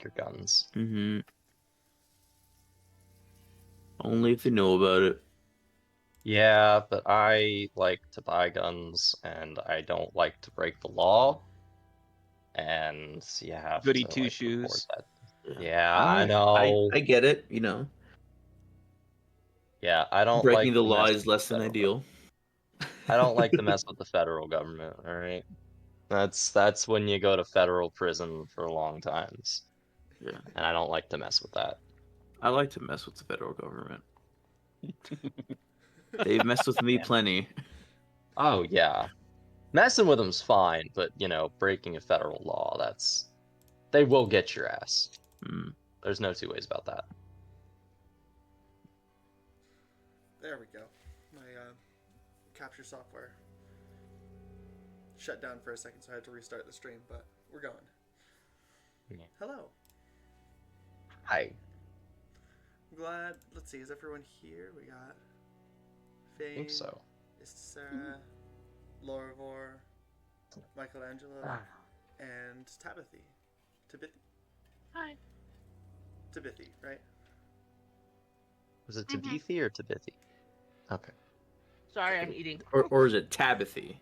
take your guns. Mm-hmm. Only if you know about it. Yeah, but I like to buy guns, and I don't like to break the law, and you have Goody to like report two-shoes. that. Yeah, I know. I get it. You know, Yeah, I don't breaking like the to law mess is with the less than federal ideal. I don't like to mess with the federal government, all right? That's when you go to federal prison for long times, Yeah, and I don't like to mess with that. I like to mess with the federal government. They've messed with me Yeah. plenty. Oh yeah. Messing with them's fine, but breaking a federal law, they will get your ass. Mm. There's no two ways about that. There we go. My capture software shut down for a second, so I had to restart the stream, but we're going. Yeah. Hello. Hi. I'm glad. Let's see, is everyone here? We got I Fane, think so. Sarah, Lorivor, Michelangelo, and Tabithy. Tabithy? Hi. Tabithy, right? Was it Tabithy or Tabithy? Okay. Sorry, I'm eating. Or is it Tabithy?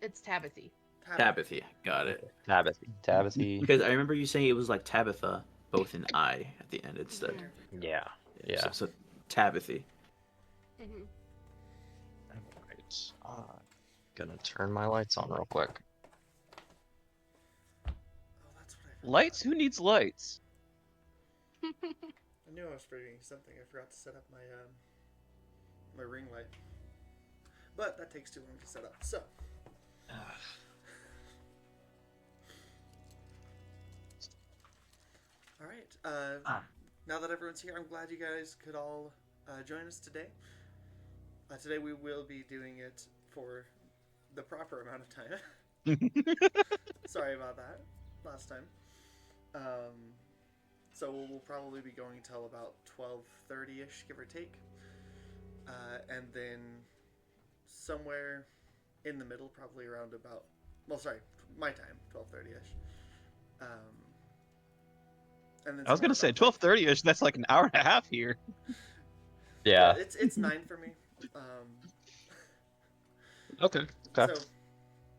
It's Tabithy. Tabithy. Got it. Tabithy. Because I remember you saying it was like Tabitha, both in I at the end instead. Yeah. Yeah. So Tabithy. Mm-hmm. Alright. Gonna turn my lights on real quick. Oh, that's what I forgot. Lights? Who needs lights? I knew I was forgetting something. I forgot to set up my my ring light. But that takes too long to set up. So. All right. Now that everyone's here, I'm glad you guys could all join us today. Today we will be doing it for the proper amount of time. Sorry about that. Last time. So we'll probably be going till about 12:30ish, give or take. And then somewhere in the middle, probably around about, my time, 12:30ish. And then I was gonna say 12:30ish. That's like an hour and a half here. Yeah. It's 9 for me. Okay. So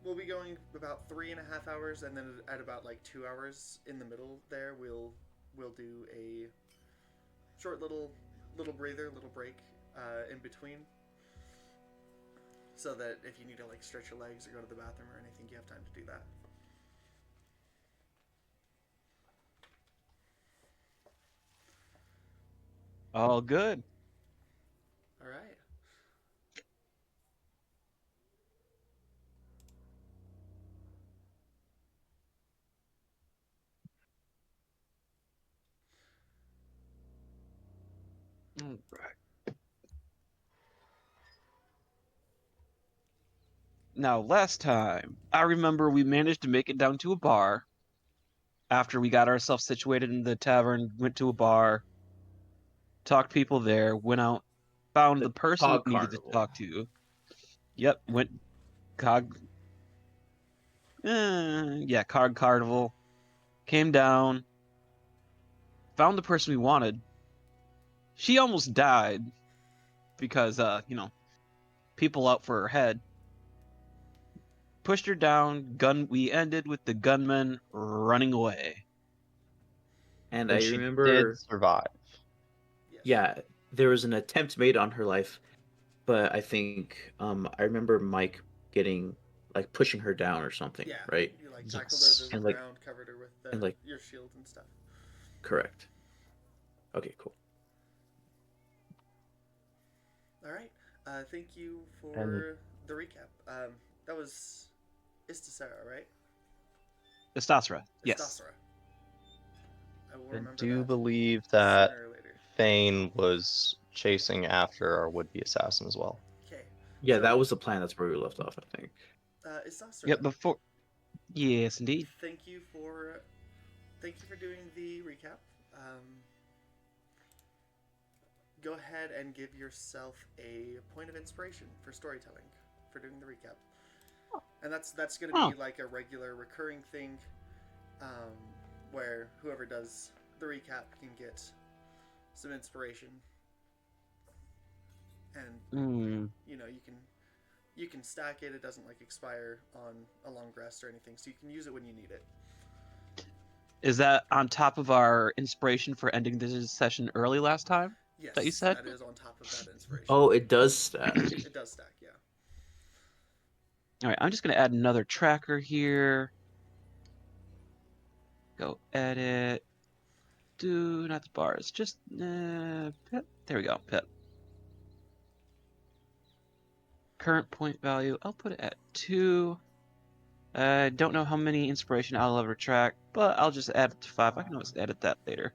we'll be going about 3.5 hours, and then at about like 2 hours in the middle there, we'll do a short little breather, little break in between, so that if you need to like stretch your legs or go to the bathroom or anything, you have time to do that. All good. All right. All right. Now, last time, I remember we managed to make it down to a bar. After we got ourselves situated in the tavern, went to a bar, talked to people there, went out, found the person Cog we needed Carnival. to talk to. Yep, went Cog. Cog Carnival. Came down, found the person we wanted. She almost died because, people out for her head. Pushed her down. We ended with the gunman running away. And But I she remember, did survive. Yes. yeah, there was an attempt made on her life, but I think I remember Mike getting like pushing her down or something, Yeah. right? You like Yes. tackled her to the And, like- ground, covered her with and, like- your shield and stuff. Correct. Okay, cool. All right. Thank you for And- the recap. That was Istasara, right? Estasra, yes. Istasara. I will I remember do that believe that sooner or later. Thane was chasing after our would-be assassin as well. Okay. Yeah, So, that was the plan. That's where we left off, I think. Istasara. Yep, before. Yes, indeed. Thank you for doing the recap. Go ahead and give yourself a point of inspiration for storytelling for doing the recap. And that's going to be like a regular recurring thing. where whoever does the recap can get some inspiration, and you know you can stack it. It doesn't like expire on a long rest or anything, so you can use it when you need it. Is that on top of our inspiration for ending this session early last time? Yes, That you said? that is on top of that inspiration. Oh, it does stack. It does stack, yeah. All right, I'm just going to add another tracker here. Go edit. Do not the bars, just pip. There we go, pip. Current point value, I'll put it at 2. I don't know how many inspiration I'll ever track, but I'll just add it to 5. I can always edit that later.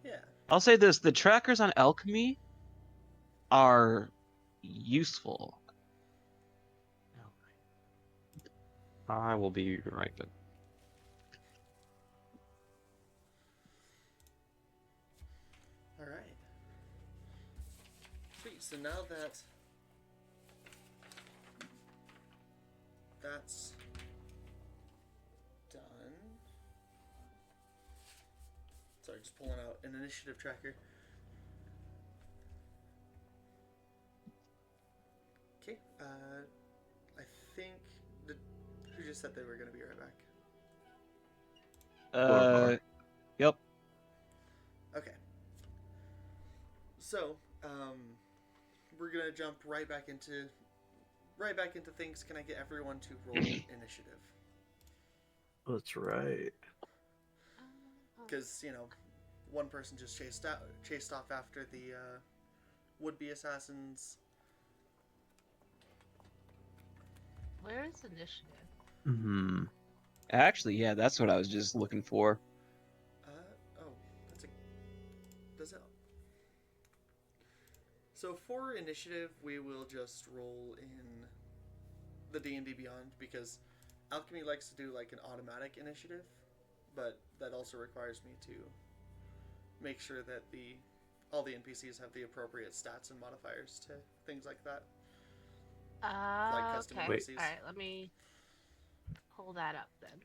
Yeah. I'll say this, the trackers on Alchemy are useful. I will be right back. All right. Sweet. So now that that's done. Sorry, just pulling out an initiative tracker. Okay. I think who just said they were going to be right back? Yep. Okay. So, we're gonna jump right back into things. Can I get everyone to roll initiative? That's right. Because one person just chased off after the would-be assassins. Where is initiative? Hmm. Actually, yeah, that's what I was just looking for. Oh, does it? So for initiative, we will just roll in the D&D Beyond, because Alchemy likes to do like an automatic initiative, but that also requires me to make sure that all the NPCs have the appropriate stats and modifiers to things like that. Like custom Okay. NPCs. All right, let me pull that up then.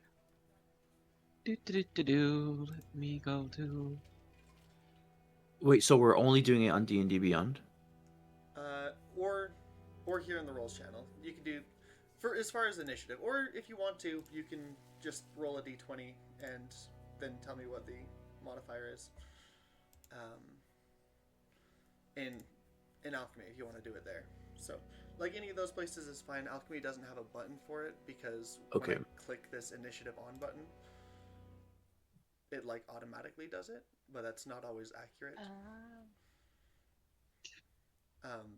Let me go to. Wait, so we're only doing it on D&D Beyond? Or here in the rolls channel, you can do for as far as initiative, or if you want to, you can just roll a d20 and then tell me what the modifier is. In Alchemy, if you want to do it there. So, like any of those places is fine. Alchemy doesn't have a button for it because Okay. when I click this initiative on button, it like automatically does it, but that's not always accurate.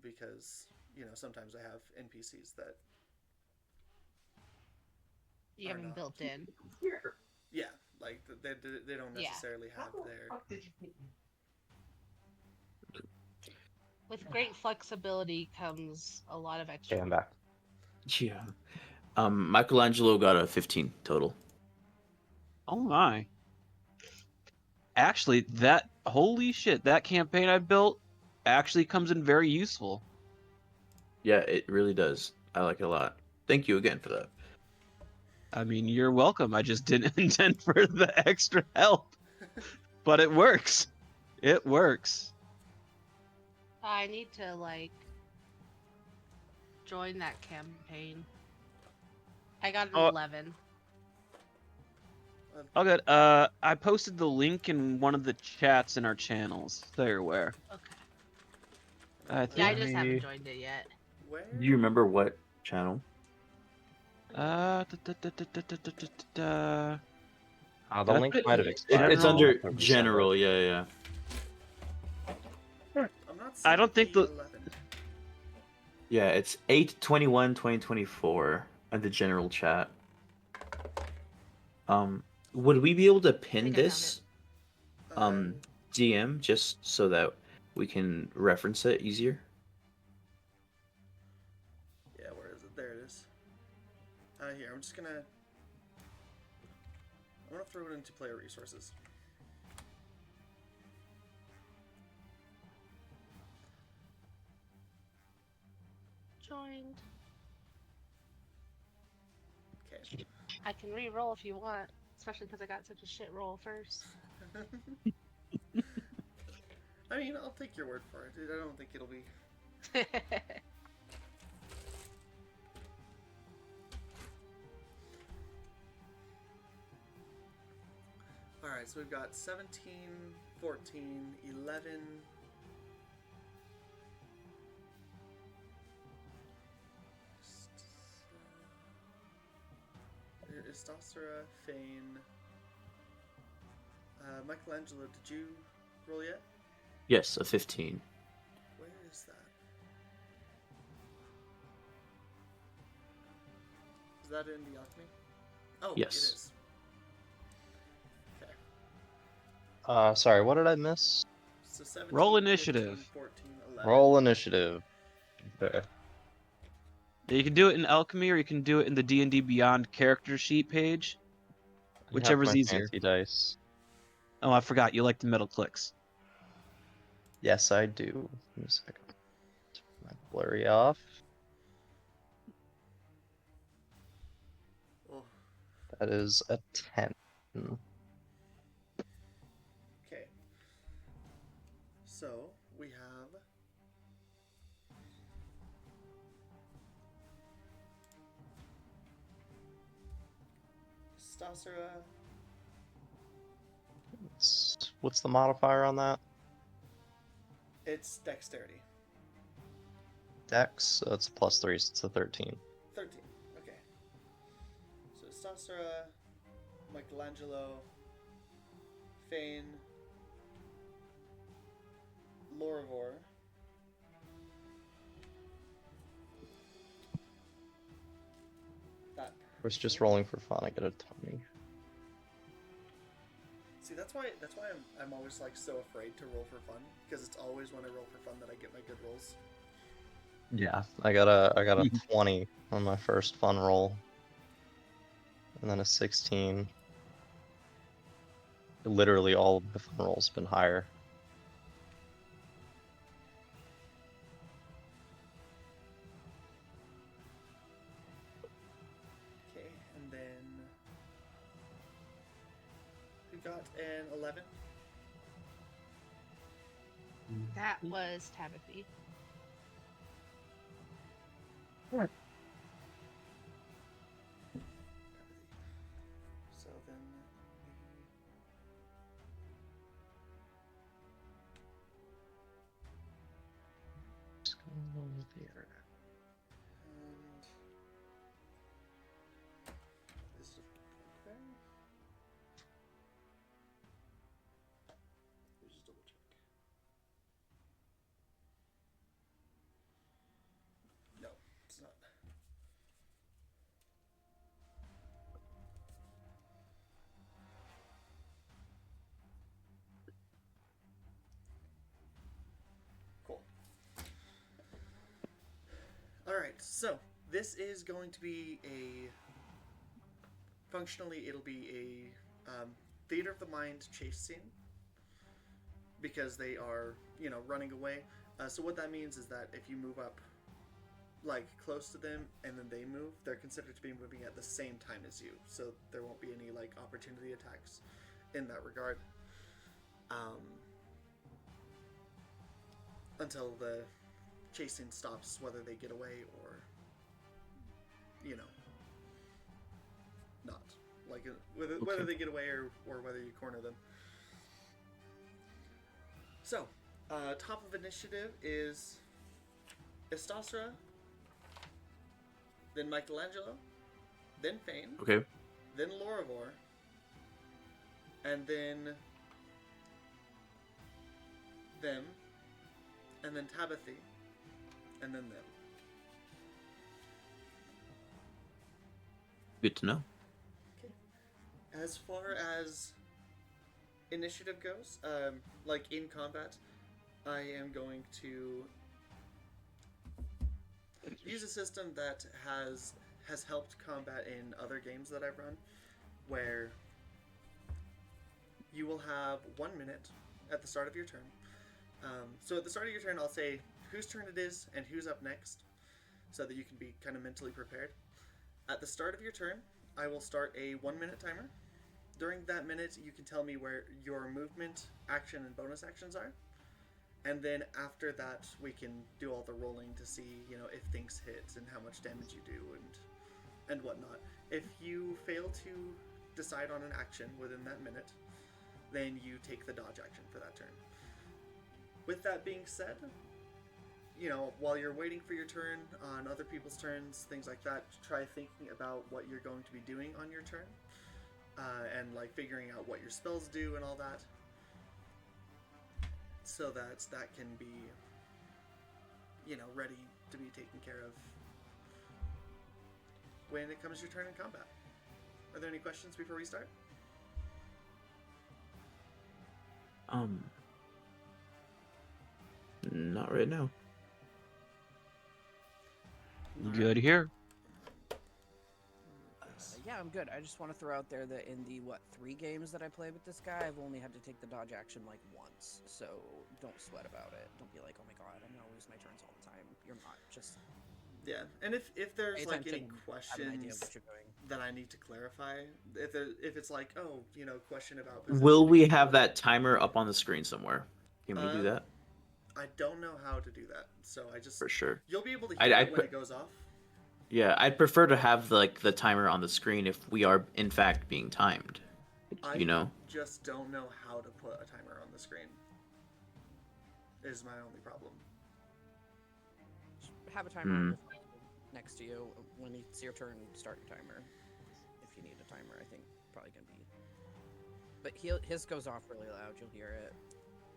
Because sometimes I have NPCs that You are have them not. built in. Yeah, like they don't Yeah. necessarily have their. With great flexibility comes a lot of extra. Okay, I'm back. Yeah. Michelangelo got a 15 total. Oh my. Actually, holy shit, that campaign I built actually comes in very useful. Yeah, it really does. I like it a lot. Thank you again for that. I mean, you're welcome. I just didn't intend for the extra help. But it works. It works. I need to join that campaign. I got an 11. Oh, good. I posted the link in one of the chats in our channels, so you're aware. Okay. Yeah, I just haven't joined it yet. Where? Do you remember what channel? The Did I link put it might have in expired. It's General? under I'll resend it. general, yeah. I'm not I don't think seeing the- 11. Yeah, it's 8/21/2024 in the general chat. Would we be able to pin think I found this Uh, DM just so that we can reference it easier? Yeah, where is it? There it is. Here, I'm gonna throw it into player resources. Joined. Okay. I can re-roll if you want. especially because I got such a shit roll first. I mean, I'll take your word for it. I don't think it'll be. Alright, so we've got 17, 14, 11. Istasra, Fane. Michelangelo, did you roll yet? Yes, a 15. Where is that? Is that in the alchemy? Oh, Yes. it is. Okay. Sorry, what did I miss? So 17, Roll 15, initiative. 14, 11. Roll initiative. Okay. Yeah, you can do it in Alchemy, or you can do it in the D&D Beyond character sheet page. I have Whichever's my easier. fancy dice. Oh, I forgot. You like the middle clicks. Yes, I do. Give me a second. Turn my blurry off. Oh, That is a 10. okay. So we have Stasera. What's the modifier on that? It's dexterity. Dex, so it's +3, so it's a 13. 13. Okay. So Stasera, Michelangelo, Fane, Lorivor. That. I was just rolling for fun, I get a 20. See, that's why I'm always like so afraid to roll for fun, because it's always when I roll for fun that I get my good rolls. Yeah, I got a 20 on my first fun roll. And then a 16. Literally all of the fun rolls been higher. Okay, and then we got an 11. That was Tabithy. So then Just gonna roll here. and this is okay. Let's just double check. No, it's not. Cool. Alright, so this is going to be a. Functionally, it'll be a theater of the mind chase scene. Because they are, running away. So what that means is that if you move up, like, close to them and then they move, they're considered to be moving at the same time as you. So there won't be any, like, opportunity attacks in that regard. Until the chasing stops, whether they get away or, not. Like, whether they get away or whether you corner them. So, top of initiative is Istasra, then Michelangelo, then Fane, Okay. then Lorivor, and then them, and then Tabithy, and then them. Good to know. Okay. As far as initiative goes, like in combat, I am going to use a system that has helped combat in other games that I've run, where you will have 1 minute at the start of your turn. So at the start of your turn, I'll say whose turn it is and who's up next, so that you can be kind of mentally prepared. At the start of your turn, I will start a 1 minute timer. during that minute, you can tell me where your movement, action, and bonus actions are. And then after that, we can do all the rolling to see, if things hit and how much damage you do and whatnot. If you fail to decide on an action within that minute, then you take the dodge action for that turn. With that being said, while you're waiting for your turn on other people's turns, things like that, try thinking about what you're going to be doing on your turn, and like figuring out what your spells do and all that, so that can be, ready to be taken care of when it comes your turn in combat. Are there any questions before we start? Not right now. Good here. Yeah, I'm good. I just want to throw out there that in the 3 games that I played with this guy, I've only had to take the dodge action like once. So don't sweat about it. Don't be like, oh my god, I'm gonna lose my turns all the time. You're not. Just Yeah, and if there's pay like any attention, have an idea of questions what you're doing. that I need to clarify, if it's like, question about Will we positioning have or- that timer up on the screen somewhere? Can we do that? I don't know how to do that, so I just For sure. you'll be able to I- hear I it when put- it goes off. Yeah, I'd prefer to have the timer on the screen if we are in fact being timed. I just don't know how to put a timer on the screen. Is my only problem. Just have a timer on your phone next to you. When it's your turn, start your timer. If you need a timer, I think probably gonna be. But his goes off really loud. You'll hear it.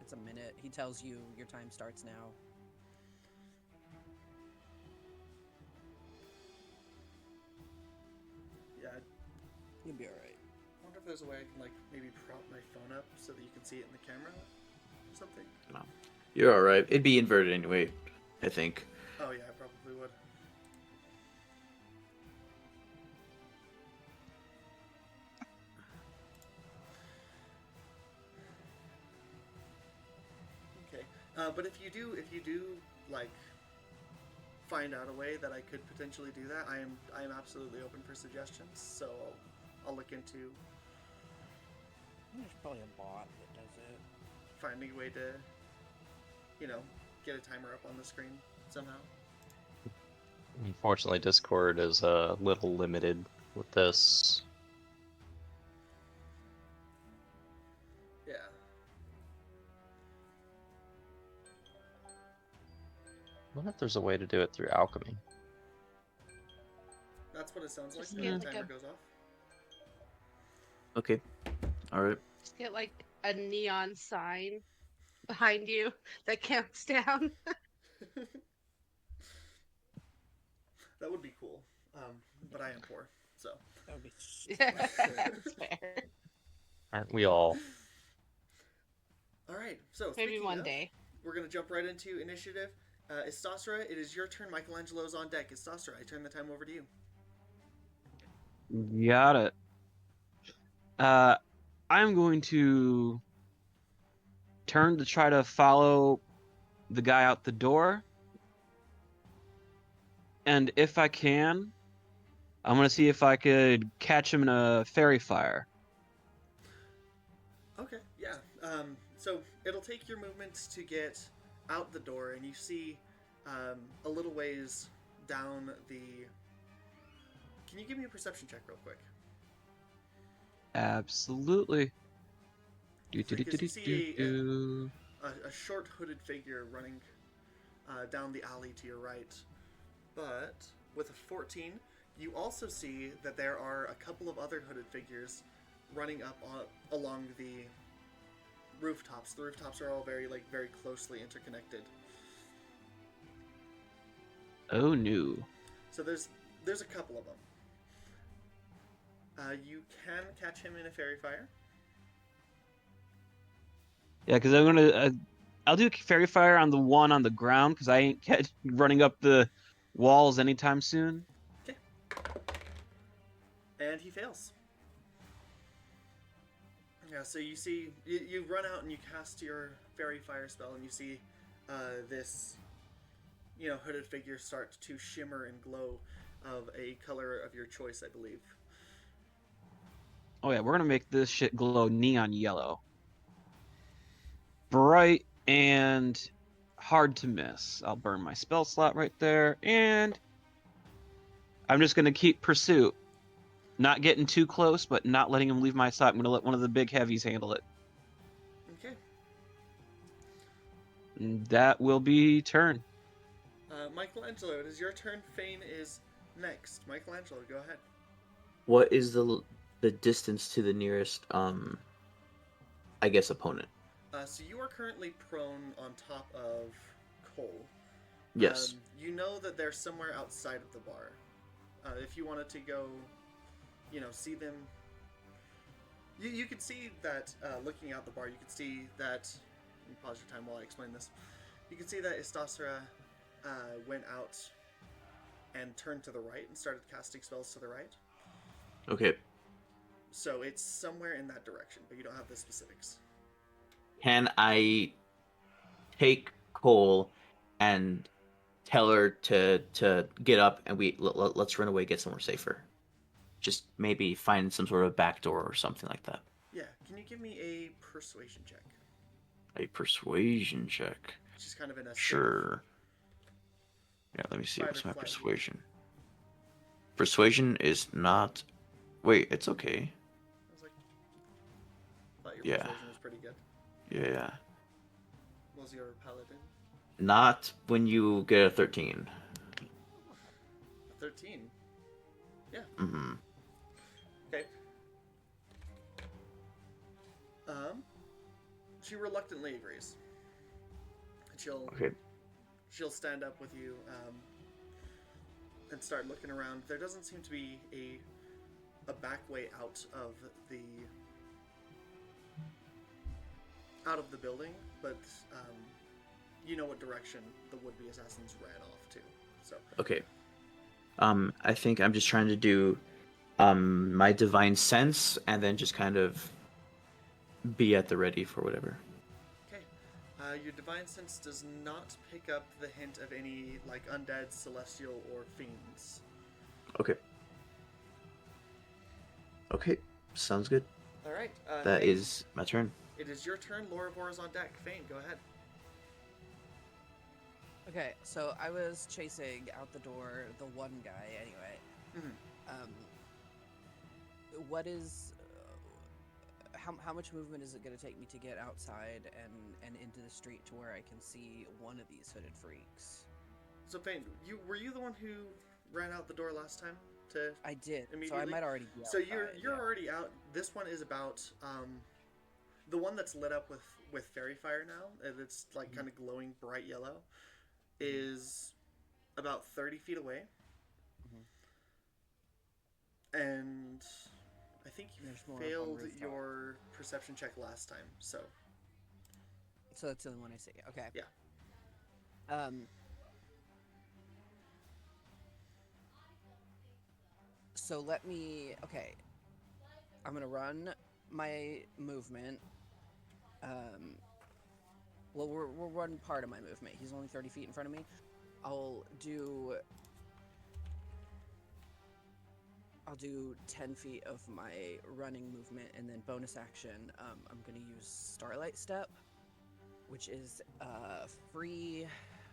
It's a minute. He tells you your time starts now. Yeah, You'll be alright. I wonder if there's a way I can like maybe prop my phone up so that you can see it in the camera or something. You're all right. It'd be inverted anyway, I think. Oh yeah, I probably would. Okay, but if you do like find out a way that I could potentially do that, I am absolutely open for suggestions. So I'll look into There's probably a bot that does it. finding a way to, get a timer up on the screen somehow. Unfortunately, Discord is a little limited with this. Yeah. I wonder if there's a way to do it through alchemy. That's what it sounds like Just when get the like timer a- goes off. Okay. All right. Just get like a neon sign behind you that counts down. That would be cool. But I am poor, so. That would be. Yeah, that's fair. Aren't we all? All right. So Maybe speaking one of, day. we're gonna jump right into initiative. Istasra, it is your turn. Michelangelo's on deck. Istasra, I turn the time over to you. Got it. I'm going to turn to try to follow the guy out the door. And if I can, I'm going to see if I could catch him in a fairy fire. Okay. Yeah. So it'll take your movement to get out the door, and you see a little ways down the. Can you give me a perception check real quick? Absolutely. Do, do, do, Because do, you do, see do. a short hooded figure running down the alley to your right. But with a 14, you also see that there are a couple of other hooded figures running up along the rooftops. The rooftops are all very closely interconnected. Oh no. So there's a couple of them. You can catch him in a fairy fire. Yeah, because I'm gonna. I'll do fairy fire on the one on the ground because I ain't running up the walls anytime soon. Okay. And he fails. Yeah, so you see, you run out and you cast your fairy fire spell, and you see this, hooded figure start to shimmer and glow of a color of your choice, I believe. Oh yeah, we're gonna make this shit glow neon yellow. Bright and hard to miss. I'll burn my spell slot right there, and I'm just gonna keep pursuit. Not getting too close, but not letting him leave my side. I'm gonna let one of the big heavies handle it. Okay. And that will be turn. Michelangelo, it is your turn. Fane is next. Michelangelo, go ahead. What is the distance to the nearest I guess opponent? So you are currently prone on top of Cole. Yes. You know that they're somewhere outside of the bar. If you wanted to go, see them. You could see that, looking out the bar, you could see that. Let me pause your time while I explain this. You can see that Istasra went out and turned to the right and started casting spells to the right. Okay. So it's somewhere in that direction, but you don't have the specifics. Can I take Cole and tell her to get up and let's run away, get somewhere safer? Just maybe find some sort of back door or something like that. Yeah, can you give me a persuasion check? A persuasion check. She's kind of in a Sure. Yeah, let me see. Fight What's or my flight. persuasion? Persuasion is not. Wait, it's okay. I was like, thought your Yeah. persuasion was pretty good. Yeah. What was your paladin? Not when you get a 13. 13. Yeah. Mm-hmm. Okay. She reluctantly agrees. And she'll stand up with you and start looking around. There doesn't seem to be a back way out of the building, but you know what direction the would-be assassins ran off to. So Okay. I think I'm just trying to do my divine sense and then just kind of be at the ready for whatever. okay, your divine sense does not pick up the hint of any like undead, celestial, or fiends. Okay. Okay. Sounds good. All right. That Fane, is my turn. It is your turn. Lorivor is on deck. Fane, go ahead. Okay, so I was chasing out the door the one guy anyway. Mhm. What is how much movement is it going to take me to get outside and into the street to where I can see one of these hooded freaks? So Fane, were you the one who ran out the door last time? I did, so I Immediately? might already be So outside, you're yeah. already out. This one is about the one that's lit up with fairy fire now. And it's like kind of glowing bright yellow. Is about 30 feet away. And I think you There's more up on failed rooftop. your perception check last time. So So that's the only one I see. Okay. Yeah. So let me. Okay. I'm gonna run my movement. Well, we're running part of my movement. He's only 30 feet in front of me. I'll do 10 feet of my running movement, and then bonus action, I'm gonna use Starlight Step, which is a free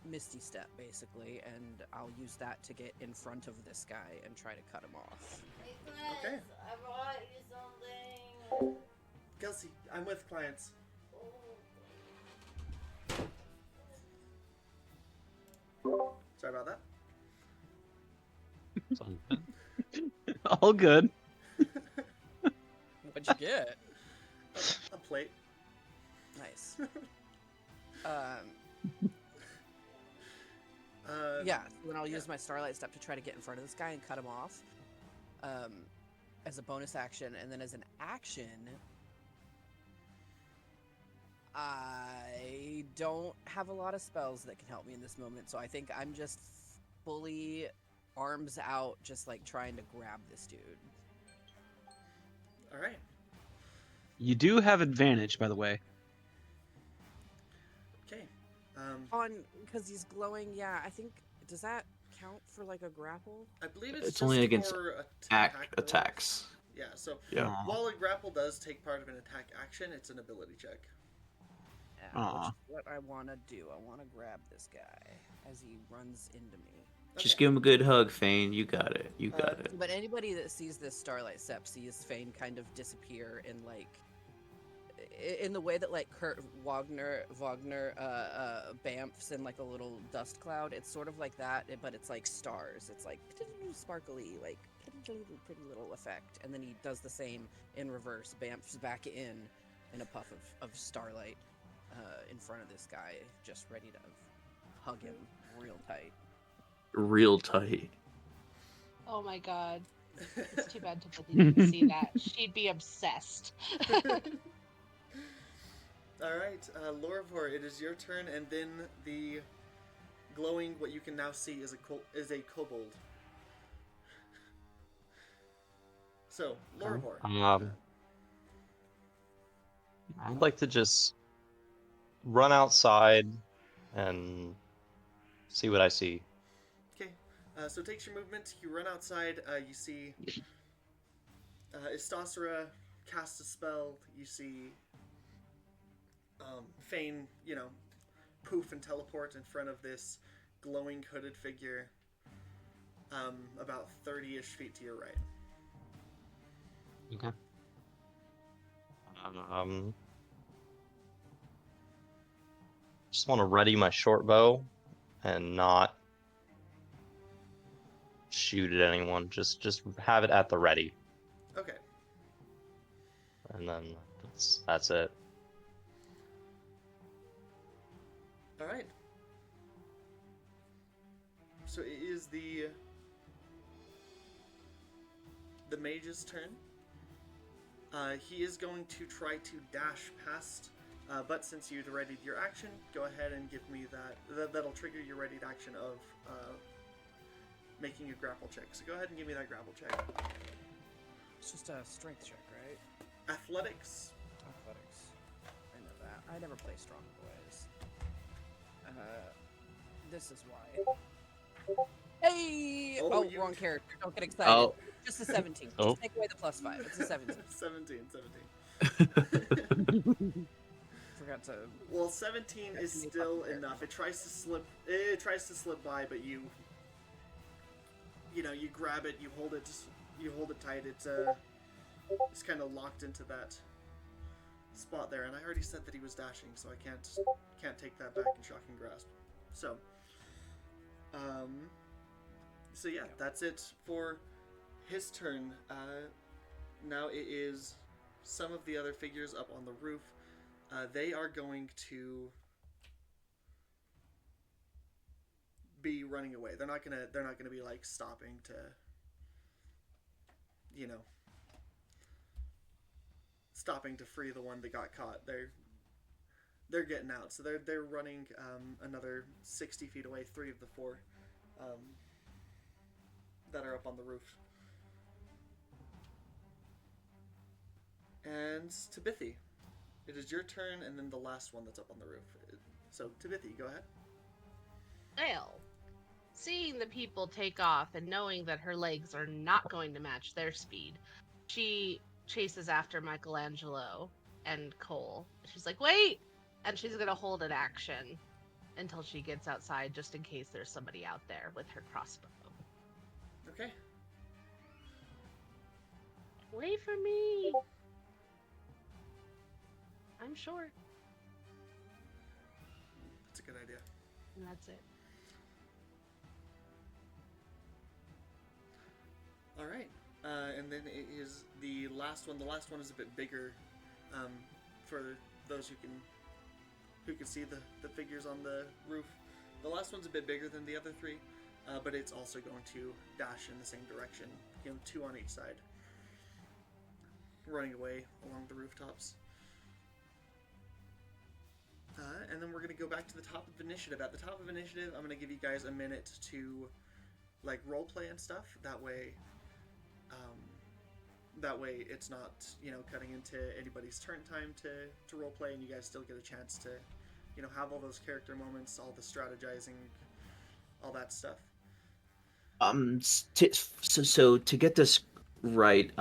Misty Step, basically, and I'll use that to get in front of this guy and try to cut him off. Okay. I brought you something. Kelsey, I'm with clients. Sorry about that. All good. What'd you get? A plate. Nice. Yeah, then I'll use my Starlight Step to try to get in front of this guy and cut him off. As a bonus action, and then as an action, I don't have a lot of spells that can help me in this moment, so I think I'm just fully arms out, just like trying to grab this dude. All right. You do have advantage, by the way. Okay. On, because he's glowing, yeah, I think, does that count for like a grapple? I believe it's It's just only against for attack rolls. attacks. Yeah, so Yeah. Aw. while a grapple does take part of an attack action, it's an ability check. Yeah, Aw. which is what I want to do. I want to grab this guy as he runs into me. Just Okay. give him a good hug, Fane. You got it. You got it. But anybody that sees this Starlight Sep sees Fane kind of disappear in like in the way that like Kurt Wagner bamfs in like a little dust cloud. It's sort of like that, but it's like stars. It's like sparkly, like pretty little effect. And then he does the same in reverse, bamfs back in a puff of starlight in front of this guy, just ready to hug him real tight. Real tight. Oh my god. It's too bad Timothy didn't see that. She'd be obsessed. All right, Lorvor, it is your turn, and then the glowing, what you can now see is a kobold. So, Lorvor. I'd like to just run outside and see what I see. Okay, so it takes your movement. You run outside. You see Istosera cast a spell. You see Fane, poof and teleport in front of this glowing hooded figure about 30-ish feet to your right. Okay. Just want to ready my short bow and not shoot at anyone. Just have it at the ready, Okay. and then that's it. All right. So it is the mage's turn. He is going to try to dash past, but since you'd readied your action, go ahead and give me that'll trigger your readied action of making a grapple check. So go ahead and give me that grapple check. It's just a strength check, right? Athletics. Athletics. I know that. I never play strong boys. This is why. Hey! Oh, Wrong character. Don't get excited. Oh. Just a 17. Oh. Just take away the +5. It's a 17. 17. Forgot to. Well, 17 is still enough. It tries to slip. It tries to slip by, but you grab it. You hold it. You hold it tight. It's kind of locked into that spot there. And I already said that he was dashing, so I can't take that back in shocking grasp. So, yeah, that's it for his turn. Now it is some of the other figures up on the roof. They are going to be running away. They're not gonna be like stopping to, stopping to free the one that got caught. They're getting out. So they're running another 60 feet away. 3 of the 4 that are up on the roof. And Tabithy, it is your turn, and then the last one that's up on the roof. So Tabithy, go ahead. Well, seeing the people take off and knowing that her legs are not going to match their speed, she chases after Michelangelo and Cole. She's like, wait! And she's going to hold an action until she gets outside, just in case there's somebody out there with her crossbow. Okay. Wait for me! I'm short. That's a good idea. And that's it. All right. And then it is the last one. The last one is a bit bigger for those who can see the figures on the roof. The last one's a bit bigger than the other 3, but it's also going to dash in the same direction. 2 on each side, running away along the rooftops. And then we're going to go back to the top of initiative. At the top of initiative, I'm going to give you guys a minute to role play and stuff. That way it's not cutting into anybody's turn time to role play, and you guys still get a chance to have all those character moments, all the strategizing, all that stuff. So to get this right,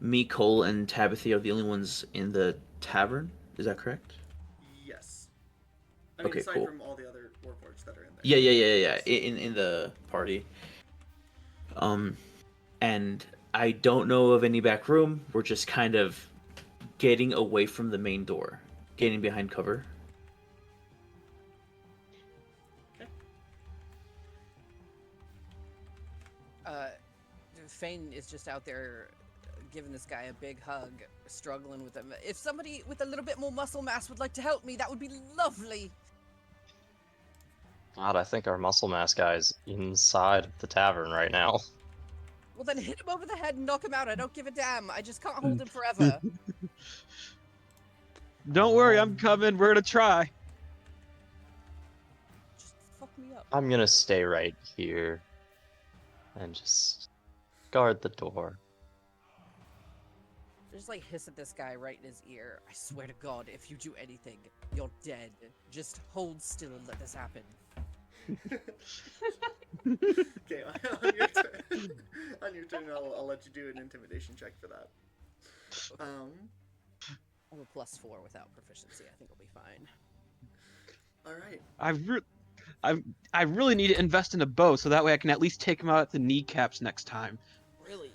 me, Cole, and Tabitha are the only ones in the tavern. Is that correct? Yes. I mean, Okay, aside cool. from all the other warforged that are in there. Yeah. In the party. And I don't know of any back room. We're just kind of getting away from the main door, getting behind cover. Uh, Fane is just out there giving this guy a big hug, struggling with him. If somebody with a little bit more muscle mass would like to help me, that would be lovely. God, I think our muscle mass guy's inside of the tavern right now. Well, then hit him over the head and knock him out. I don't give a damn. I just can't hold him forever. Don't worry, I'm coming. We're gonna try. Just fuck me up. I'm gonna stay right here and just guard the door. Just like hiss at this guy right in his ear. I swear to God, if you do anything, you're dead. Just hold still and let this happen. Okay, on your turn, I'll let you do an intimidation check for that. I'm a +4 without proficiency. I think I'll be fine. All right. I really need to invest in a bow so that way I can at least take him out at the kneecaps next time. Really?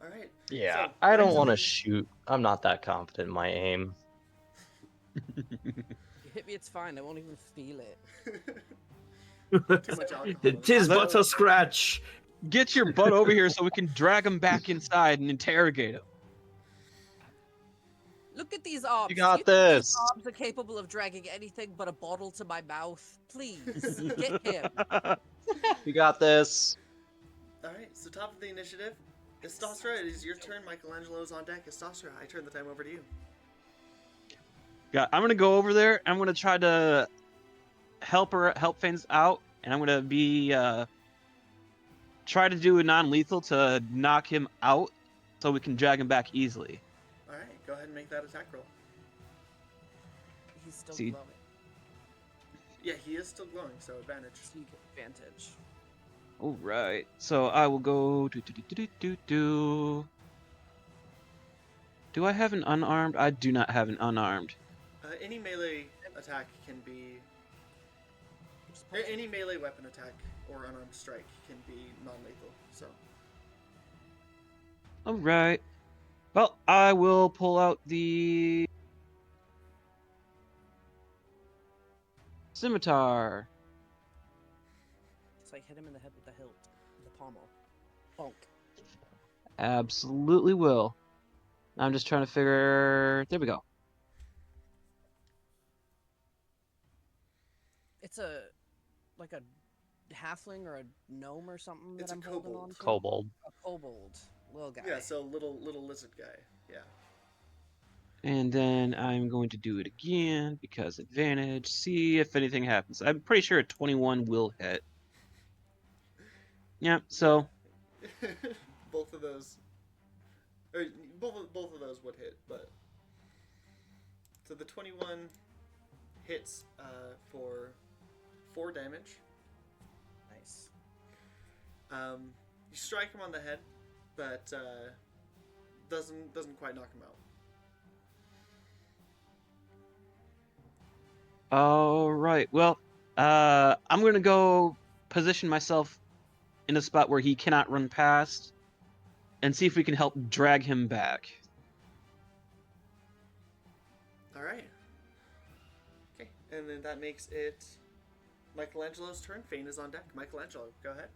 All right. Yeah, So, I don't next want to one- shoot. I'm not that confident in my aim. You hit me, it's fine. I won't even feel it. Too much alcohol. Tis Let- but a scratch. Get your butt over here so we can drag him back inside and interrogate him. Look at these arms. You got Do you think this. These arms are capable of dragging anything but a bottle to my mouth. Please, get him. You got this. All right. So top of the initiative, Estosra. It is your turn. Michelangelo's on deck. Estosra, I turn the time over to you. Yeah, I'm gonna go over there. I'm gonna try to help things out, and I'm gonna be try to do a non-lethal to knock him out, so we can drag him back easily. All right. Go ahead and make that attack roll. He's still See- glowing. Yeah, he is still glowing, so advantage. So you get advantage. All right. So I will go. Do I have an unarmed? I do not have an unarmed. Any melee attack can be. Any melee weapon attack or unarmed strike can be non-lethal. So. All right. Well, I will pull out the scimitar. Just like hit him in the head with the hilt, the pommel. Bonk. Absolutely will. I'm just trying to figure. There we go. It's like a halfling or a gnome or something It's that a I'm holding kobold. on to. Kobold. A kobold, little guy. Yeah. So little lizard guy. Yeah. And then I'm going to do it again because advantage. See if anything happens. I'm pretty sure a 21 will hit. Yeah. So both of those. Or both of those would hit, but. So the 21 hits for 4 damage. Nice. You strike him on the head, but doesn't quite knock him out. all right. Well, I'm gonna go position myself in a spot where he cannot run past, and see if we can help drag him back. All right. Okay, and then that makes it Michelangelo's turn. Fane is on deck. Michelangelo, go ahead.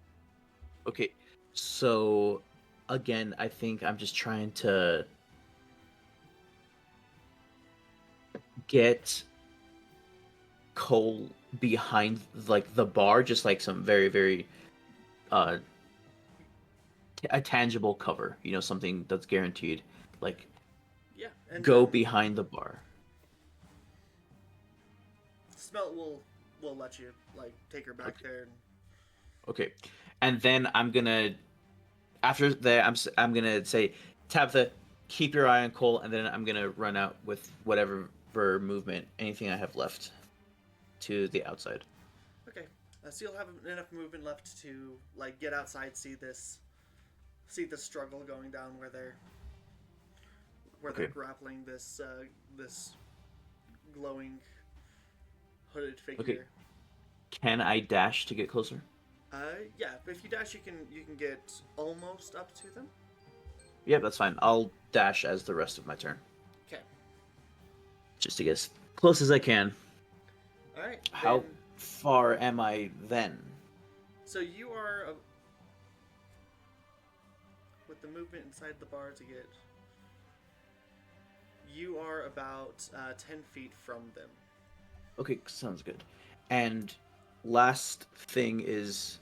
Okay, so again, I think I'm just trying to get Cole behind like the bar, just like some very, very a tangible cover, something that's guaranteed. Like Yeah, and go behind the bar. Smelt will let you take her back there. And... Okay, and then I'm gonna after that I'm gonna say, Tabitha, keep your eye on Cole, and then I'm gonna run out with whatever movement, anything I have left, to the outside. Okay, So you'll have enough movement left to like get outside, see the struggle going down where they're Okay. grappling this this glowing hooded figure. Okay. Can I dash to get closer? Yeah, if you dash, you can get almost up to them. Yeah, that's fine. I'll dash as the rest of my turn, Okay. just to get as close as I can. All right. How then- far am I then? So you are with the movement inside the bar to get. You are about 10 feet from them. Okay, sounds good. And last thing is,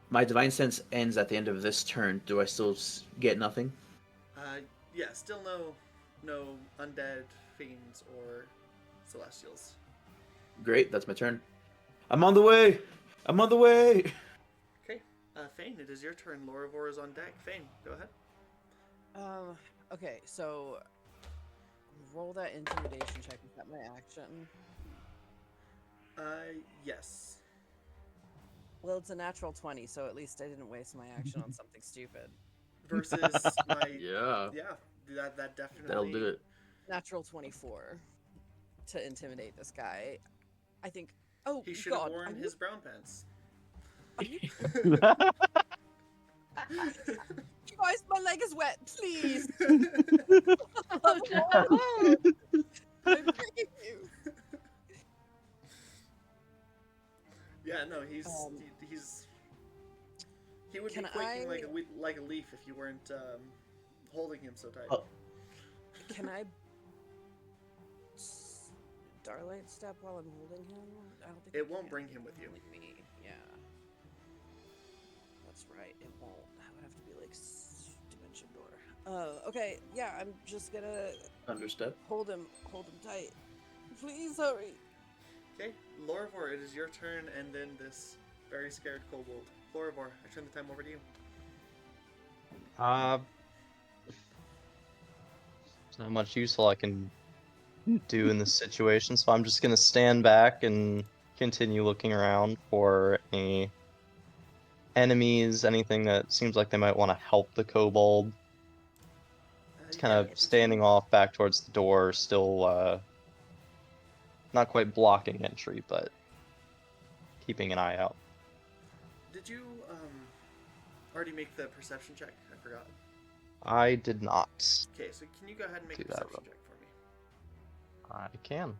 my divine sense ends at the end of this turn. Do I still get nothing? Yeah, still no undead fiends or celestials. Great, that's my turn. I'm on the way. I'm on the way. Okay, Fane, it is your turn. Lorivor is on deck. Fane, go ahead. Okay, so roll that intimidation check. Is that my action? Yes. Well, it's a natural 20, so at least I didn't waste my action on something stupid. Versus my Yeah, that definitely that'll do it. Natural 24 to intimidate this guy. I think. Oh, He should have God, worn his brown pants. You guys, my leg is wet. Please. Oh no! I beg you. Yeah, no, he's he would be Can quaking I- like a leaf if you weren't holding him so tight. Oh. Can I Starlight step while I'm holding him? I don't think It I won't can. bring him with you. Me. Yeah. That's right. It won't. That would have to be like dimension door. Okay. Yeah. I'm just gonna Understood. hold him tight. Please hurry. Okay, Lorivor, it is your turn, and then this very scared kobold. Lorivor, I turn the time over to you. There's not much useful I can do in this situation, so I'm just gonna stand back and continue looking around for any enemies, anything that seems like they might want to help the kobold. It's kind of standing off back towards the door, still not quite blocking entry, but keeping an eye out. Did you already make the perception check? I forgot. I did not. Okay, so can you go ahead and make a Do that, perception Rob. check for me? I can.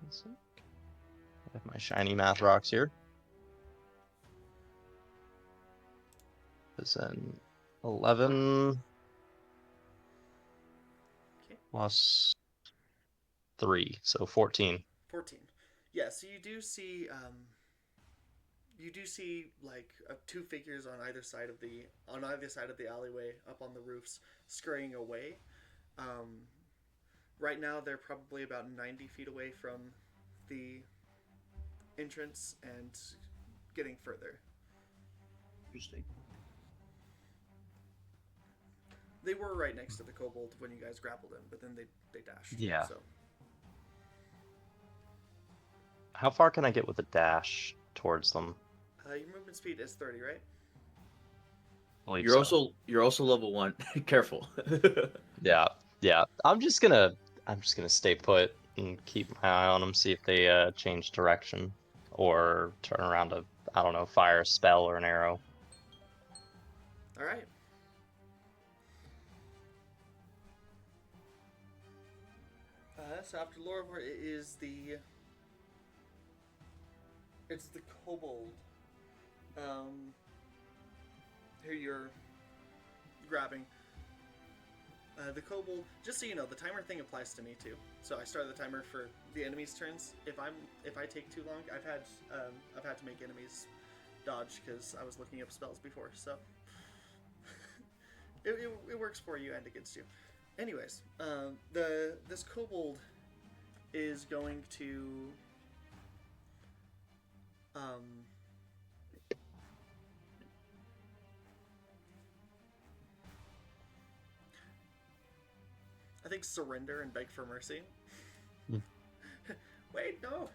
Let's see. I have my shiny math rocks here. Is an 11 Okay. plus 3, so 14. 14. Yeah, so you do see like two figures on either side of the alleyway up on the roofs scurrying away. Right now they're probably about 90 feet away from the entrance and getting further. Interesting. They were right next to the kobold when you guys grappled him, but then they dashed. Yeah. So How far can I get with a dash towards them? your movement speed is 30, right? Believe You're so. also level 1. Careful. Yeah. I'm just gonna stay put and keep my eye on them, see if they change direction or turn around to, I don't know, fire a spell or an arrow. All right. So after Lorivor, it's the kobold who you're grabbing. The kobold, just so you know, the timer thing applies to me too. So I start the timer for the enemy's turns. If I take too long, I've had to make enemies dodge because I was looking up spells before. So it works for you and against you. Anyways, this kobold is going to I think surrender and beg for mercy. Hmm. Wait, no.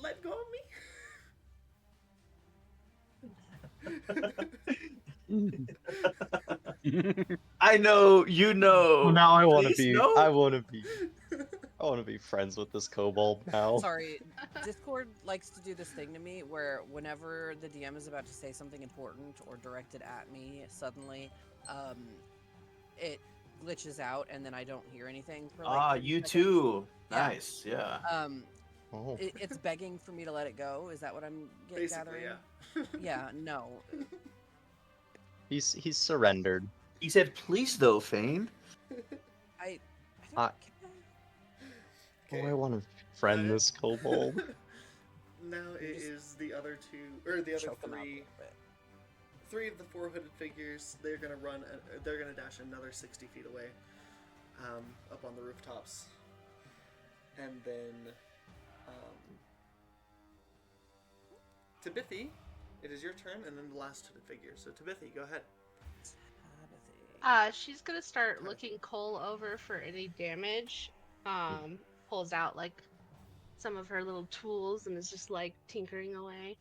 let go of me. I know, you know. Well, now I want to Please, be. no. I want to be friends with this kobold now. Sorry, Discord likes to do this thing to me where whenever the DM is about to say something important or directed at me, suddenly, it glitches out and then I don't hear anything for like 30 You seconds. too. Yeah. Nice, yeah. Oh. It's begging for me to let it go. Is that what I'm Basically, gathering? yeah. Yeah, no. He's surrendered. He said, "Please, though, Fane." I I- don't Oh, I want to friend this kobold. Now it Just is the other two, or the other choke them out a three. little bit. 3 of the 4 hooded figures. They're gonna run. They're gonna dash another 60 feet away, up on the rooftops, and then, Tabithy, it is your turn, and then the last hooded figure. So Tabithy, go ahead. She's gonna start looking Cole over for any damage. Pulls out like some of her little tools and is just like tinkering away.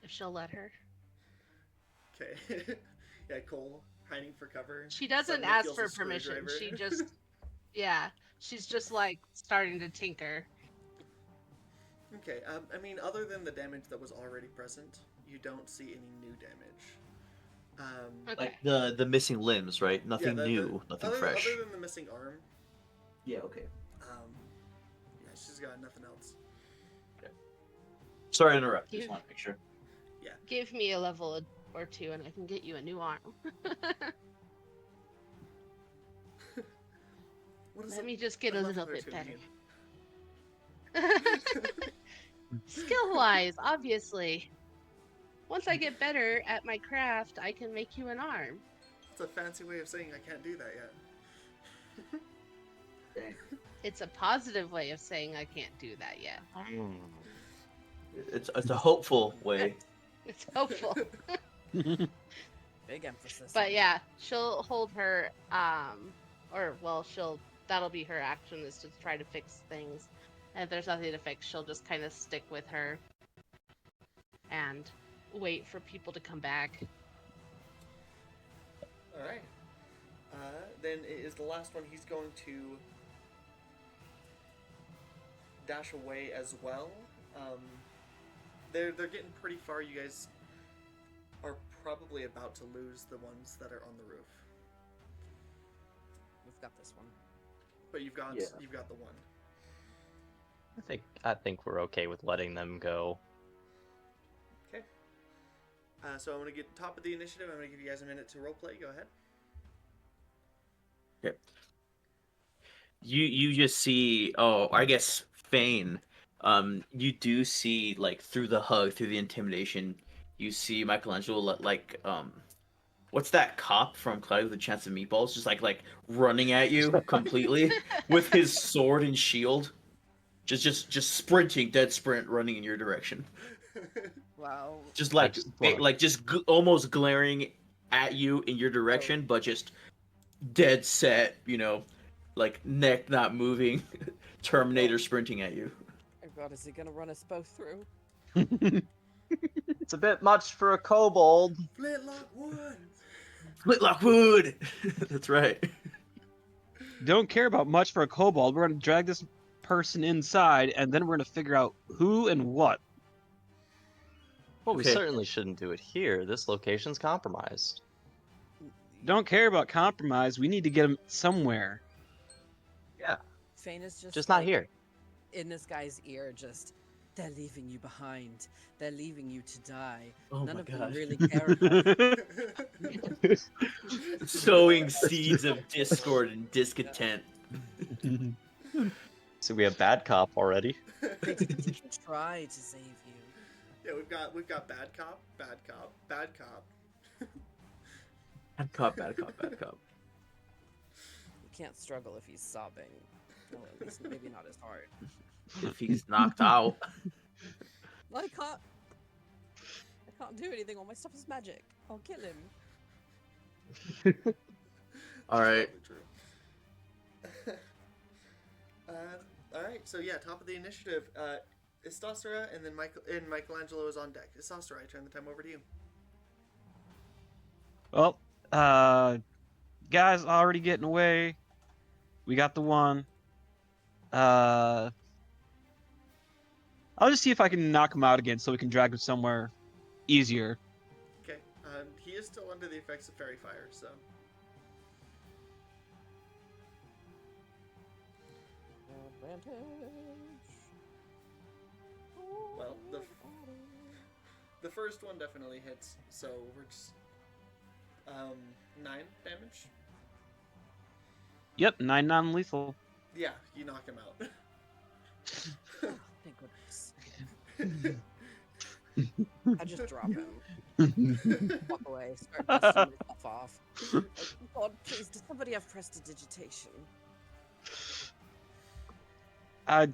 If she'll let her. Okay. Yeah, Cole hiding for cover. She doesn't suddenly ask feels for a permission. screwdriver. She just, yeah, she's just like starting to tinker. Okay. I mean, other than the damage that was already present, you don't see any new damage. Okay. Like the missing limbs, right? Nothing the- new, nothing other, fresh. Other than the missing arm, Yeah, okay. yeah, she's got nothing else. Sorry to interrupt. Just You- want to make sure. Give me a level or two and I can get you a new arm. What is Let it? me just get A a level little or bit two better. again? Skill wise, obviously. Once I get better at my craft, I can make you an arm. It's a fancy way of saying I can't do that yet. It's a positive way of saying I can't do that yet. It's a hopeful way. It's hopeful. Big emphasis. But yeah, she'll hold her, that'll be her action, is to try to fix things. And if there's nothing to fix, she'll just kind of stick with her and wait for people to come back. Alright. Then it is the last one. He's going to dash away as well. They're getting pretty far. You guys are probably about to lose the ones that are on the roof. We've got this one. But you've got Yeah. the one. I think we're okay with letting them go. Okay. So I'm gonna get top of the initiative. I'm gonna give you guys a minute to roleplay. Go ahead. Okay. You just see, I guess Fane. You do see, like, through the hug, through the intimidation, you see Michelangelo what's that cop from Cloudy with a Chance of Meatballs? Just like running at you completely with his sword and shield. Just sprinting, dead sprint, running in your direction. Wow. Just I just wanna- almost glaring at you in your direction, but just dead set, like neck not moving, Terminator sprinting at you. Oh god, is he gonna run us both through? It's a bit much for a kobold. Flintlock wood. Flintlock wood! That's right. Don't care about much for a kobold. We're gonna drag this person inside, and then we're gonna figure out who and what. Well, we Okay. certainly shouldn't do it here. This location's compromised. Don't care about compromise. We need to get him somewhere. Fane is just Just not like, here. in this guy's ear, just they're leaving you behind. They're leaving you to die. Oh None my of them god. really care about Sowing seeds of discord and discontent. So we have bad cop already. They didn't try to save you. Yeah, we've got bad cop, bad cop, bad cop. Bad cop. You can't struggle if he's sobbing. Well, at least maybe not as hard. If he's knocked out. I can't do anything. All my stuff is magic. I'll kill him. Alright. Probably true. All right. right, so yeah, top of the initiative. Istastra and then Michelangelo is on deck. Istastra, I turn the time over to you. Well, guys already getting away. We got the one. I'll just see if I can knock him out again so we can drag him somewhere easier. Okay. He is still under the effects of fairy fire, so. Advantage. Well, the first one definitely hits, so we're just 9 damage. Yep, 9 non-lethal. Yeah, you knock him out. Oh, thank goodness. I just drop him. Walk away. Start dusting myself off. Like, God, please, does somebody have prestidigitation? I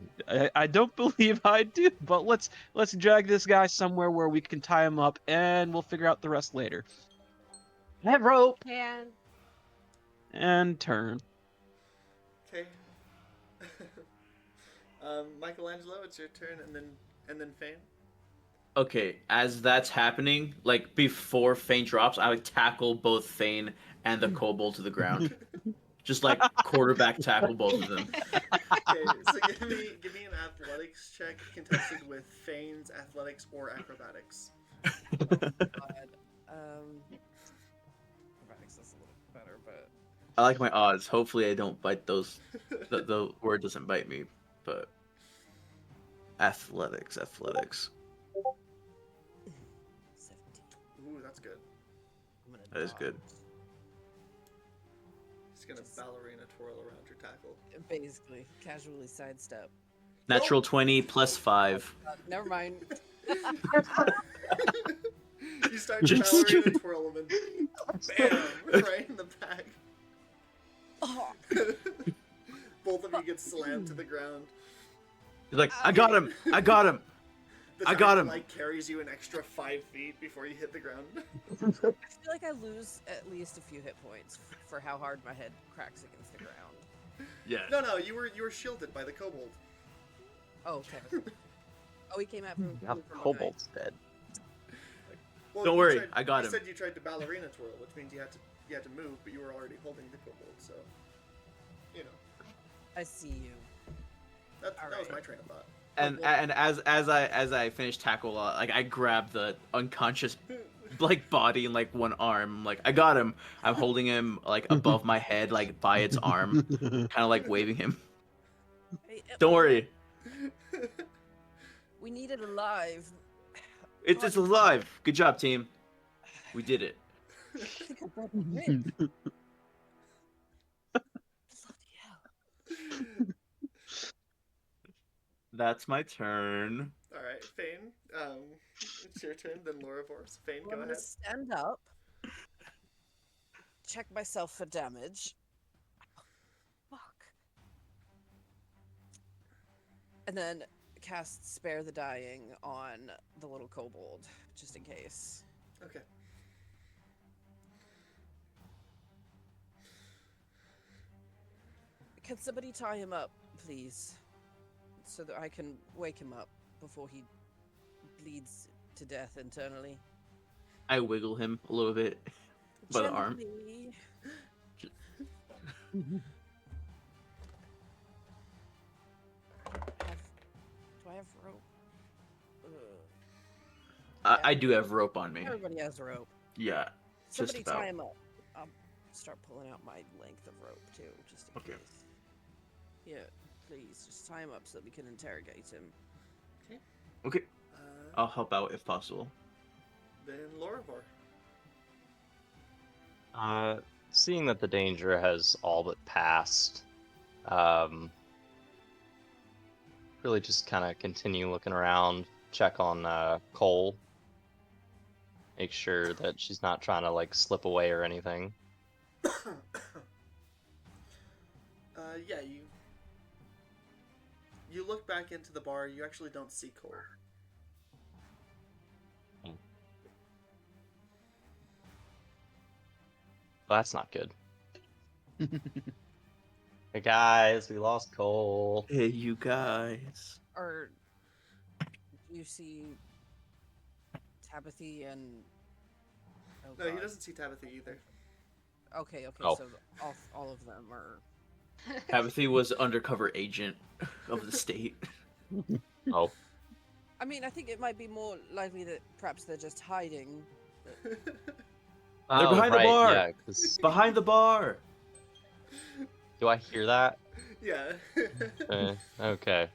don't believe I do, but let's drag this guy somewhere where we can tie him up, and we'll figure out the rest later. That rope And and turn. Okay. Michelangelo, it's your turn, and then Fane. Okay, as that's happening, like before Fane drops, I would tackle both Fane and the kobold to the ground. Just like quarterback tackle both of them. Okay, so give me an athletics check contested with Fane's athletics or acrobatics. God. Acrobatics is a little better, but I like my odds. Hopefully I don't bite those. The word doesn't bite me, but athletics. 17. Ooh, that's good. I'm gonna That is good. dodge. Just gonna ballerina twirl around your tackle. Basically, casually sidestep. Natural 20 plus 5. Never mind. You start to ballerina twirl him and bam, right in the back. Oh, Both of you get slammed to the ground. He's like, I got him! I got him! The I got him. Like carries you an extra 5 feet before you hit the ground. I feel like I lose at least a few hit points for how hard my head cracks against the ground. Yeah. No, you were shielded by the kobold. Oh, okay. Oh, he came out from. Now from behind. Kobold's dead. Well, Don't you worry, tried- I got you him. said you tried to ballerina twirl, which means you had to move, but you were already holding the kobold, so you know I see you. that was Alright. my train of thought. And as I finish tackle, like I grab the unconscious like body in like one arm. Like I got him. I'm holding him like above my head, like by its arm, kind of like waving him. Hey, Don't worry, We need it alive. it's alive. Good job, team. We did it. I think I broke my rib. Bloody hell. That's my turn. All right, Fane. It's your turn. Then Laura Vorse. Fane, I'm go gonna ahead. stand up. Check myself for damage. Fuck. And then cast Spare the Dying on the little kobold, just in case. Okay. Can somebody tie him up, please? So that I can wake him up before he bleeds to death internally. I wiggle him a little bit by the arm. Gently. Do I have rope? I do have rope on me. Everybody has rope. Yeah. Just Somebody about. tie him up. I'll start pulling out my length of rope too, just in Okay. case. Yeah, please, just tie him up so that we can interrogate him. Okay. Uh, I'll help out if possible. then Laura Vor. Seeing that the danger has all but passed, really just kind of continue looking around, check on Cole, make sure that she's not trying to like slip away or anything. Yeah, you look back into the bar. You actually don't see Cole. Well, that's not good. Hey guys, we lost Cole. Hey, you guys. Or you see Tabithy and oh No, he God. doesn't see Tabitha either. Okay, Oh. so all of them are Tabithy was undercover agent of the state. Oh, I mean, I think it might be more likely that perhaps they're just hiding. They're oh, behind the right, bar. yeah, 'cause Behind the bar. do I hear that? Yeah. Okay.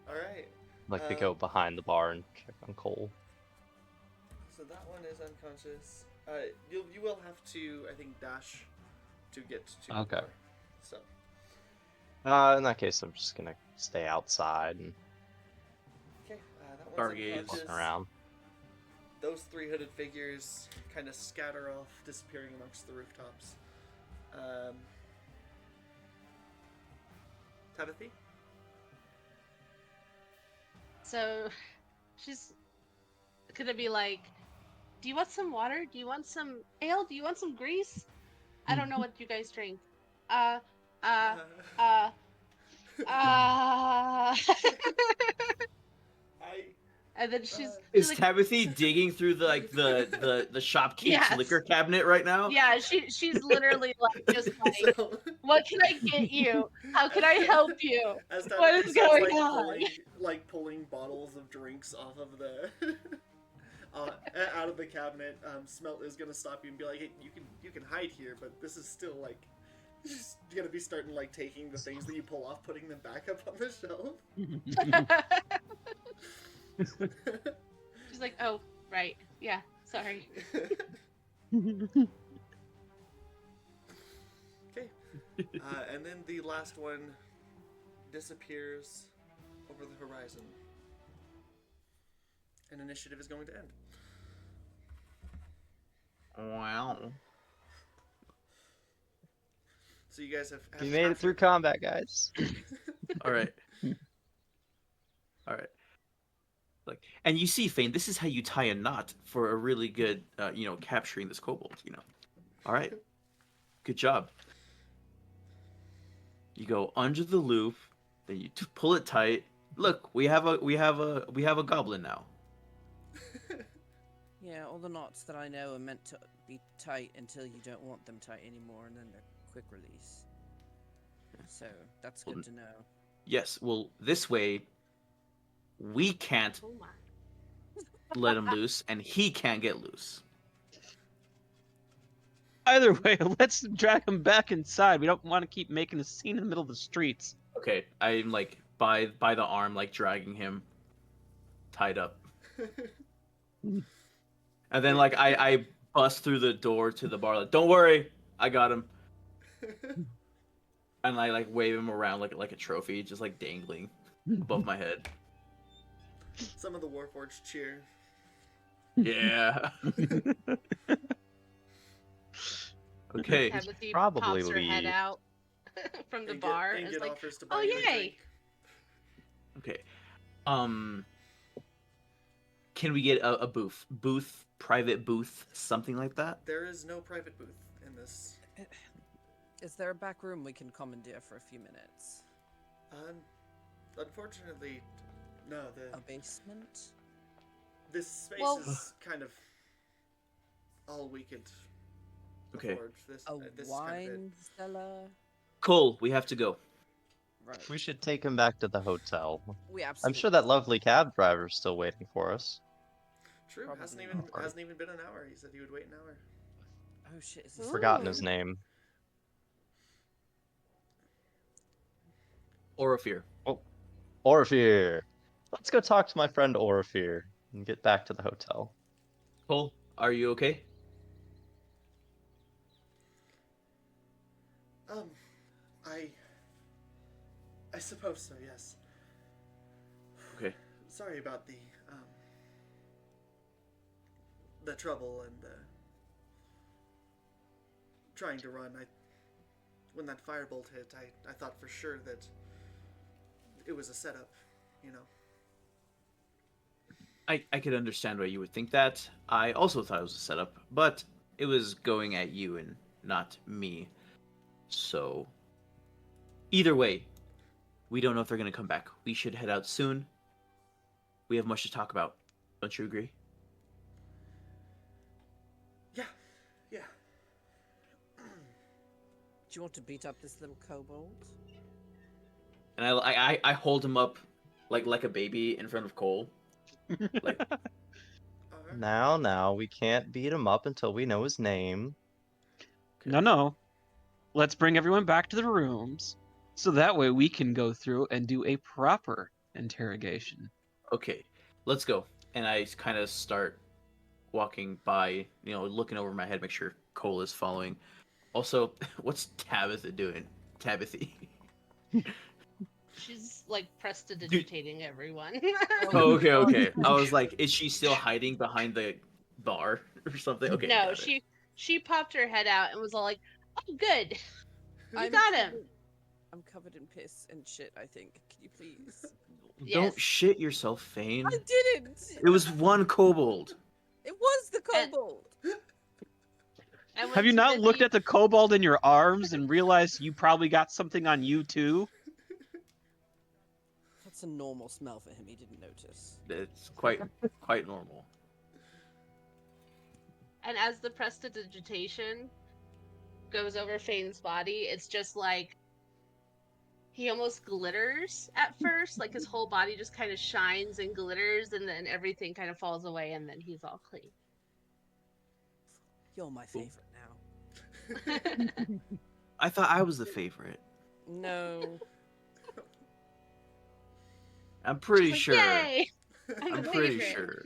All right. I'd like to go behind the bar and check on Cole. So that one is unconscious. You will have to, I think, dash to get to Okay. the bar. So In that case, I'm just gonna stay outside and okay, that one's Stargaze. unconscious. walk around. Those three hooded figures kind of scatter off, disappearing amongst the rooftops. Tabithy? So she's gonna be like, "Do you want some water? Do you want some ale? Do you want some grease? I don't know what you guys drink. Uh, uh, uh, uh." And then she's Is like, Tabithy digging through the shopkeep's Yes. liquor cabinet right now? yeah, she's literally like just like, So, "What can I get you? How can I help you? as What Tabithy is starts, going like, on?" pulling bottles of drinks off of the out of the cabinet, Smelt is gonna stop you and be like, "Hey, you can hide here, but this is still like." She's gonna be starting like taking the things that you pull off, putting them back up on the shelf. She's like, "Oh, right, yeah, sorry." Okay. And then the last one disappears over the horizon. And initiative is going to end. Wow. So you guys have We made it half through your- combat, guys. All right. All right. Like, and you see, Fane, this is how you tie a knot for a really good, capturing this kobold. All right. Good job. You go under the loop, then you pull it tight. Look, we have a goblin now. Yeah, all the knots that I know are meant to be tight until you don't want them tight anymore, and then they're quick release. So that's good to know. Yes. Well, this way, we can't Oh my. let him loose, and he can't get loose. Either way, let's drag him back inside. We don't want to keep making a scene in the middle of the streets. Okay, I'm like by the arm, like dragging him, tied up, and then like I bust through the door to the bar. Like, don't worry, I got him. And I like wave him around like a trophy, just like dangling above my head. Some of the Warforged cheer. Yeah. Okay. Tabitha probably pops her head leave. out from the bar and is Ingrid like, offers to buy "Oh you a yay!" drink. Okay. Can we get a booth, private booth, something like that? There is no private booth in this. Is there a back room we can commandeer for a few minutes? Unfortunately, no. A basement? This space Well- is kind of all we could Okay. afford. This A is wine kind of it. cellar? Cole, we have to go. Right. We should take him back to the hotel. We I'm absolutely. sure that lovely cab driver's still waiting for us. True. Probably Hasn't not. even been an hour. He said he would wait an hour. Oh shit! Is this Forgotten his Ooh. name. Orofir. Orifir. Let's go talk to my friend Orifir and get back to the hotel. Cole, are you okay? I suppose so. Yes. Okay. Sorry about the trouble and trying to run. When that firebolt hit, I thought for sure that it was a setup, you know. I could understand why you would think that. I also thought it was a setup, but it was going at you and not me. So Either way, we don't know if they're gonna come back. We should head out soon. We have much to talk about. Don't you agree? Yeah, yeah. Do you want to beat up this little kobold? And I hold him up like a baby in front of Cole. Like, Alright. Now, we can't beat him up until we know his name. No. Let's bring everyone back to the rooms, so that way we can go through and do a proper interrogation. okay, let's go. And I kind of start walking by, looking over my head, make sure Cole is following. Also, what's Tabitha doing? Tabithy. She's like prestidigitating everyone. Oh, okay. I was like, is she still hiding behind the bar or something? Okay. No, got it. she popped her head out and was all like, "Oh, good, you I'm got him." I'm covered in piss and shit, I think. Can you please? Don't Yes. shit yourself, Fane. I didn't! It was one kobold. It was the kobold! I went Have you to not looked Vivi- at the kobold in your arms and realized you probably got something on you too? That's a normal smell for him, he didn't notice. It's quite normal. And as the prestidigitation goes over Fane's body, it's just like he almost glitters at first, like his whole body just kind of shines and glitters, and then everything kind of falls away, and then he's all clean. You're my favorite now. I thought I was the favorite. No. I'm pretty Like, sure. Yay! I'm the pretty favorite. sure.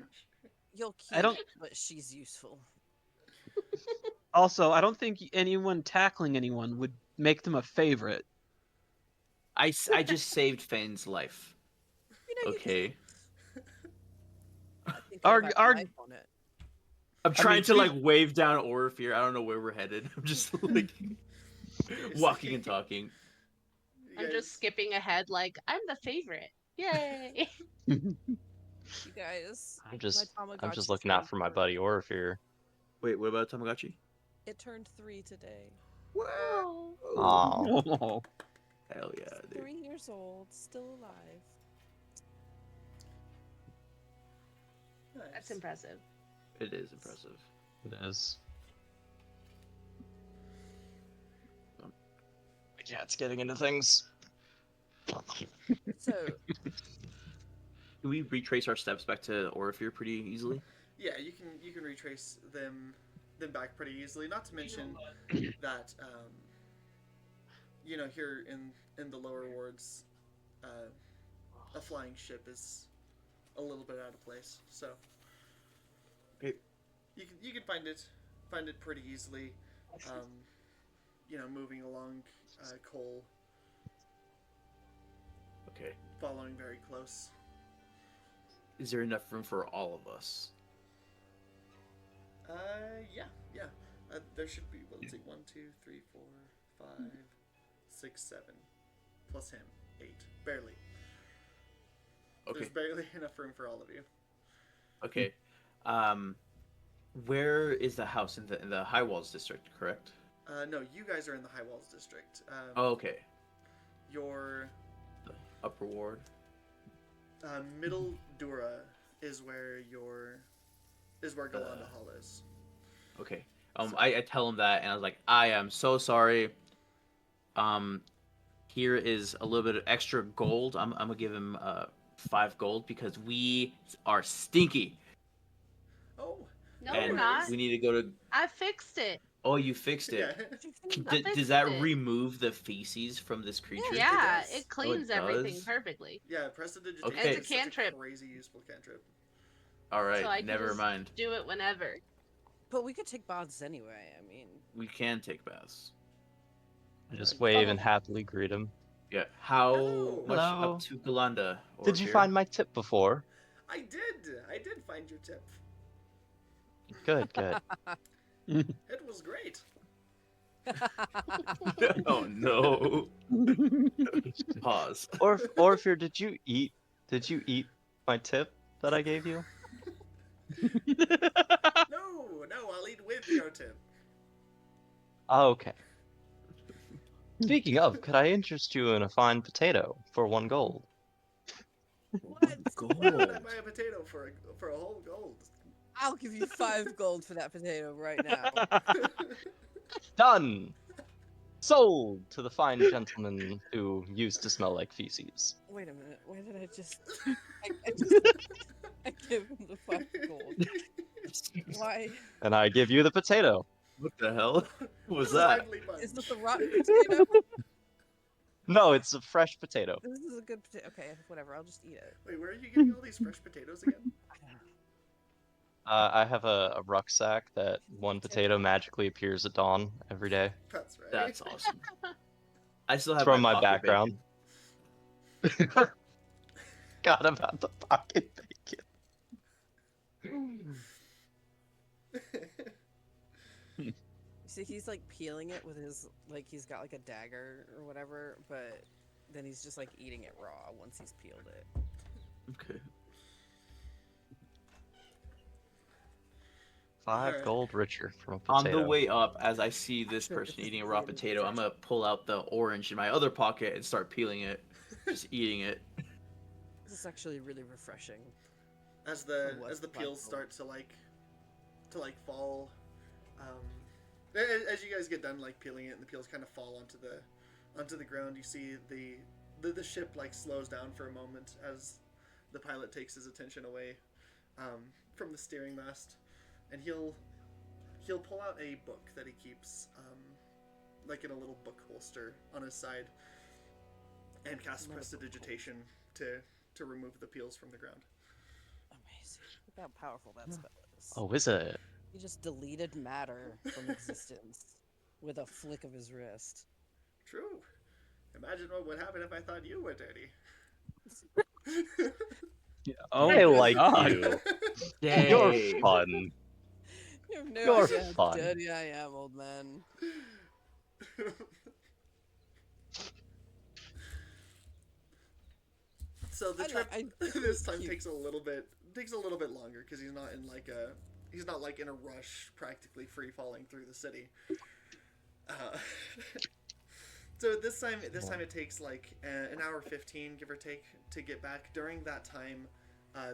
You're cute, I don't- but she's useful. Also, I don't think anyone tackling anyone would make them a favorite. I just saved Fane's life. You know, Okay. I think Our- I'd our- life on it. I'm trying mean, to we- like wave down Orifir. I don't know where we're headed. I'm just like walking and talking. I'm Yes. just skipping ahead, like I'm the favorite. Yay! You guys, I'm just Tamagotchi looking out turned for my 3. buddy Orifir. Wait, what about Tamagotchi? It turned 3 today. Oh. Aw. Oh. Hell yeah, dude. 3 years old, still alive. Nice. That's impressive. It is impressive. It is. My cat's getting into things. So, Can we retrace our steps back to Orifir pretty easily? Yeah, you can retrace them back pretty easily. Not to mention that here in the lower wards, a flying ship is a little bit out of place. So Okay. you can find it pretty easily. Moving along Cole, Okay. following very close. Is there enough room for all of us? Yeah. There should be, let's see, 1, 2, 3, 4, 5, 6, 7. Plus him, 8. Barely. Okay. There's barely enough room for all of you. Okay. Where is the house in the High Walls district? Correct. No, you guys are in the High Walls district. Oh, okay. Your The Upper Ward. middle Dura is where Galanda Hall is. Okay. I tell him that, and I was like, I am so sorry. Here is a little bit of extra gold. I'm gonna give him 5 gold because we are stinky. Oh, No, and we're not. we need to go to. I fixed it. Oh, you fixed yeah. it. I Does fixed that it. remove the feces from this creature? Yeah, does. it cleans everything does? perfectly. Yeah, prestidigitation Okay. is It's a such cantrip. crazy useful cantrip. All right. So I can Never just mind. Do it whenever. but we could take baths anyway. I mean, We can take baths. I just Alright. wave and happily greet him. Yeah. How Hello. much Hello. up to Galanda? Did you Orifir? find my tip before? I did find your tip. Good, good. It was great. Oh no. Pause. Orifir, did you eat my tip that I gave you? No, I'll eat with your tip. Oh, okay. Speaking of, could I interest you in a fine potato for 1 gold? What? Why would I Gold. buy a potato for a whole gold? I'll give you 5 gold for that potato right now. Done! Sold to the fine gentleman who used to smell like feces. Wait a minute. Why did I just? I give him the 5 gold. Why? And I give you the potato. What the hell was that? Lively bunch. Is this a rotten potato? No, it's a fresh potato. This is a good potato. Okay, whatever. I'll just eat it. Wait, where are you getting all these fresh potatoes again? I have a rucksack that 1 potato magically appears at dawn every day. That's right. That's awesome. I still It's have from my pocket background. bacon. Forgot about the pocket bacon. You see, he's like peeling it with his he's got like a dagger or whatever, but then he's just like eating it raw once he's peeled it. Okay. 5 Alright. gold richer from a On potato. the way up, as I see this person eating a raw potato, I'm gonna pull out the orange in my other pocket and start peeling it, just eating it. This is actually really refreshing. As the What? as the What? peels start to fall, as you guys get done like peeling it and the peels kind of fall onto the ground, you see the ship like slows down for a moment as the pilot takes his attention away from the steering mast, and he'll pull out a book that he keeps like in a little book holster on his side and cast prestidigitation to remove the peels from the ground. Amazing. Look how powerful that spell is. Oh, is it? He just deleted matter from existence with a flick of his wrist. True. Imagine what would happen if I thought you were dirty. Oh, I like God. you. Dang. You're fun. You have no You're idea how fun. dirty I am, old man. So the I trip like- this time cute. takes a little bit longer because he's not in a rush, practically free falling through the city. So this time it takes like an hour 15, give or take, to get back. During that time,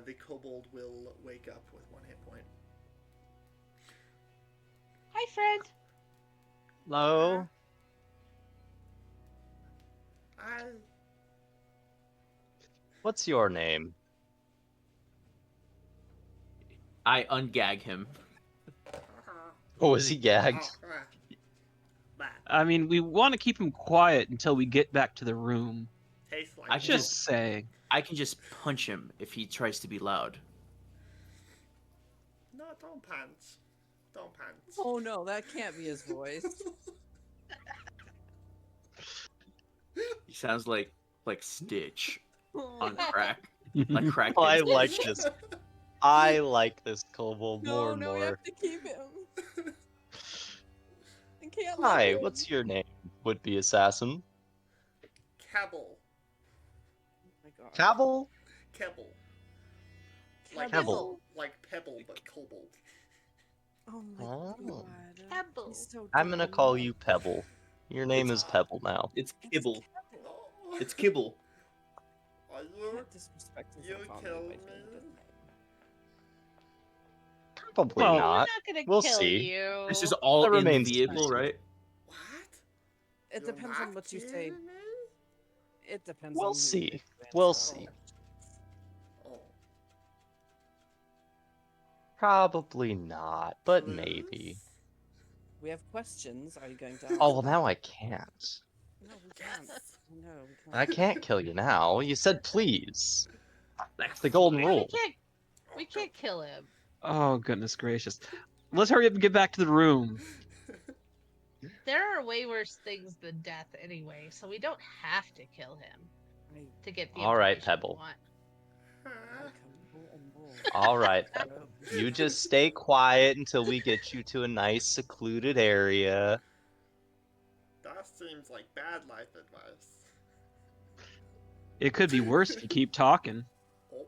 the kobold will wake up with 1 hit point. Hi, friend. Hello? What's your name? I ungag him. Oh, is he gagged? I mean, we want to keep him quiet until we get back to the room. Tastes like I can Just saying. I can just punch him if he tries to be loud. No, don't punch. Don't punch. Oh no, that can't be his voice. He sounds like Stitch on crack. Like crack. Oh, I and like Stitch. this. I like this kobold No, more and no, we more. have to keep him. I can't let Hi, him. what's your name, would-be assassin? Cabble. Oh my god. Cabell? Kebble. Like Kebble. Like pebble, but kobold. Oh my Oh. god. Pebble. He's so I'm gonna dumb. call you Pebble. Your name is Pebble now. It's It's kibble. Kebble. Oh. It's kibble. Are You you? can't disrespect his You autonomy killed by me. changing his name. Probably Well- We're not. not gonna We'll kill see. you. This is all That in the remains to be vehicle, seen. right? What? It You're depends on not what you say. kidding me? It depends We'll on who see. you answer We'll on. see. Oh. Probably not, but Clues? maybe. We have questions. Are you going to Oh, well, answer now I can't. them? No, we can't. Yes. No, we can't. I can't kill you now. You said please. That's the golden We rule. can't. We can't kill him. Oh, goodness gracious. Let's hurry up and get back to the room. There are way worse things than death anyway, so we don't have to kill him I- to get the All right, information we Pebble. want. I come more and more. All right, I Pebble. don't- You just stay quiet until we get you to a nice secluded area. That seems like bad life advice. It could be worse if you keep talking. Oh.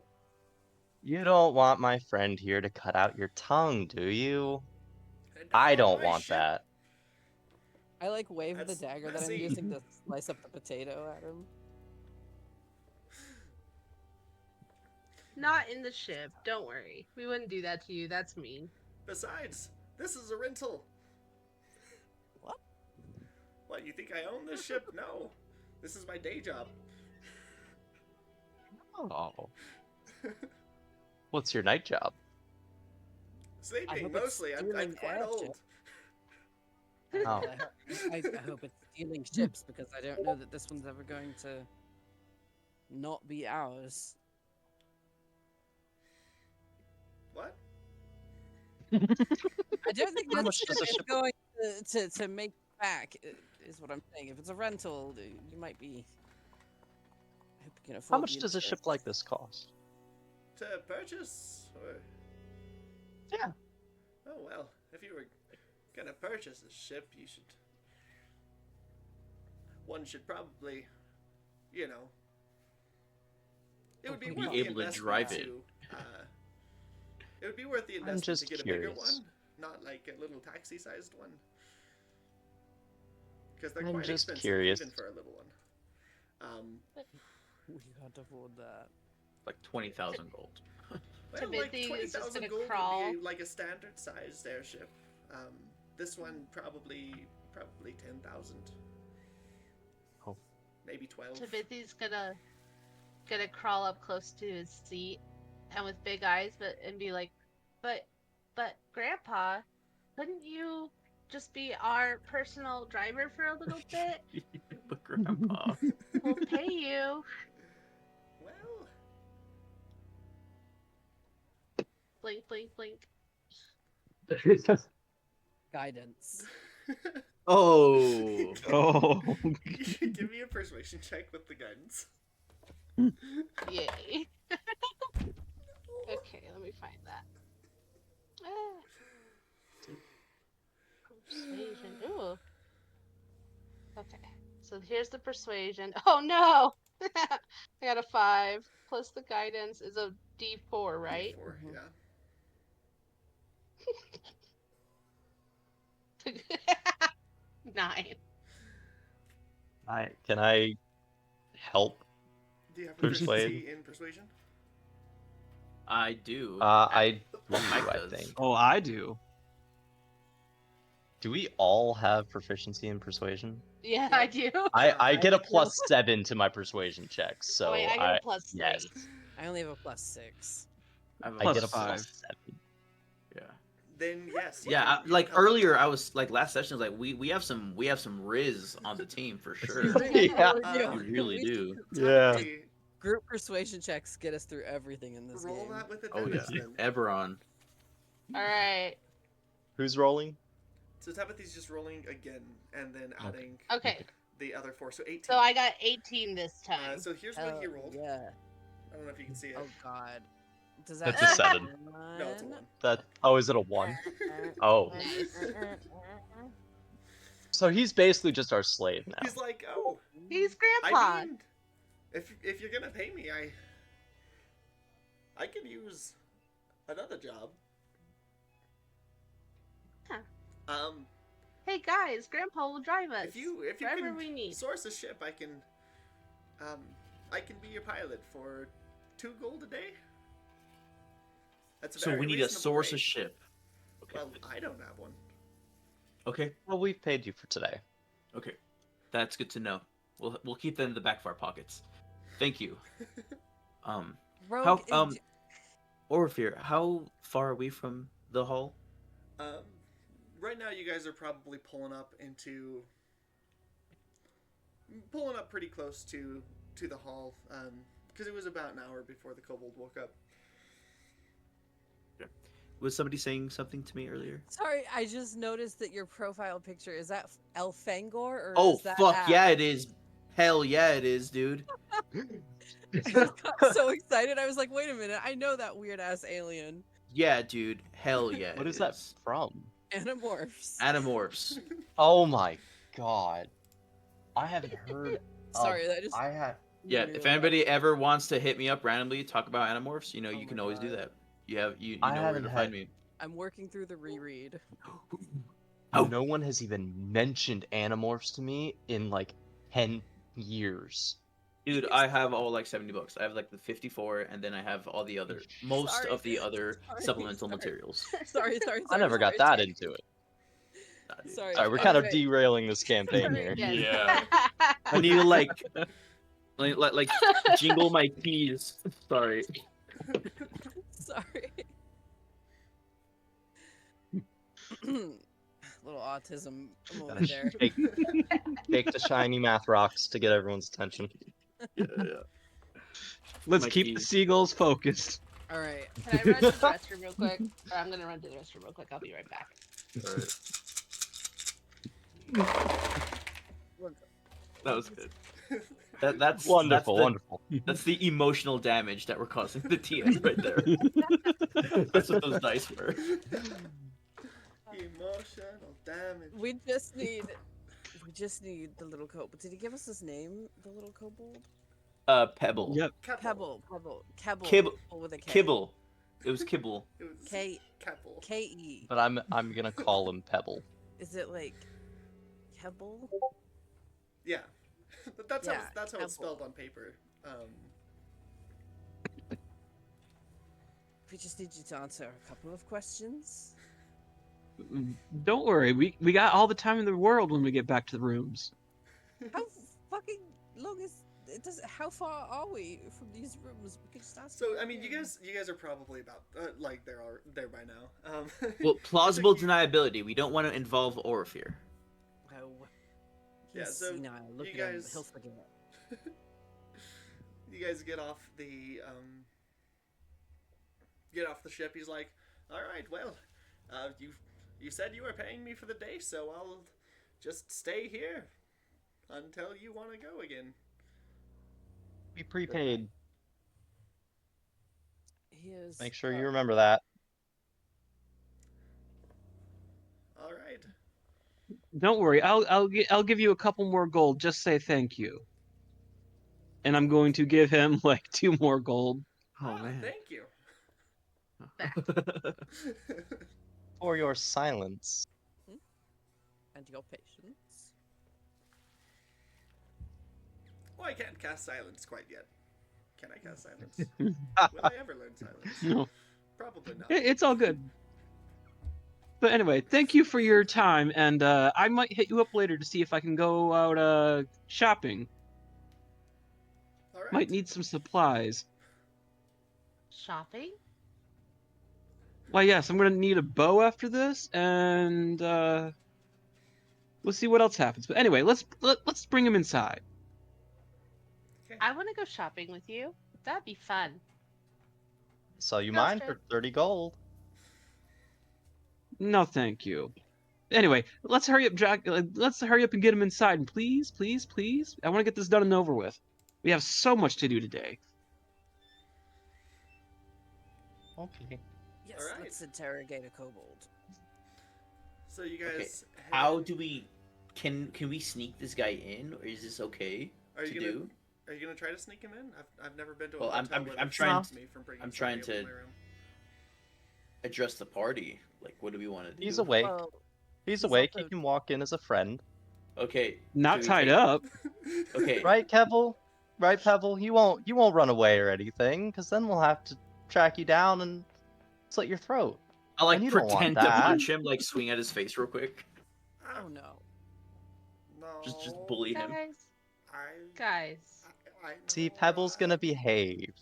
You don't want my friend here to cut out your tongue, do you? And I on don't my want ship, that. I like wave the That's dagger that I'm messy. using to slice up the potato at him. Not in the ship. Don't worry. We wouldn't do that to you. That's mean. Besides, this is a rental. What? What, you think I own this ship? No. This is my day job. Oh. What's your night job? Sleeping, hope it's mostly. I'm stealing quite airship. old. Oh. I hope it's stealing ships because I don't know that this one's ever going to not be ours. What? I don't think How this much does ship a is ship- going to make back, is what I'm saying. If it's a rental, you might be... I hope you can afford How much the does a ship interest. like this cost? To purchase? Or... Yeah. Oh, well. If you were gonna purchase a ship, you should... One should probably, you know... It would be Be worth able the to investment drive it. it would be worth the investment to just get a bigger curious. one, not like a little taxi-sized one. Because they're I'm quite just expensive, curious. even for a little one. We can't afford that. Like 20,000 gold. Well, Timothy like is 20,000 just gonna gold crawl. would be like a standard-sized airship. This one probably 10,000. Oh. Maybe 12. Timothy's gonna crawl up close to his seat and with big eyes and be like, but Grandpa, couldn't you just be our personal driver for a little bit? But Grandpa. We'll pay you. Well, Blink, blink, blink. Guidance. Oh. Oh. give me a persuasion check with the guidance. Yay. Okay, let me find that. Persuasion. Ooh. Okay, so here's the persuasion. Oh no! I got a 5. Plus the guidance is a D4, right? Four, Mhm. yeah. 9. Can I help? Do you have Persuade. proficiency in persuasion? I do. I Well, do, Mike I does. think. Oh, I do. Do we all have proficiency in persuasion? Yeah, I do. I get a I do. +7 to my persuasion check, so Oh, wait, I got a plus 3. yes. I only have a +6. I, have a I Plus get a five. +7. Yeah. Then yes. you Yeah, can- you like can help. earlier, I was like last session, was like we have some Riz on the team for sure. Yeah. We really do. Yeah. Timothy, Group persuasion checks get us through everything in this roll game. that with Oh yeah, advantage then. Eberron. Alright. Who's rolling? So Timothy's just rolling again, and then adding Okay, the other 4, so 18. so I got 18 this time. So here's what Hell he rolled. yeah. I don't know if you can see it. Oh god. Does that That's a 7. No, it's a 1. Is it a 1? Oh. Nice. So he's basically just our slave now. He's like, oh, He's Grandpa. I mean, if you're gonna pay me, I could use another job. Huh. Hey guys, Grandpa will drive us If you wherever can we need. source a ship, I can be your pilot for 2 gold a day. That's a So very we need to reasonable source a rate. ship. Okay. Well, I don't have one. Okay. Well, we've paid you for today. Okay. That's good to know. We'll keep that in the back of our pockets. Thank you. Rogue, How Orpheus, how far are we from the hall? Right now, you guys are probably pulling up pretty close to the hall, because it was about an hour before the kobold woke up. Was somebody saying something to me earlier? sorry, I just noticed that your profile picture is that Elfangor or Oh is that fuck Ash? yeah, it is. Hell yeah, it is, dude. I just got so excited. I was like, wait a minute, I know that weird ass alien. Yeah, dude. Hell yeah. What it is that from? Animorphs. Animorphs. Oh my god. I haven't heard. Sorry, that just I had. Yeah, really if got- anybody ever wants to hit me up randomly, talk about Animorphs, you know, Oh you my can always do God. that. You I know where haven't to had- find me. I'm working through the reread. Oh. No one has even mentioned Animorphs to me in like 10 years. Dude, I have all like 70 books. I have like the 54, and then I have all the other, most Sorry, of the other sorry, supplemental sorry. materials. Sorry. I never got that into it. Sorry. Sorry, we're kind of Anyway. derailing this campaign Sorry. here. Yeah. I need to like jingle my keys. Sorry. Sorry. Little autism moment there. Take the shiny math rocks to get everyone's attention. Yeah. Let's My keep the keys. seagulls focused. All right. Can I run to the restroom real quick? Or I'm gonna run to the restroom real quick. I'll be right back. That was good. That's Wonderful, wonderful. That's the emotional damage that we're causing the TN right there. That's what those dice were. Emotional damage. We just need the little kobold. Did he give us his name? The little kobold? Pebble. Yep. Pebble. Kebble. Kibble. With a K. Kibble. It was Kibble. It was K Keppel. K-E. But I'm gonna call him Pebble. Is it like Kebble? Yeah. But that's how Yeah, that's how it's Keppel. spelled on paper. We just need you to answer a couple of questions. Don't worry, we got all the time in the world when we get back to the rooms. How fucking long is it? How far are we from these rooms? We could just ask. So them I mean, you again. guys are probably about like there by now. Well, plausible It's a- deniability. We don't want to involve Orifir. Oh, Yeah, he's so senile. Look you at him. guys- He'll forget. You guys get off the ship. He's like, "All right, well, you said you were paying me for the day, so I'll just stay here until you want to go again." Be prepaid. He is. Make sure you remember that. All right. Don't worry, I'll give you a couple more gold. Just say thank you. And I'm going to give him like 2 more gold. Thank you. For your silence. And your patience. Well, I can't cast silence quite yet. Can I cast silence? Will I ever learn silence? No, Probably not. it's all good. But anyway, thank you for your time, and I might hit you up later to see if I can go out shopping. All right. Might need some supplies. Shopping? Why, yes, I'm gonna need a bow after this, and we'll see what else happens. But anyway, let's bring him inside. Okay. I want to go shopping with you. That'd be fun. So you Go mine straight. for 30 gold. No, thank you. Anyway, let's hurry up, Jack. Let's hurry up and get him inside, and please, please, please. I want to get this done and over with. We have so much to do today. Okay. Yes, All right. let's interrogate a kobold. So you guys. How do we? Can we sneak this guy in, or is this okay Are you to gonna do? Are you gonna try to sneak him in? I've never been to a Well, I'm- hotel I'm- where I'm they trying- stopped me from bringing I'm trying somebody up to- in my room. Address the party. Like, what do we want to do? He's awake. Well, He's he's awake. He also- can walk in as a friend. Okay. Not should we tied take- up. Okay. Right, Kevel? Right, Pebble? He won't run away or anything, because then we'll have to track you down and slit your throat. I like And you don't want pretend to that. punch him, like swing at his face real quick. oh no. No. Just bully him. Guys. I See, know Pebble's I- gonna behave.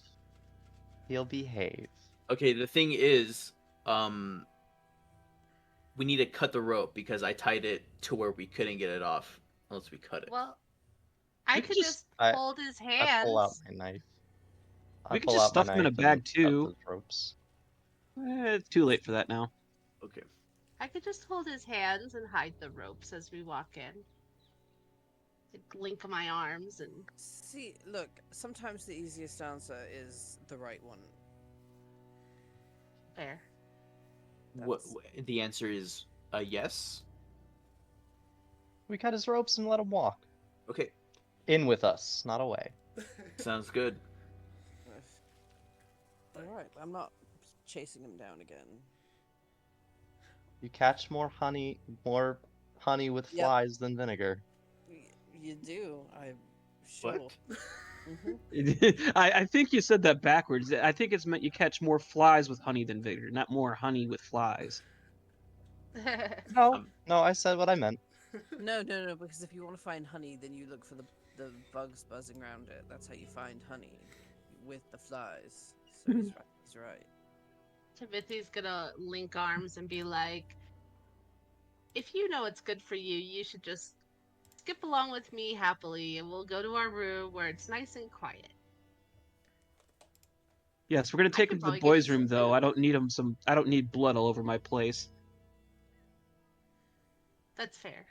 He'll behave. Okay, the thing is, we need to cut the rope because I tied it to where we couldn't get it off unless we cut it. Well, I We could could just- just I- hold his I hands. pull out my knife. We could pull just out my stuff him in a knife bag, and cut too. those ropes. It's too late for that now. Okay. I could just hold his hands and hide the ropes as we walk in. Like, link my arms and See, look. Sometimes the easiest answer is the right one. there. What? That's- The answer is a yes. We cut his ropes and let him walk. Okay, In with us, not away. sounds good. All right, I'm not chasing him down again. You catch more honey with Yep. flies than vinegar. You do. I'm sure. What? I think you said that backwards. I think it's meant you catch more flies with honey than vinegar, not more honey with flies. No, Um, no, I said what I meant. No, because if you want to find honey, then you look for the bugs buzzing around it. That's how you find honey, with the flies. So he's right. He's right. Timothy's gonna link arms and be like, if you know it's good for you, you should just skip along with me happily and we'll go to our room where it's nice and quiet. Yes, we're gonna take can him to the probably get you boys' some room though. food. I don't need I don't need blood all over my place. That's fair.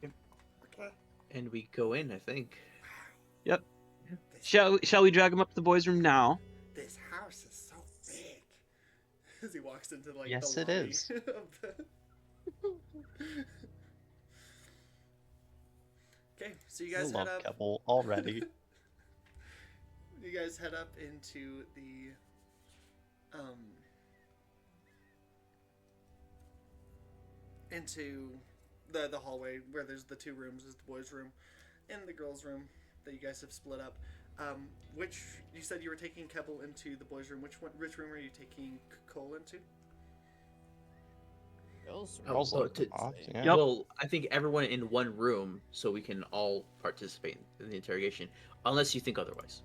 Okay. and we go in, I think. Yep. This, Shall we drag him up to the boys' room now? this house is so big. As he walks into like Yes, the it lobby is. of the... Okay, so you I guys love head up. Keppel already. You guys head up into the hallway where there's the two rooms. Is the boys' room and the girls' room that you guys have split up. Which you said you were taking Keppel into the boys' room. Which room are you taking Cole into? Girls' Oh, Girls oh, look to- off, yeah. Yep. Well, I think everyone in one room so we can all participate in the interrogation, unless you think otherwise.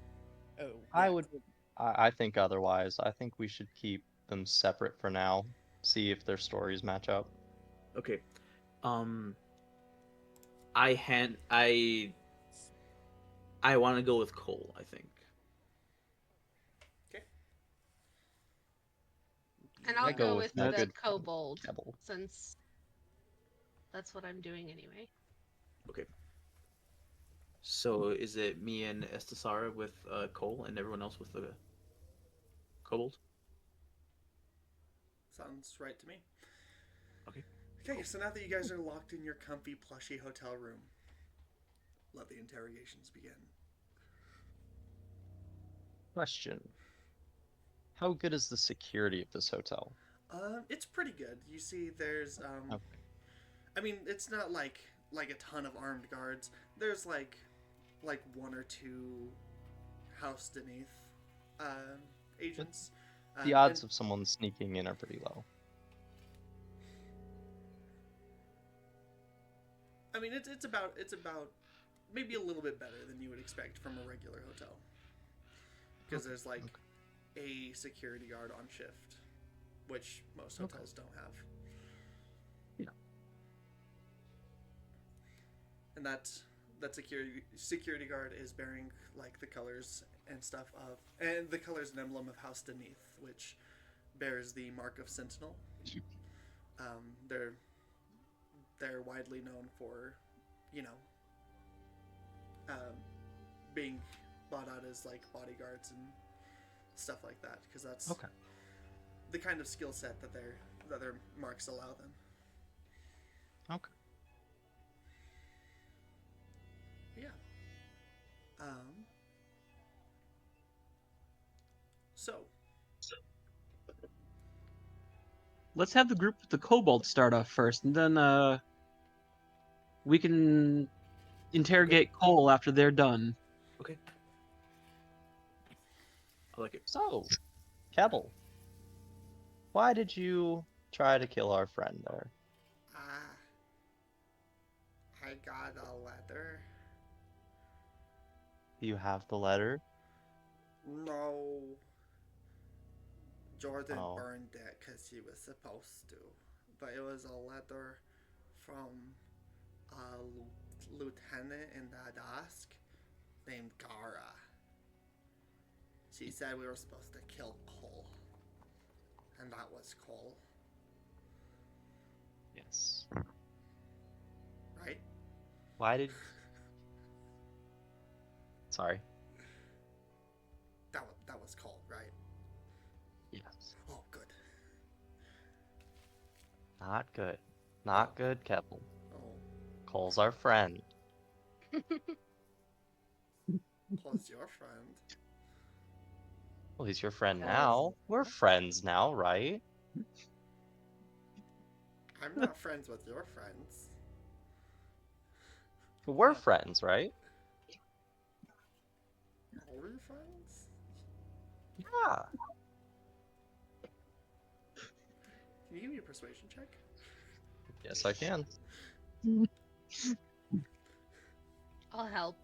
Oh, I yeah, would- cool. I think otherwise. I think we should keep them separate for now. See if their stories match up. Okay. I want to go with Cole, I think. And I'll I go go with with a the good kobold, Keppel. since that's what I'm doing anyway. Okay. So is it me and Estasara with Cole and everyone else with the Kobold? Sounds right to me. Okay. Okay, so now that you guys are locked in your comfy, plushy hotel room, let the interrogations begin. Question. How good is the security of this hotel? It's pretty good. You see, there's Okay. I mean, it's not like a ton of armed guards. There's like one or two house beneath agents. The odds of someone sneaking in are pretty low. I mean, it's about maybe a little bit better than you would expect from a regular hotel, because there's like a security guard on shift, which most hotels don't have. Yeah. And that security guard is bearing like the colors and stuff of, and the colors and emblem of House Beneath, which bears the mark of Sentinel. They're widely known for, being bought out as like bodyguards and stuff like that, because that's Okay. the kind of skill set that their marks allow them. Okay. Yeah. So Let's have the group with the kobold start off first, and then we can interrogate Cole after they're done. Okay. I like it. So, Keppel, why did you try to kill our friend there? I got a letter. Do you have the letter? No. Jordan Oh. burned it because he was supposed to. But it was a letter from a lieutenant in the desk named Gara. She said we were supposed to kill Cole. And that was Cole, Yes. right? Why did... Sorry. That was Cole, right? Yes. Oh, good. Not good. Not good, Keppel. Oh, Cole's our friend. Cole's your friend. Well, he's your friend Yes. now. We're friends now, right? I'm not friends with your friends. We're Yeah. friends, right? Are we friends? Yeah. Can you give me a persuasion check? Yes, I can. I'll help.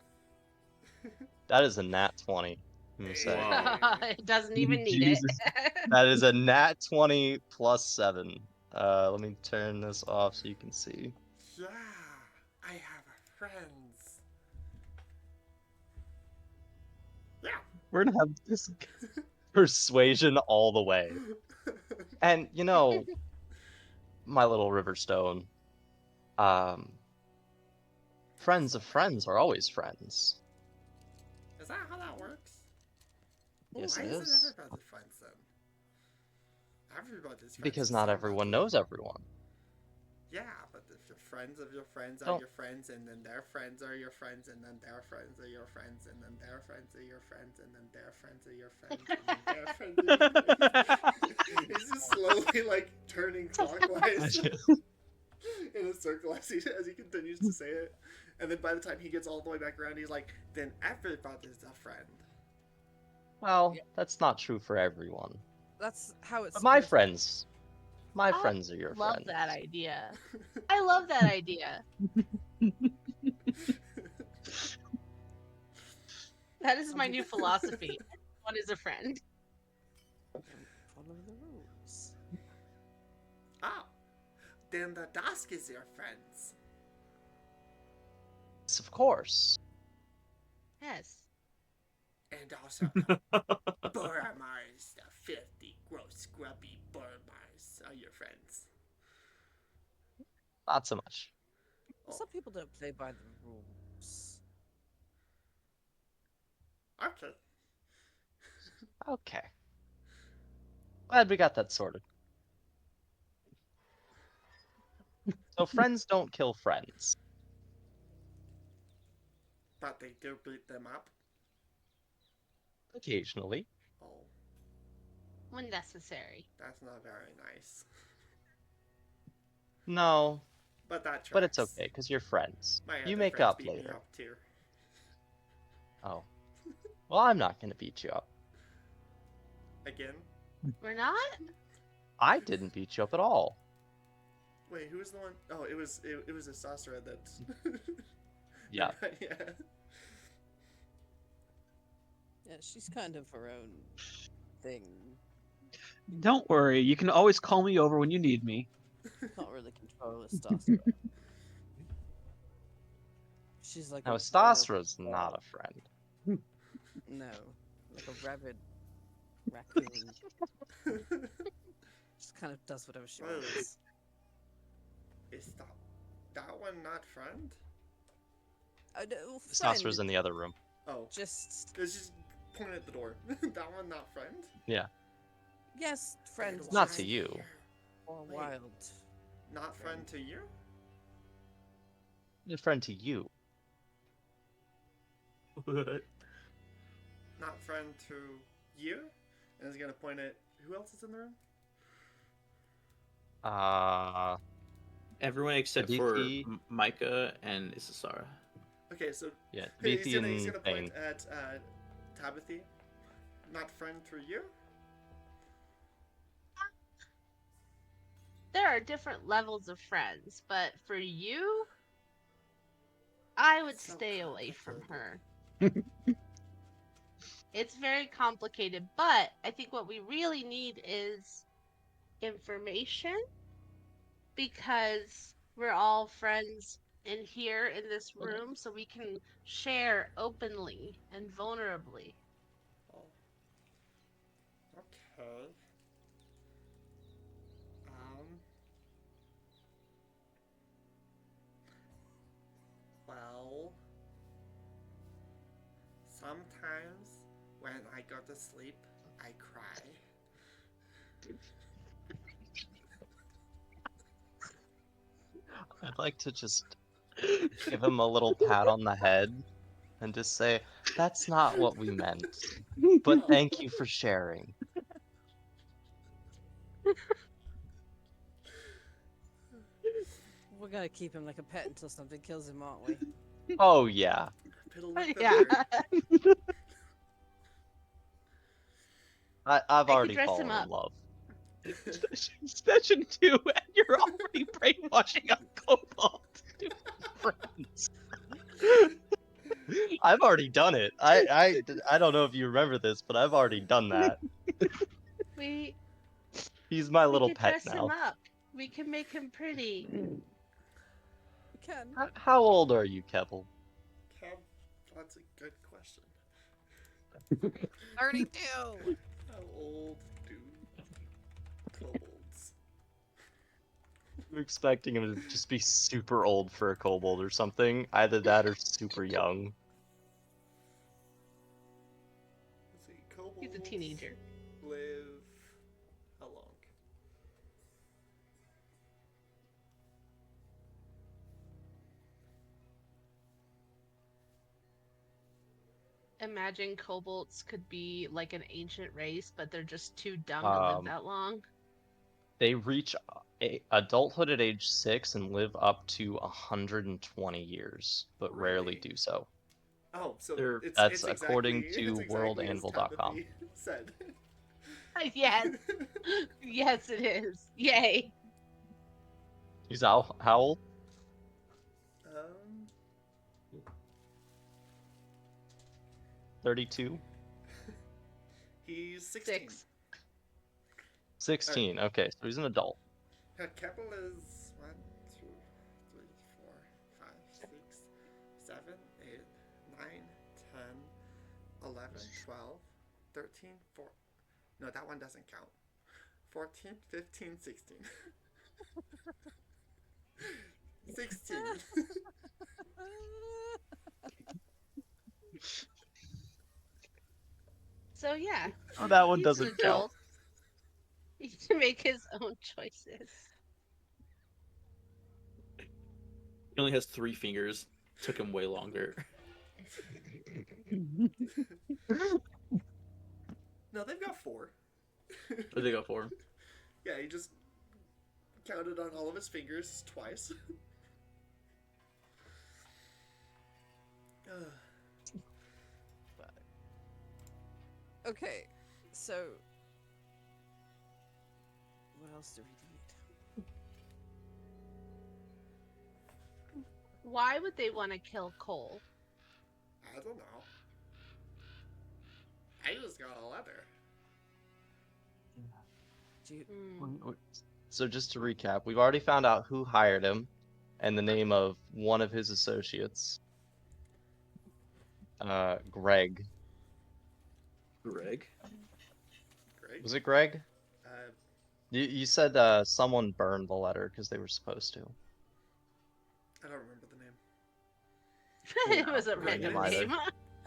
That is a nat 20. I'm gonna say. Wow. It doesn't even need Jesus. it. That is a nat 20 plus 7. Let me turn this off so you can see. Yeah, I have friends. Yeah. We're gonna have this. Persuasion all the way. And, you know, my little Riverstone, friends of friends are always friends. Is that how that works? Yes, Why it isn't is. everybody friends then? Everybody's friends. Because with not somebody. everyone knows everyone. Yeah, but if your friends of your friends are Don't- your friends, and then their friends are your friends, and then their friends are your friends, and then their friends are your friends, and then their friends are your friends, and then their friends are your friends. He's just slowly like turning clockwise in a circle as he continues to say it, and then by the time he gets all the way back around, he's like, "Then everybody's a friend." Well, that's not true for everyone. That's how it's. But my supposed- friends I are your love friends. that idea. I love that idea. That is my new philosophy. Everyone is a friend. Follow the rules. Ah, then the Dusk is your friends. Yes, of course. Yes. And also, Boramars, the filthy, gross, scrubby Boramars are your friends. Not so much. Oh, Some people don't play by the rules. okay. Okay. Glad we got that sorted. So friends don't kill friends. But they do beat them up. Occasionally. Oh, When necessary. that's not very nice. No, But that tracks. but it's okay, because you're friends. My You other make friends up beat me later. up too. Oh. Well, I'm not going to beat you up. Again? We're not? I didn't beat you up at all. Wait, who was the one? Oh, it was a Sasra that. Yeah. Yeah. Yeah, she's kind of her own thing. Don't worry, you can always call me over when you need me. Can't really control Estasra. She's like Now, a Estasra's wild not a dog. friend. No, like a rabid raccoon. Just kind of does whatever she Wait, wants. Is that one not friend? No, Estasra's friend. in the other room. Oh, Just it's just pointing at the door. That one not friend? yes, friend. And Not why to you. here? Or Wait. wild. Not friend to you? A friend to you. What? Not friend to you? And he's gonna point at who else is in the room? Everyone except for Aditi. Micah and Isasara. Okay, so Yeah, he's Vithi gonna and point Thane. at Tabithy. Not friend to you? There are different levels of friends, but for you, I would So stay away from complicated. her. It's very complicated, but I think what we really need is information because we're all friends in here in this room, so we can share openly and vulnerably. Oh. Okay. Well, sometimes when I go to sleep, I cry. I'd like to just give him a little pat on the head and just say, "That's not what we meant, but thank you for sharing." We're gonna keep him like a pet until something kills him, aren't we? Oh yeah. Piddle with the Yeah. bird. I've I could already dress him fallen up. in love. Session 2, and you're already brainwashing a kobold to be friends. I've already done it. I don't know if you remember this, but I've already done that. We He's my we little could pet dress him now. up. We can make him pretty. We can. How old are you, Keppel? Kev, that's a good question. 32. How old do kobolds? I'm expecting him to just be super old for a kobold or something. Either that or super young. Let's see, kobolds He's a teenager. live how long? Imagine kobolds could be like an ancient race, but they're just too dumb to live that long. They reach adulthood at age 6 and live up to 120 years, but rarely Really? do so. Oh, so They're- That's it's according exactly, to it's exactly as worldanvil.com. Tabitha said. Yes, yes, it is. Yay! He's how old? um, 32? he's 16. 6. 16. Okay, so he's an adult. Keppel is 1, 2, 3, 4, 5, 6, 7, 8, 9, 10, 11, 12, 13, 4. No, that one doesn't count. 14, 15, 16. 16. So yeah, Oh, that one he's doesn't an count. adult. He can make his own choices. He only has 3 fingers. Took him way longer. No, they've got 4. What did they go for? Yeah, he just counted on all of his fingers twice. Okay, so what else do we need? Why would they want to kill Cole? I don't know. I just got a letter. Do you, Hmm. So just to recap, we've already found out who hired him and the name of one of his associates. Greg. Greg? Great. Was it Greg? Uh, You said someone burned the letter because they were supposed to. I don't remember the name. It was a I random didn't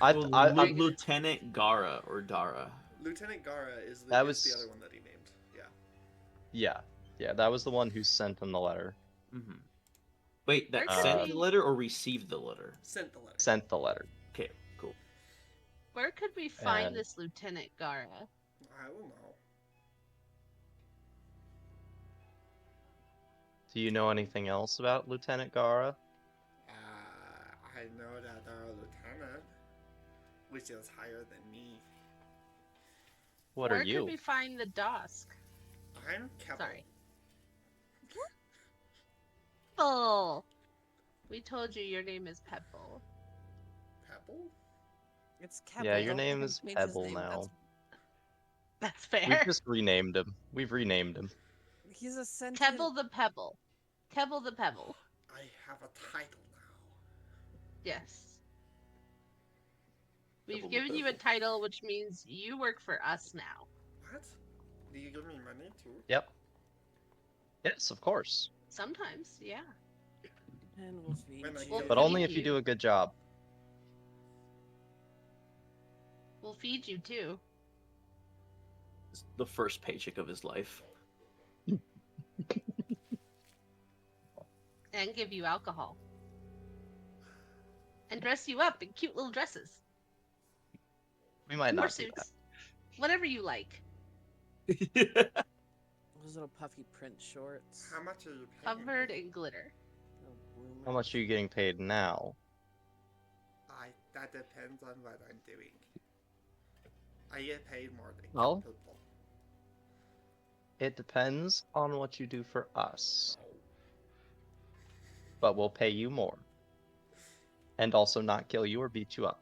either. name. Lieutenant Gara or Dara. Lieutenant Gara is That is was- the other one that he named. Yeah. Yeah, that was the one who sent him the letter. Mm-hmm. Wait, that Where sent could the we- letter or received the letter? Sent the letter. Sent the letter. Okay, cool. Where could we find And- this Lieutenant Gara? I don't know. Do you know anything else about Lieutenant Gara? I know that our lieutenant, which is higher than me. What Where are you? could we find the Dusk? I'm Keppel. Sorry. Pebble. We told you your name is Pebble. Pebble? it's Keppel. Yeah, your don't name let him is change his Pebble name. now. That's fair. We've just renamed him. We've renamed him. He's a sentient. Kebble the Pebble. Kebble the Pebble. I have a title now. Yes. We've Kebble the given you a Pebble. title, which means you work for us now. What? Do you give me money too? Yep. Yes, of course. Sometimes, yeah. And we'll feed When I you. kill But you. only if you do a good job. We'll feed you too. It's the first paycheck of his life. And give you alcohol. and dress you up in cute little dresses. We might Or not do that. suits. Whatever you like. Those little puffy print shorts. How much are you paying? Covered in glitter. Oh, bloomer. How much are you getting paid now? That depends on what I'm doing. I get paid more than Well? people. It depends on what you do for us. But we'll pay you more. And also not kill you or beat you up.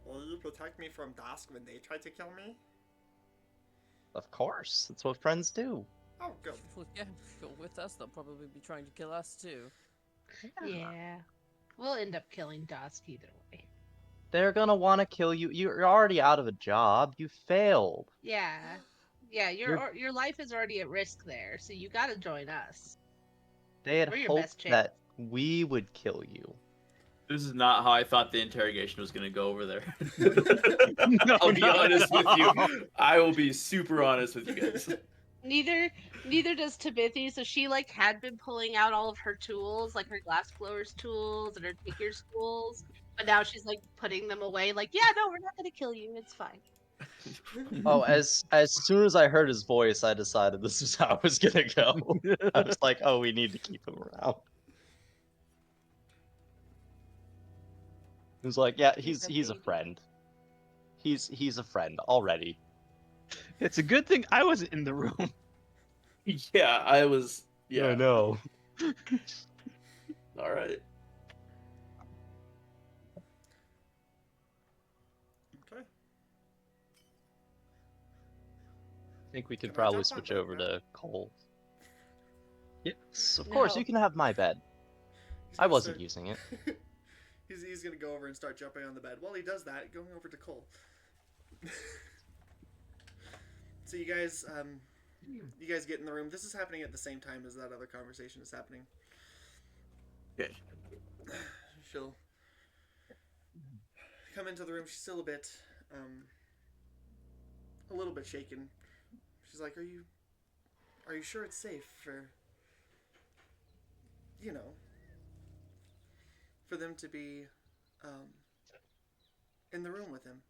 Will you protect me from Dusk when they try to kill me? Of course, that's what friends do. Oh, good. Well, yeah, go with us. They'll probably be trying to kill us too. Yeah. We'll end up killing Dusk either way. They're gonna want to kill you. You're already out of a job. You failed. Yeah. Yeah, your life is already at risk there, so you gotta join us. They had We're your hoped best chance. that we would kill you. This is not how I thought the interrogation was gonna go over there. No, I'll be no, honest no. with you. I will be super honest with you guys. Neither does Timothy, so she like had been pulling out all of her tools, like her glass blower's tools and her tinker's tools, but now she's like putting them away, like, yeah, no, we're not gonna kill you, it's fine. Oh, as soon as I heard his voice, I decided this is how it was gonna go. I was like, oh, we need to keep him around. He was like, yeah, he's a baby. friend. He's a friend already. It's a good thing I wasn't in the room. Yeah, I was. Yeah. no. All right. Okay. I think we could Can I probably jump on switch bed over now? to Cole. Yes, of course, No. you can have my bed. He's I gonna wasn't start- using it. he's gonna go over and start jumping on the bed. While he does that, going over to Cole. So you guys get in the room. This is happening at the same time as that other conversation is happening. Okay. She'll come into the room. She's still a little bit shaken. She's like, are you sure it's safe for, for them to be, in the room with him?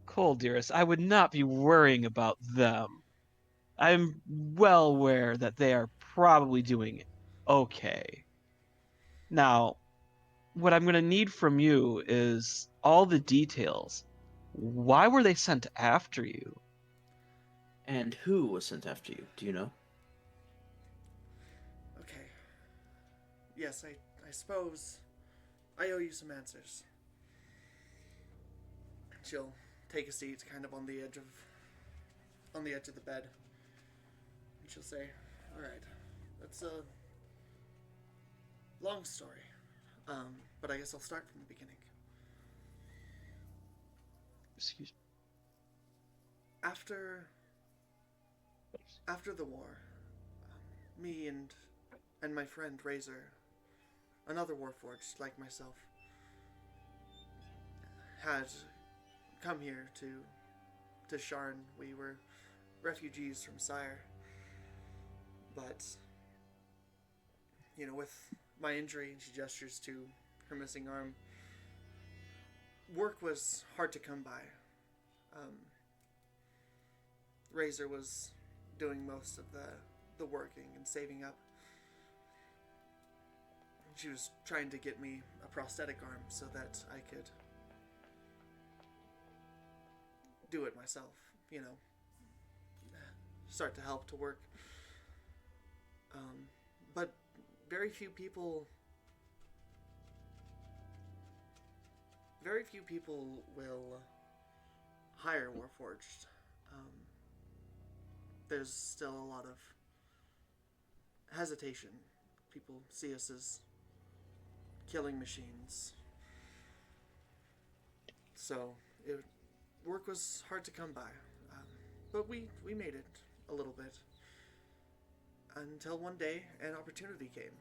Cole, dearest, I would not be worrying about them. I'm well aware that they are probably doing okay. Now, what I'm going to need from you is all the details. Why were they sent after you? And who was sent after you? Do you know? Okay. Yes, I suppose I owe you some answers. She'll take a seat kind of on the edge of the bed. And she'll say, "Alright, that's a long story. But I guess I'll start from the beginning. Excuse me. After the war, me and my friend Razor, another warforged like myself, had come here to Sharn. We were refugees from Sire. But, with my injury, and she gestures to her missing arm, work was hard to come by. Razor was doing most of the working and saving up. She was trying to get me a prosthetic arm so that I could do it myself, start to help to work. But very few people will hire Warforged. There's still a lot of hesitation. People see us as killing machines. So, work was hard to come by. But we made it a little bit. Until one day, an opportunity came.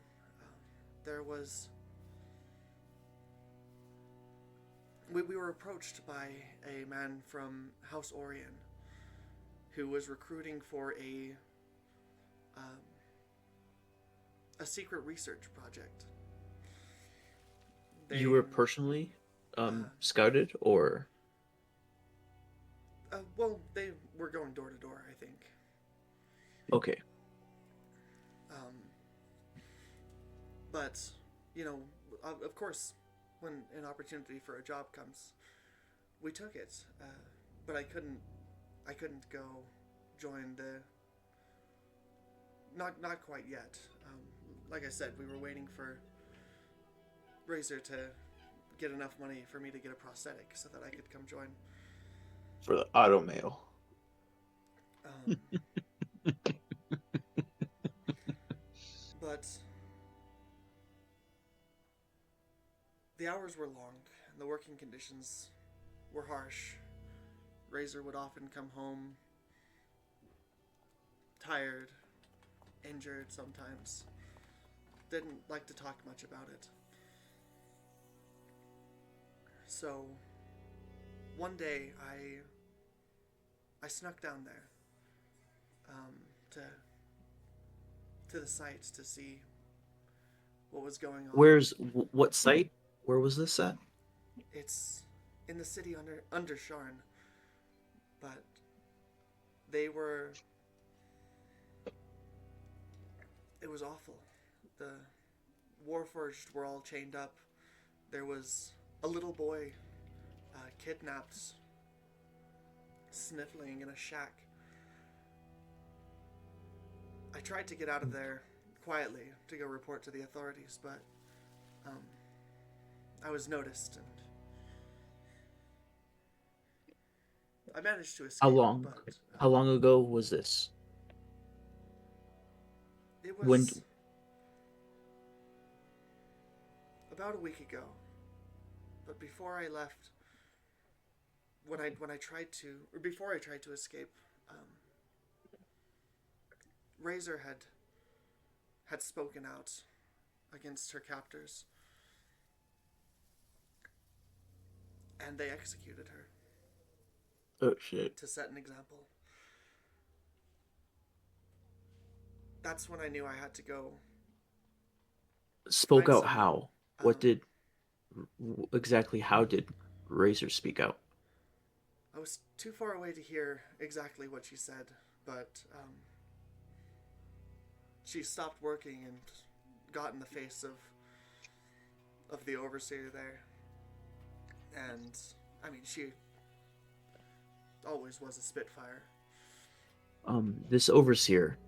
We were approached by a man from House Orion who was recruiting for a secret research project. You were personally uh, scouted, or well, they were going door to door, I think. okay? But you know, of course, when an opportunity for a job comes, we took it. But I couldn't go join the. Not quite yet. Like I said, we were waiting for Razor to get enough money for me to get a prosthetic so that I could come join. For the auto mail. But the hours were long and the working conditions were harsh. Razor would often come home tired, injured sometimes. Didn't like to talk much about it. So one day I snuck down there to the site to see what was going on. What site? Where was this at? It's in the city under Sharn, but they were. It was awful. The Warforged were all chained up. There was a little boy kidnapped, sniffling in a shack. I tried to get out of there quietly to go report to the authorities, but I was noticed and I managed to escape. How long? But, How long ago was this? It was When? about a week ago. But before I left, before I tried to escape, Razor had spoken out against her captors, and they executed her Oh shit. to set an example. That's when I knew I had to go. Spoke Find out someone. how? What did exactly? How did Razor speak out? I was too far away to hear exactly what she said, but she stopped working and got in the face of the overseer there. And I mean, she always was a spitfire. This overseer.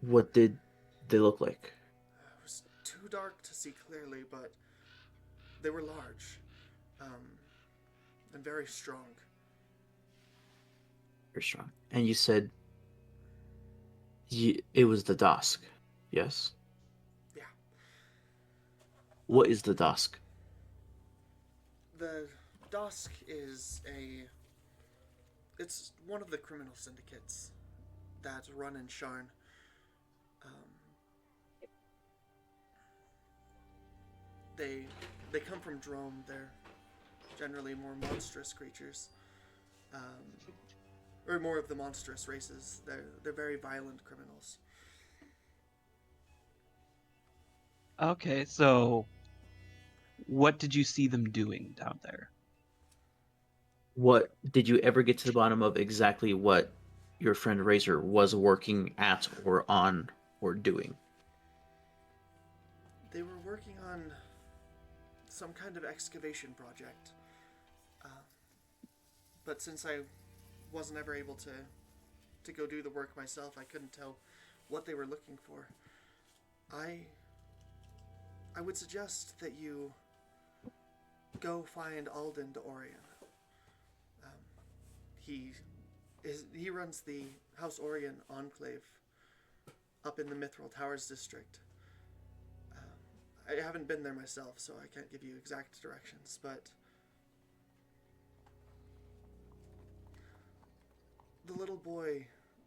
What did they look like? It was too dark to see clearly, but they were large, and very strong. Very strong. And you said it was the Dusk, yes? Yeah. What is the Dusk? The Dusk is it's one of the criminal syndicates that run in Sharn. They come from Drome. They're generally more monstrous creatures, or more of the monstrous races. They're very violent criminals. Okay, so what did you see them doing down there? What did you ever get to the bottom of exactly what your friend Razor was working at or on or doing? They were working on some kind of excavation project. But since I wasn't ever able to go do the work myself, I couldn't tell what they were looking for. I would suggest that you go find Alden de Orion. He runs the House Orion Enclave up in the Mithril Towers district. I haven't been there myself, so I can't give you exact directions, but the little boy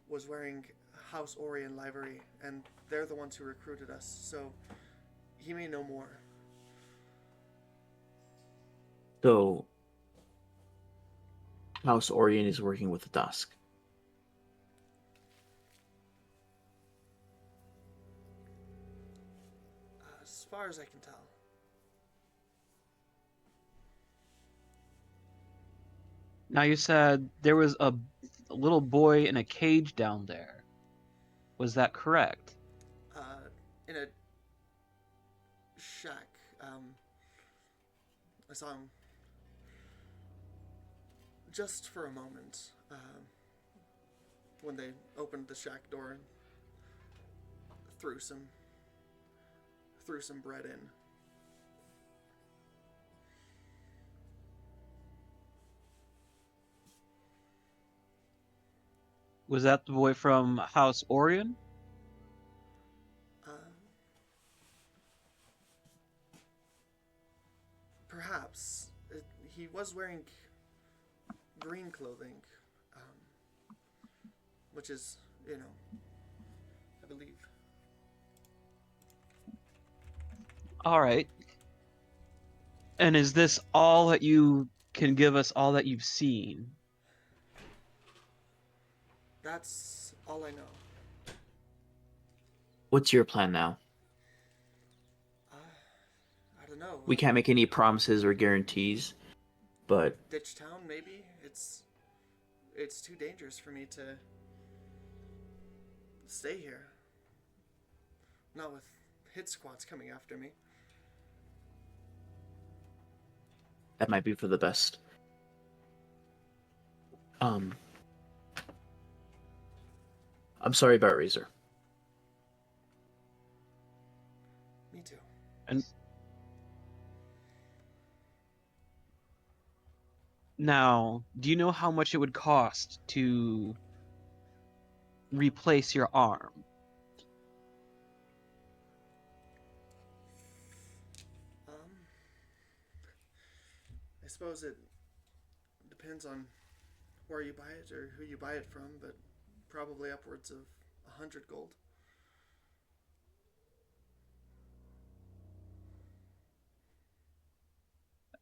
was wearing House Orion livery, and they're the ones who recruited us, so he may know more. So, House Orion is working with the Dusk. far as I can tell. Now you said there was a little boy in a cage down there. Was that correct? In a shack. I saw him just for a moment when they opened the shack door and threw some bread in. Was that the boy from House Orion? Perhaps. He was wearing green clothing, which is, I believe. All right. And is this all that you can give us, all that you've seen? That's all I know. What's your plan now? I don't know. We can't make any promises or guarantees, but Ditch town, maybe? It's too dangerous for me to stay here. Not with hit squads coming after me. that might be for the best. I'm sorry about Razor. Me too. And now, do you know how much it would cost to replace your arm? I suppose it depends on where you buy it or who you buy it from, but probably upwards of 100 gold.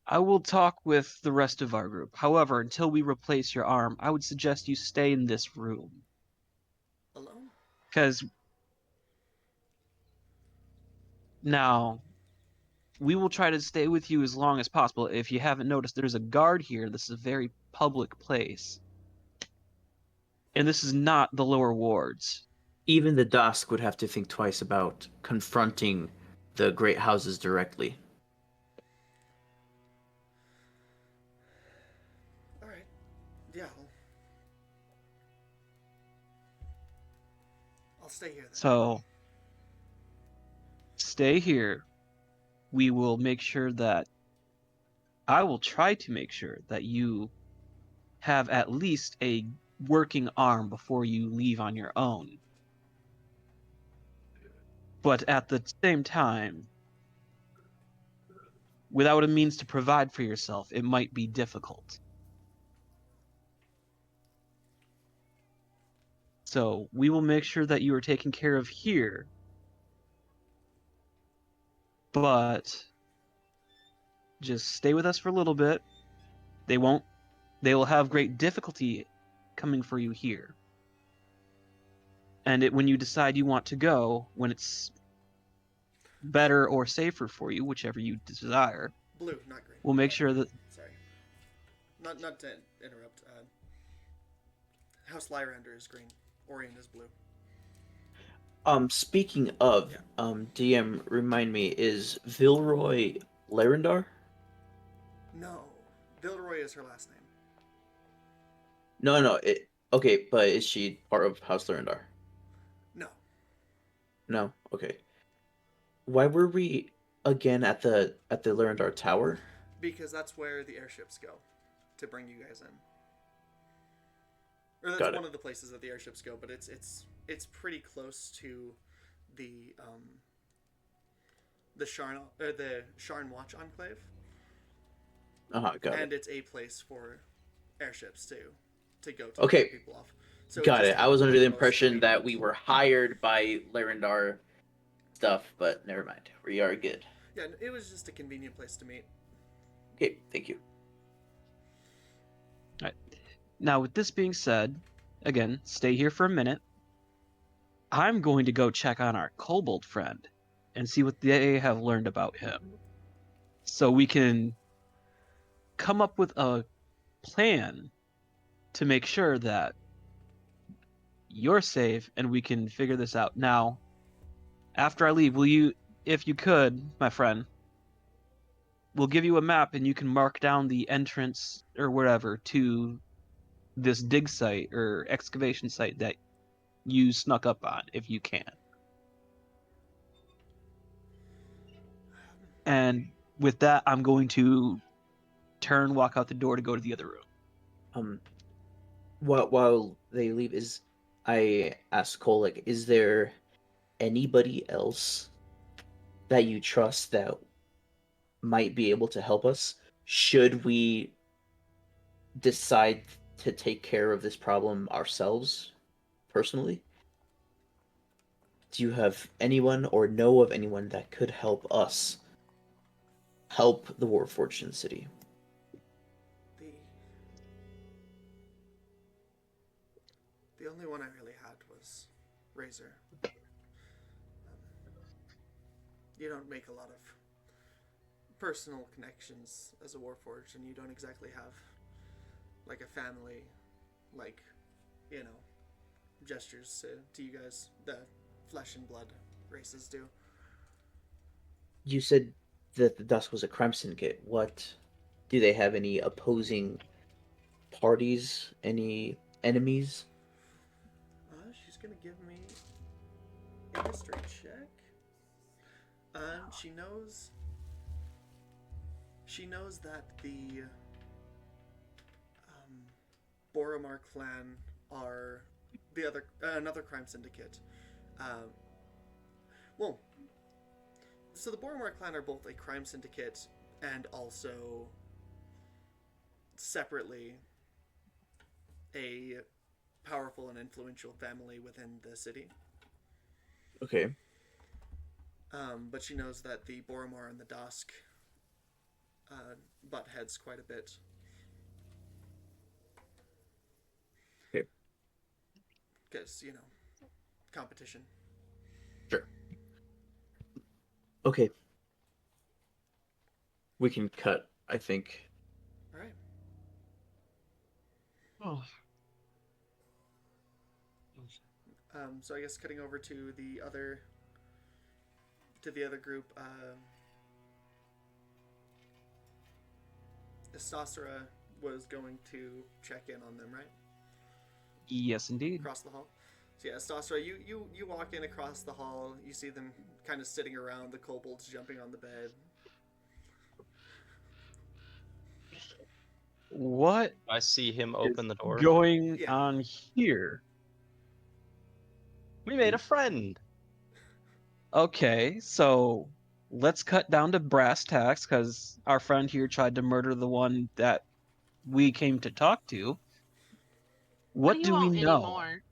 I will talk with the rest of our group. However, until we replace your arm, I would suggest you stay in this room. Alone? Because now, we will try to stay with you as long as possible. If you haven't noticed, there's a guard here. This is a very public place. And this is not the lower wards. Even the Dusk would have to think twice about confronting the great houses directly. Alright. Yeah, I'll stay here then. So, stay here. We will make sure that I will try to make sure that you have at least a working arm before you leave on your own. But at the same time, without a means to provide for yourself, it might be difficult. So we will make sure that you are taken care of here. But just stay with us for a little bit. They will have great difficulty coming for you here. And when you decide you want to go, when it's better or safer for you, whichever you desire, Blue, not green. we'll make sure that... Sorry. Not to interrupt. House Lyrander is green. Orion is blue. Speaking of, DM, remind me, is Vilroy Larendar? No. Vilroy is her last name. No, okay, but is she part of House Larendar? No. No, okay. Why were we again at the Larendar Tower? Because that's where the airships go to bring you guys in. Or that's Got it. one of the places that the airships go, but it's pretty close to the Sharn Watch Enclave. Got And it. it's a place for airships to go to Okay. pick people off. So Got it. I was under the impression that we we were hired by Larendar stuff, but never mind. We are good. Yeah, it was just a convenient place to meet. Okay, thank you. Now, with this being said, again, stay here for a minute. I'm going to go check on our kobold friend. and see what they have learned about him, so we can come up with a plan to make sure that you're safe and we can figure this out. Now, after I leave, will you, if you could, my friend, we'll give you a map and you can mark down the entrance or wherever to this dig site or excavation site that you snuck up on, if you can. And with that, I'm going to walk out the door to go to the other room. While they leave, I ask Cole, like, is there anybody else that you trust that might be able to help us should we decide to take care of this problem ourselves personally? Do you have anyone or know of anyone that could help us help the Warforged city? The only one I really had was Razor. You don't make a lot of personal connections as a Warforged, and you don't exactly have like a family, like, you know, gestures to you guys, the flesh and blood races do. You said that the Dusk was a crime syndicate. What do they have? Any opposing parties? Any enemies? She's gonna give me a history check. She knows that the Boromar clan are the other another crime syndicate. So the Boromar clan are both a crime syndicate and also separately a powerful and influential family within the city. Okay. But she knows that the Boromar and the Dusk butt heads quite a bit. Okay. Because, you know, competition. Sure. Okay. We can cut, I think. Alright. Oh. So I guess cutting over to the other group, Estosera was going to check in on them, right? Yes, indeed. Across the hall. So yeah, Estosera, you walk in across the hall. You see them kind of sitting around, the kobolds jumping on the bed. What I see him open the door. going Yeah. on here? We made a friend. Okay, so let's cut down to brass tacks, because our friend here tried to murder the one that we came to talk to. What But he do we won't know? anymore.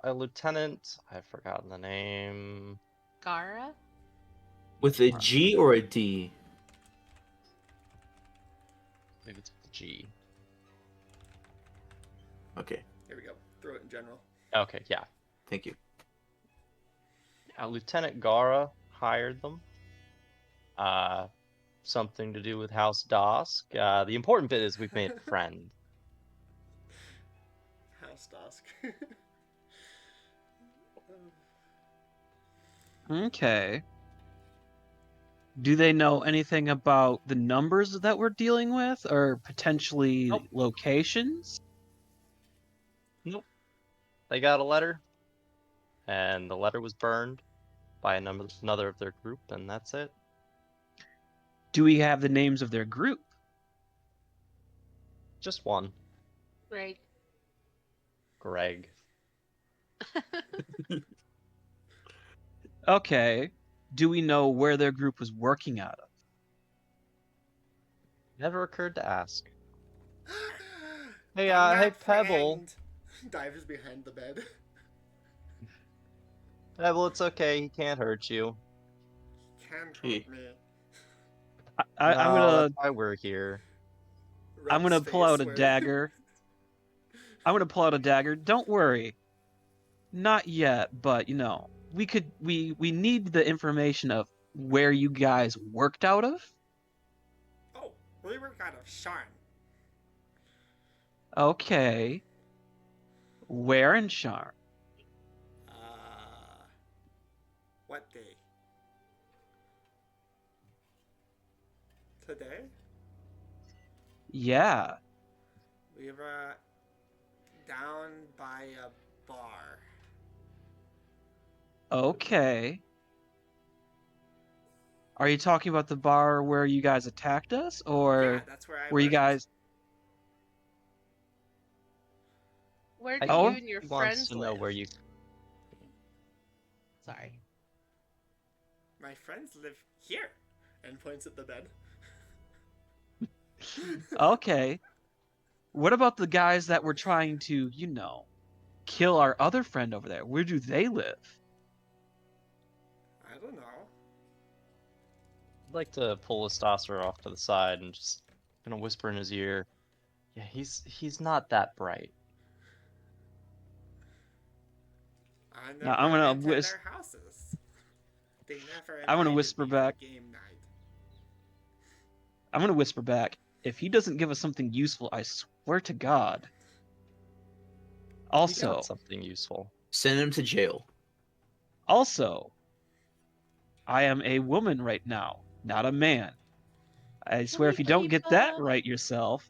A lieutenant. I've forgotten the name. Gara? With a G or a D? Maybe it's with G. Okay. Here we go. Throw it in general. Okay, yeah. Thank you. Lieutenant Gara hired them. Something to do with House Dosk. The important bit is we've made a friend. House Dusk. Okay. Do they know anything about the numbers that we're dealing with, or potentially Nope. locations? Nope. They got a letter, and the letter was burned by another of their group, and that's it. Do we have the names of their group? Just one. Greg. Greg. Okay. Do we know where their group was working out of? Never occurred to ask. Hey, I'm hey, not Pebble. friend. Dives behind the bed. Pebble, it's okay. He can't hurt you. Can't Gee. hurt me. I'm No, gonna that's why we're here. I'm Rubs gonna pull out face a where- dagger. I'm gonna pull out a dagger. Don't worry. Not yet, but you know, we need the information of where you guys worked out of. Oh, we work out of Sharn. Okay. Where in Sharn? What day? Today? Yeah. We were down by a bar. Okay. Are you talking about the bar where you guys attacked us, Yeah, or that's where I were you worked. guys? Where do Oh, you and your He wants friends to know live? where you. Sorry. My friends live here, and points at the bed. Okay. What about the guys that were trying to, kill our other friend over there? Where do they live? I don't know. I'd like to pull Estasser off to the side and just gonna whisper in his ear. Yeah, he's not that bright. I never Now, I'm gonna entered their houses. They never I'm gonna invited whisper me back. for game night. I'm gonna whisper back. If he doesn't give us something useful, I swear to God. He Also, got something useful. Send him to jail. I am a woman right now, not a man. I swear we if you don't keep, get that right yourself,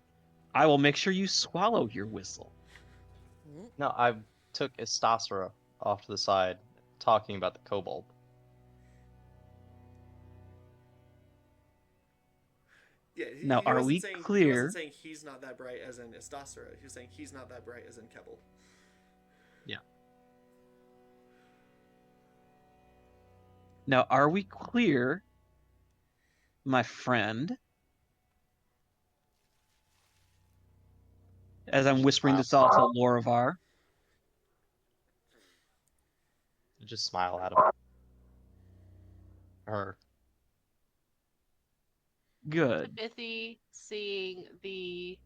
I will make sure you swallow your whistle. No, I took Estasser off to the side, talking about the kobold. Yeah, Now, he are wasn't we saying, He clear? wasn't saying he's not that bright as in Estasera. He was saying he's not that bright as in Kebble. Now, are we clear, my friend? As I'm whispering this all to Lorivar. Just smile at him. Her. Good. Bithy seeing the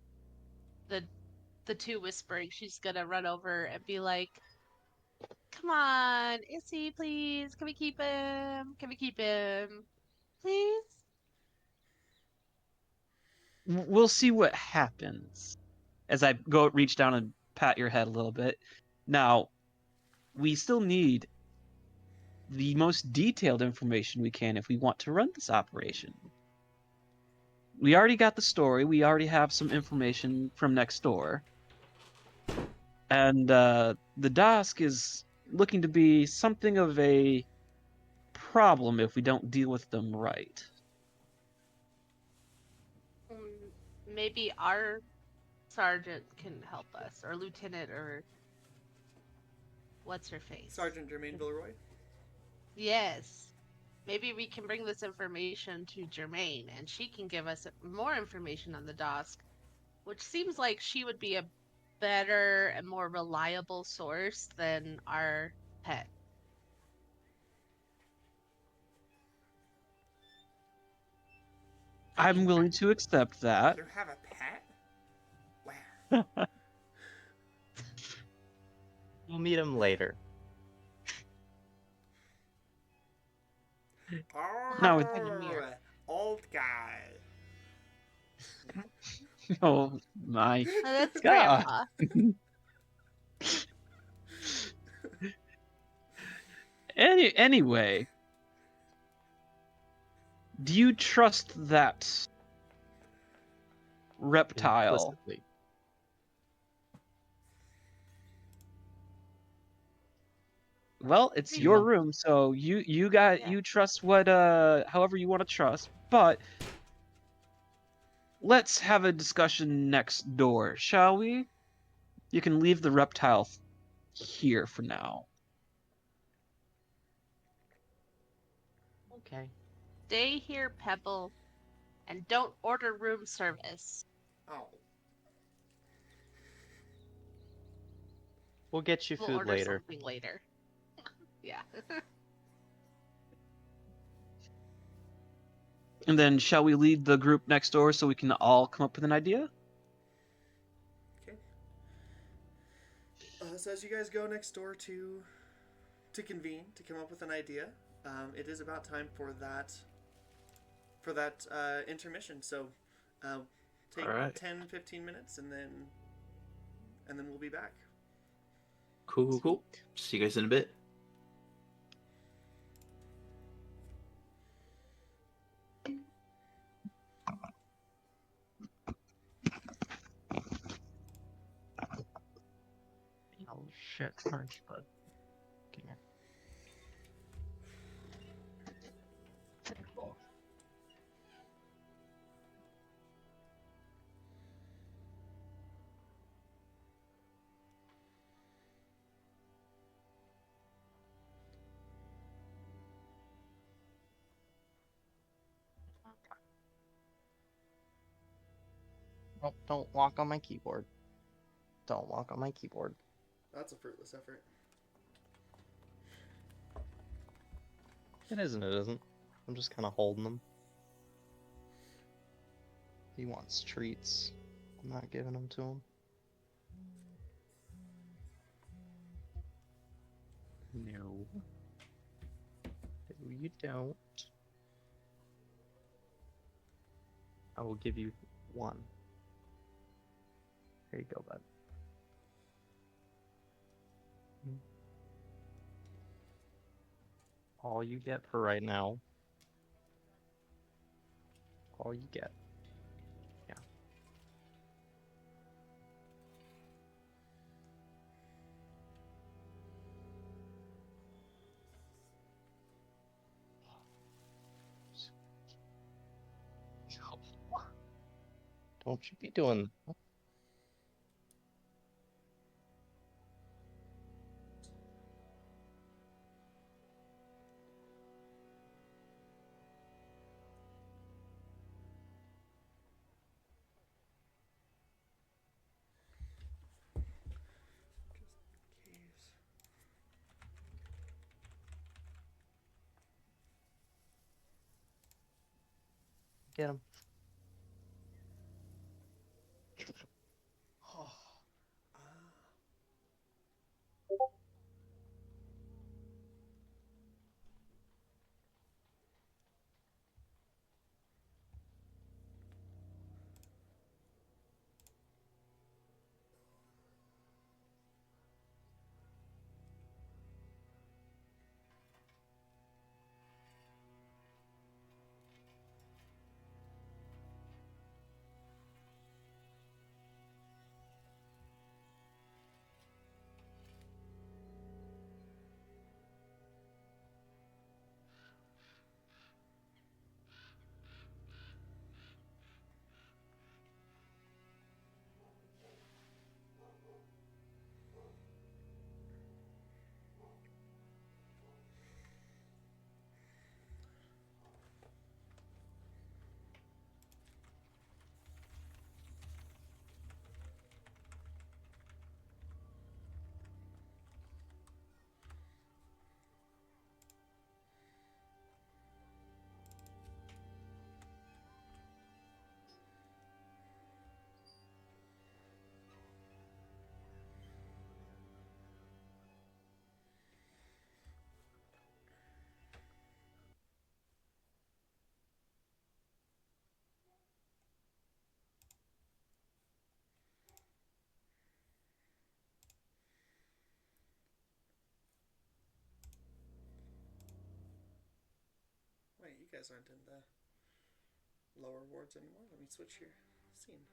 two whispering, she's gonna run over and be like, "Come on, Issy, please. Can we keep him? Can we keep him, please?" We'll see what happens. As I go reach down and pat your head a little bit. Now, we still need the most detailed information we can if we want to run this operation. We already got the story. We already have some information from next door. And the Dask is looking to be something of a problem if we don't deal with them right. Maybe our sergeant can help us, or lieutenant, or what's her face? Sergeant Jermaine Villeroy. Yes. Maybe we can bring this information to Germaine, and she can give us more information on the Dask, which seems like she would be a better and more reliable source than our pet. I'm willing to accept that. You have a pet? Where? We'll meet him later. Oh, No, old guy. Oh my Oh, that's God. Grandpa. Anyway, do you trust that reptile? Implicitly. Well, it's Maybe. your room, so you trust what however you want to trust, but let's have a discussion next door, shall we? You can leave the reptile here for now. Okay. Stay here, Pebble, and don't order room service. Oh. We'll get you We'll food order later. something later. Yeah. And then shall we lead the group next door so we can all come up with an idea? Okay. So as you guys go next door to to convene to come up with an idea. It is about time for that intermission. So take All right. 10-15 minutes, and then we'll be back. Cool. See you guys in a bit. Oh shit, orange bud. Come here. Oh, don't walk on my keyboard. Don't walk on my keyboard. That's a fruitless effort. It isn't, it isn't. I'm just kind of holding them. He wants treats. I'm not giving them to him. No. No, you don't. I will give you one. Here you go, bud. All you get for right now. All you get. Yeah. Don't you be doing. Just in case. Get him. Wait, you guys aren't in the lower wards anymore. Let me switch your scene.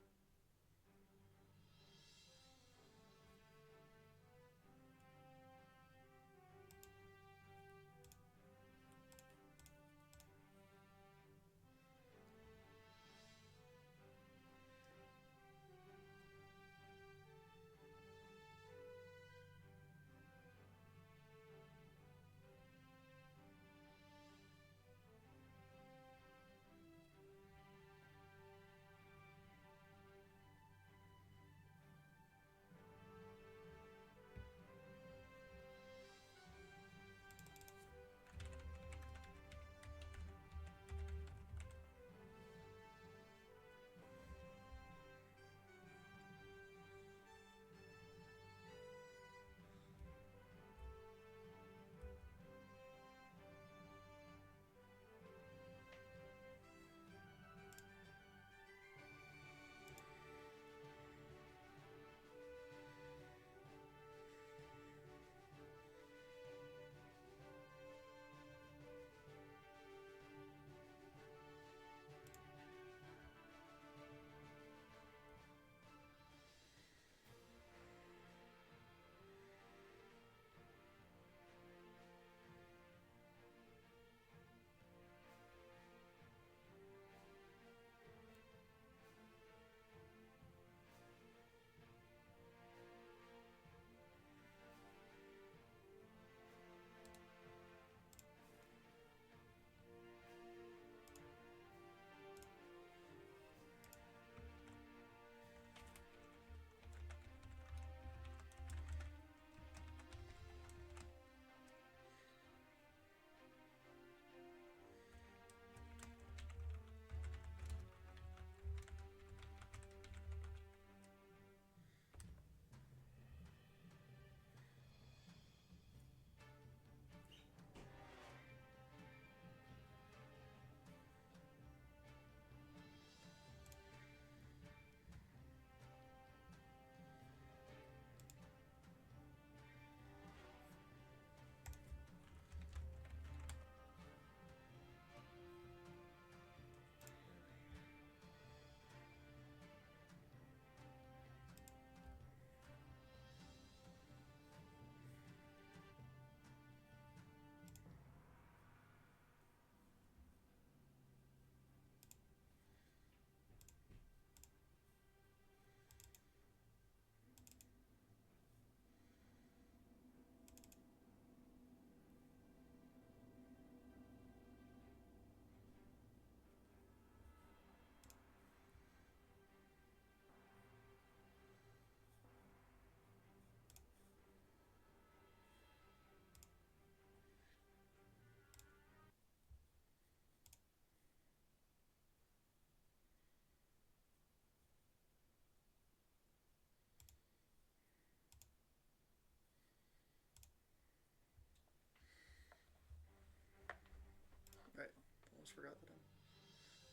just forgot that I'm.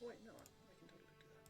Oh, wait, no, I can totally do that.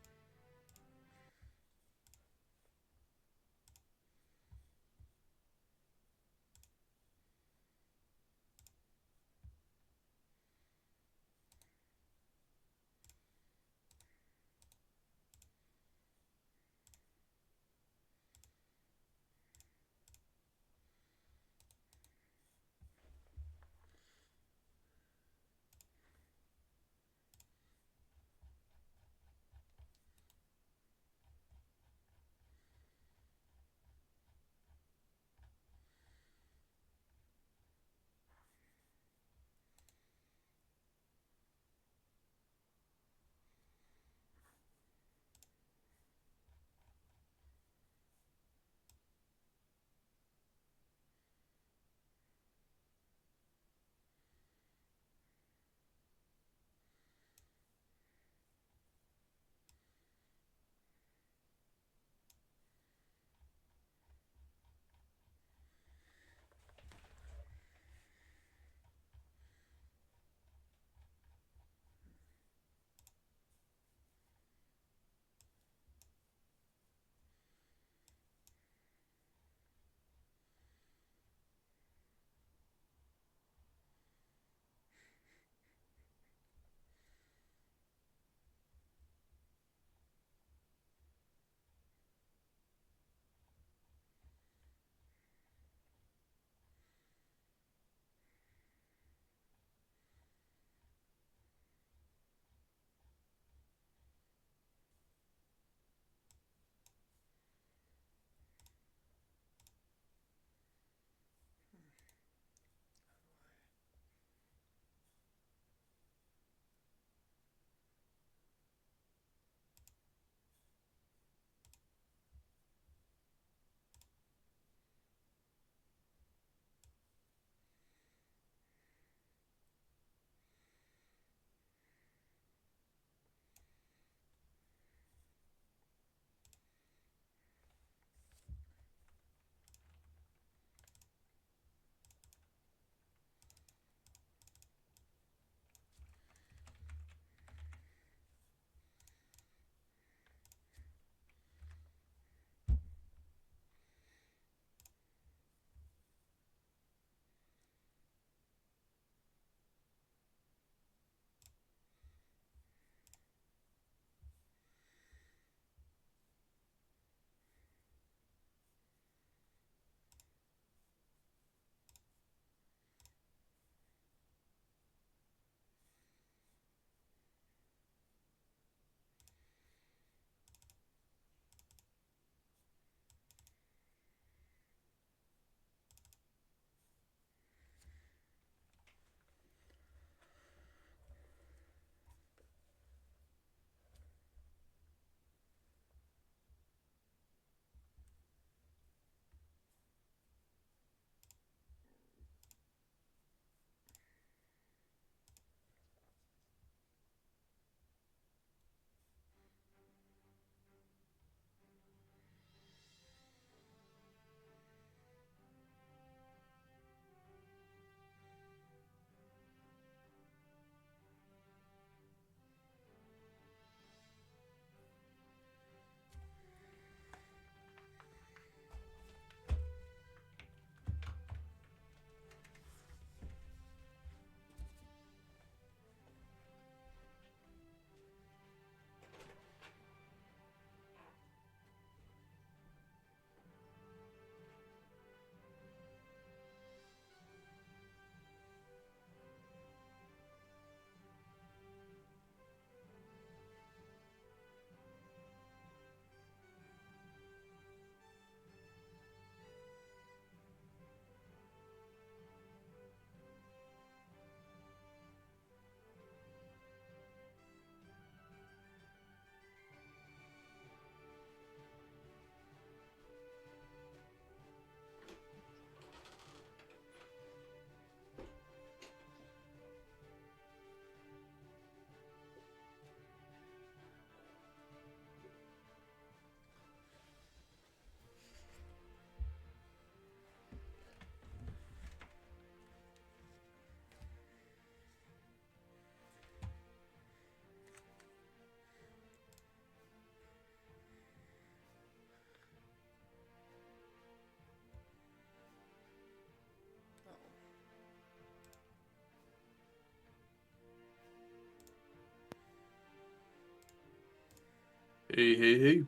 Hey.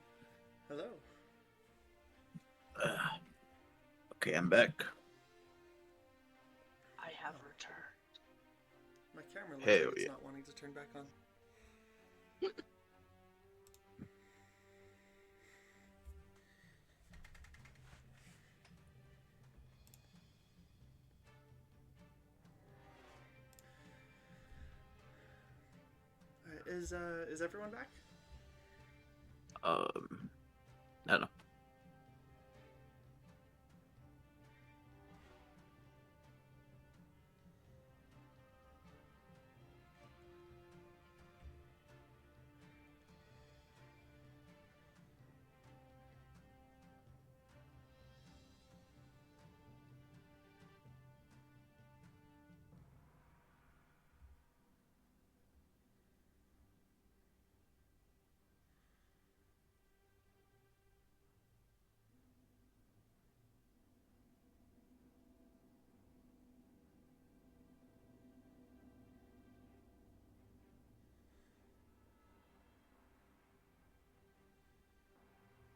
Hello. Okay, I'm back. I have Oh. returned. My camera looks Hell like it's yeah. not wanting to turn back on. Alright, is everyone back? I don't know.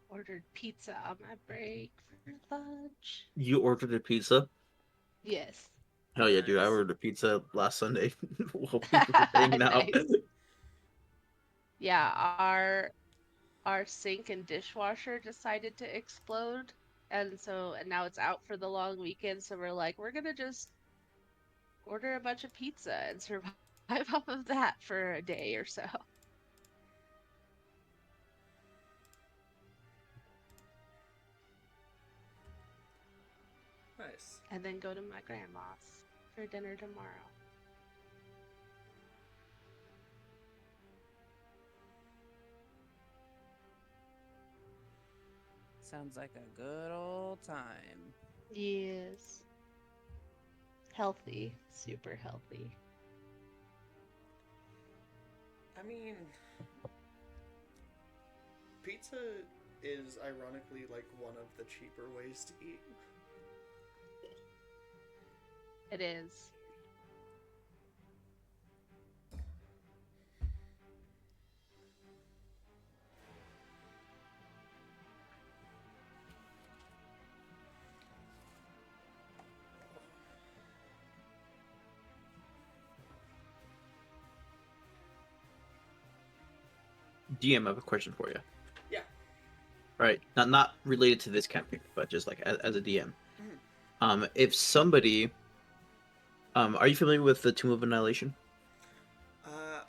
Ordered pizza on my break for lunch. You ordered a pizza? Yes. Hell yeah, dude! I Nice. ordered a pizza last Sunday while we were hanging out. Nice. Yeah, our sink and dishwasher decided to explode, and now it's out for the long weekend. So we're like, we're gonna just order a bunch of pizza and survive off of that for a day or so. Nice. And then go to my grandma's for dinner tomorrow. Sounds like a good old time. Yes. Healthy. Super healthy. I mean, pizza is ironically like one of the cheaper ways to eat. It is. DM, I have a question for you. Yeah. Right, not related to this campaign, but just like as a DM. Mhm. If somebody, are you familiar with the Tomb of Annihilation?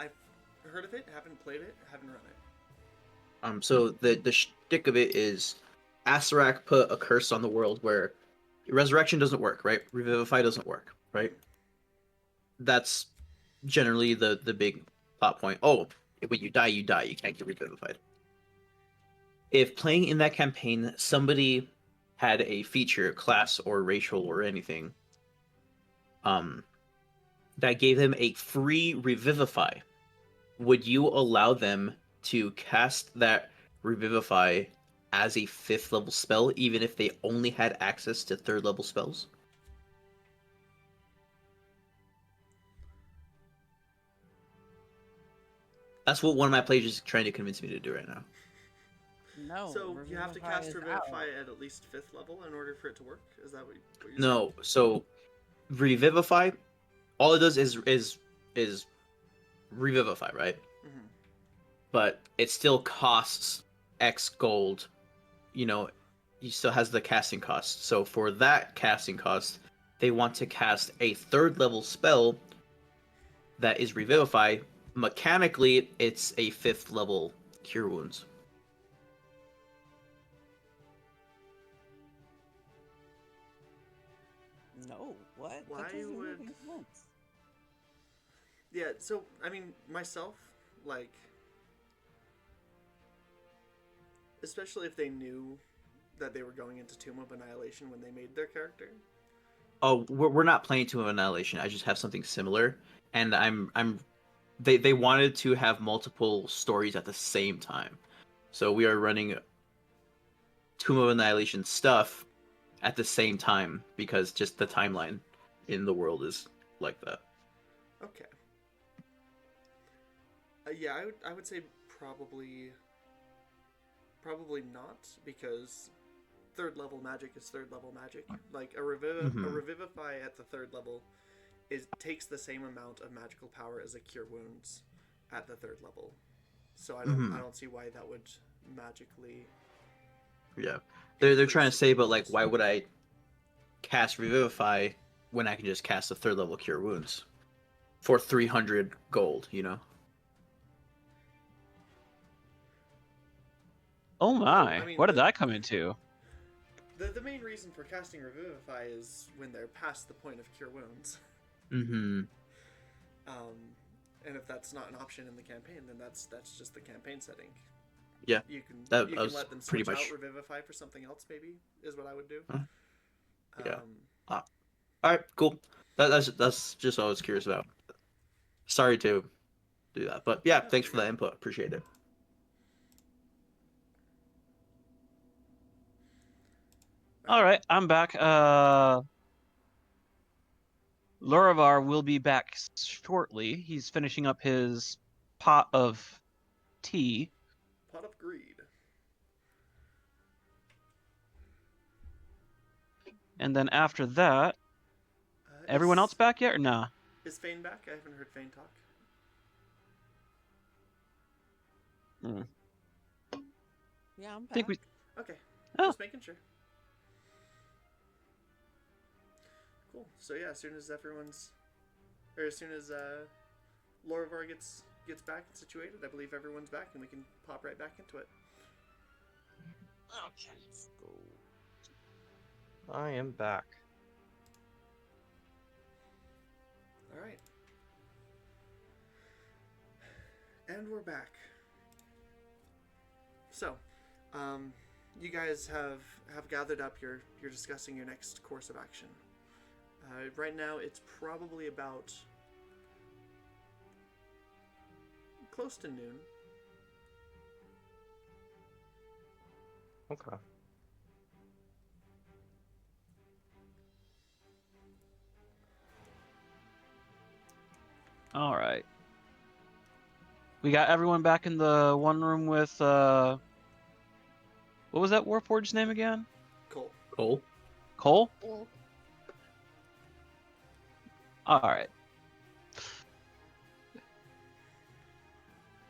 I've heard of it, haven't played it, haven't run it. So the shtick of it is, Asarak put a curse on the world where resurrection doesn't work, right? Revivify doesn't work, right? That's generally the big plot point. Oh, when you die, you die. You can't get revivified. If playing in that campaign, somebody had a feature, class or racial or anything, that gave them a free revivify, would you allow them to cast that revivify as a 5th level spell, even if they only had access to 3rd level spells? That's what one of my players is trying to convince me to do right now. No. So you have to Revivify cast is Revivify out. at least 5th level in order for it to work? Is that what you're saying? No, so revivify, all it does is revivify, right? Mm-hmm. But it still costs X gold. You know, he still has the casting cost. So for that casting cost, they want to cast a 3rd level spell that is revivify. Mechanically, it's a 5th level cure wounds. No. What? Why That doesn't would- make any sense. Yeah, so, I mean, myself, like, especially if they knew that they were going into Tomb of Annihilation when they made their character. Oh, we're not playing Tomb of Annihilation. I just have something similar, and they wanted to have multiple stories at the same time, so we are running Tomb of Annihilation stuff at the same time because just the timeline in the world is like that. Okay. Yeah, I would say probably probably not, because third level magic is third level magic. Like a Mhm. revivify at the third level takes the same amount of magical power as a cure wounds at the third level. So I Mhm. don't see why that would magically. Yeah, they're trying to increase say, the but like, wounds. why would I cast Revivify when I can just cast a third level Cure Wounds for 300 gold? You know. Oh my! I mean, What did that come into? The main reason for casting Revivify is when they're past the point of cure wounds. Mm-hmm. And if that's not an option in the campaign, then that's just the campaign setting. Yeah, You can that you can was let them pretty switch much. out Revivify for something else. Maybe is what I would do. Yeah. All right, cool. That's just what I was curious about. Sorry to do that, but yeah, No, thanks you're for that good. input. Appreciate it. All right, I'm back. Luravar will be back shortly. He's finishing up his pot of tea. Pot of Greed. And then after that, everyone else back yet or nah? Is Fane back? I haven't heard Fane talk. Yeah, I'm I think back. we. Okay, Oh. just making sure. Cool. So yeah, as soon as Lorivar gets back and situated, I believe everyone's back, and we can pop right back into it. Okay. Let's go. I am back. All right. And we're back. So, you guys have gathered up. You're discussing your next course of action. Right now, it's probably about close to noon. Okay. All right. We got everyone back in the one room with what was that Warforged's name again? Cole. Cole. Cole? Well, All right.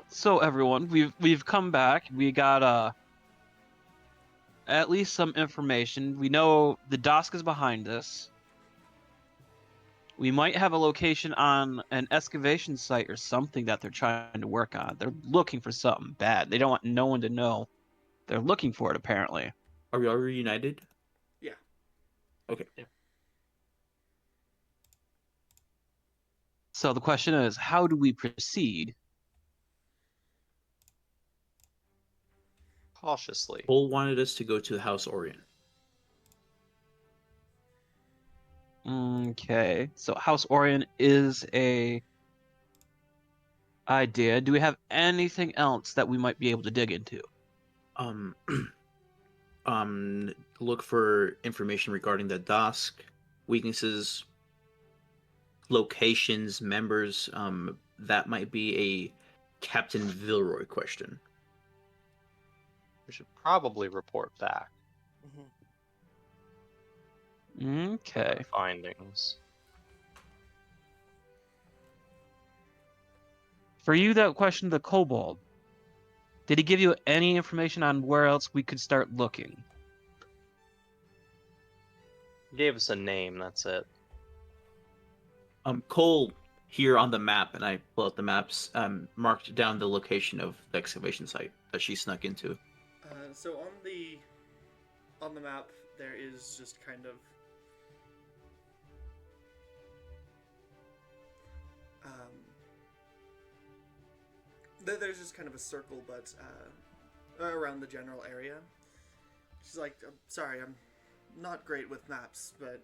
So everyone, we've come back. We got at least some information. We know the Dosk is behind us. We might have a location on an excavation site or something that they're trying to work on. They're looking for something bad. They don't want no one to know. They're looking for it apparently. Are we all reunited? Yeah. Okay. So the question is, how do we proceed? Cautiously. Cole wanted us to go to the House Orient. Okay. So House Orion is a idea. Do we have anything else that we might be able to dig into? Um, look for information regarding the Dosk, weaknesses, locations, members. That might be a Captain Vilroy question. We should probably report back Okay. our findings. For you that questioned the kobold, did he give you any information on where else we could start looking? He gave us a name, that's it. Cole here on the map, and I pull out the maps. Marked down the location of the excavation site that she snuck into. So on the map, there is just kind of there's just kind of a circle, but around the general area. She's like, I'm sorry, I'm not great with maps, but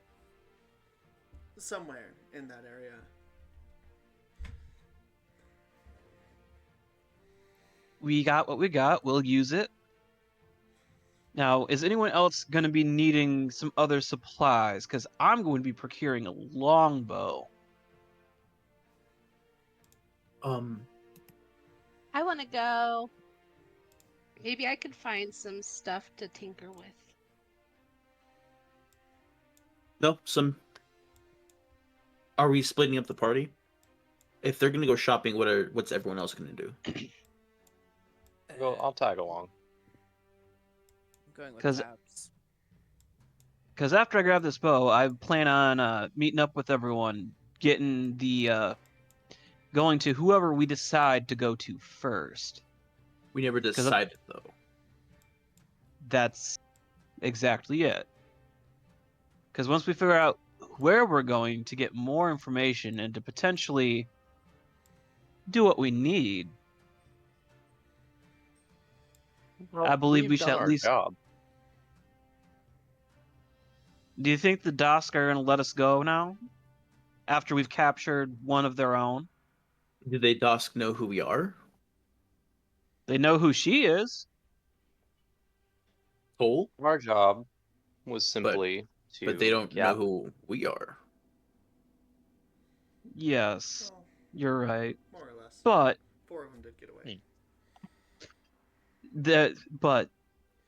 somewhere in that area. We got what we got. We'll use it. Now, is anyone else going to be needing some other supplies? Because I'm going to be procuring a longbow. I want to go. Maybe I could find some stuff to tinker with. No, some. Are we splitting up the party? If they're gonna go shopping, what's everyone else gonna do? Well, I'll tag along. I'm going with 'Cause- Tabs. Because after I grab this bow, I plan on meeting up with everyone, getting the going to whoever we decide to go to first. We never decided though. That's exactly it. Because once we figure out where we're going to get more information and to potentially do what we need, I believe we We've should done at our least. job. Do you think the Dusk are going to let us go now? After we've captured one of their own? Do they Dusk know who we are? They know who she is. Cole? Our job was simply to. But they don't know gather- who we are. Yes, Well, you're right. more or less. But 4 of them did get away.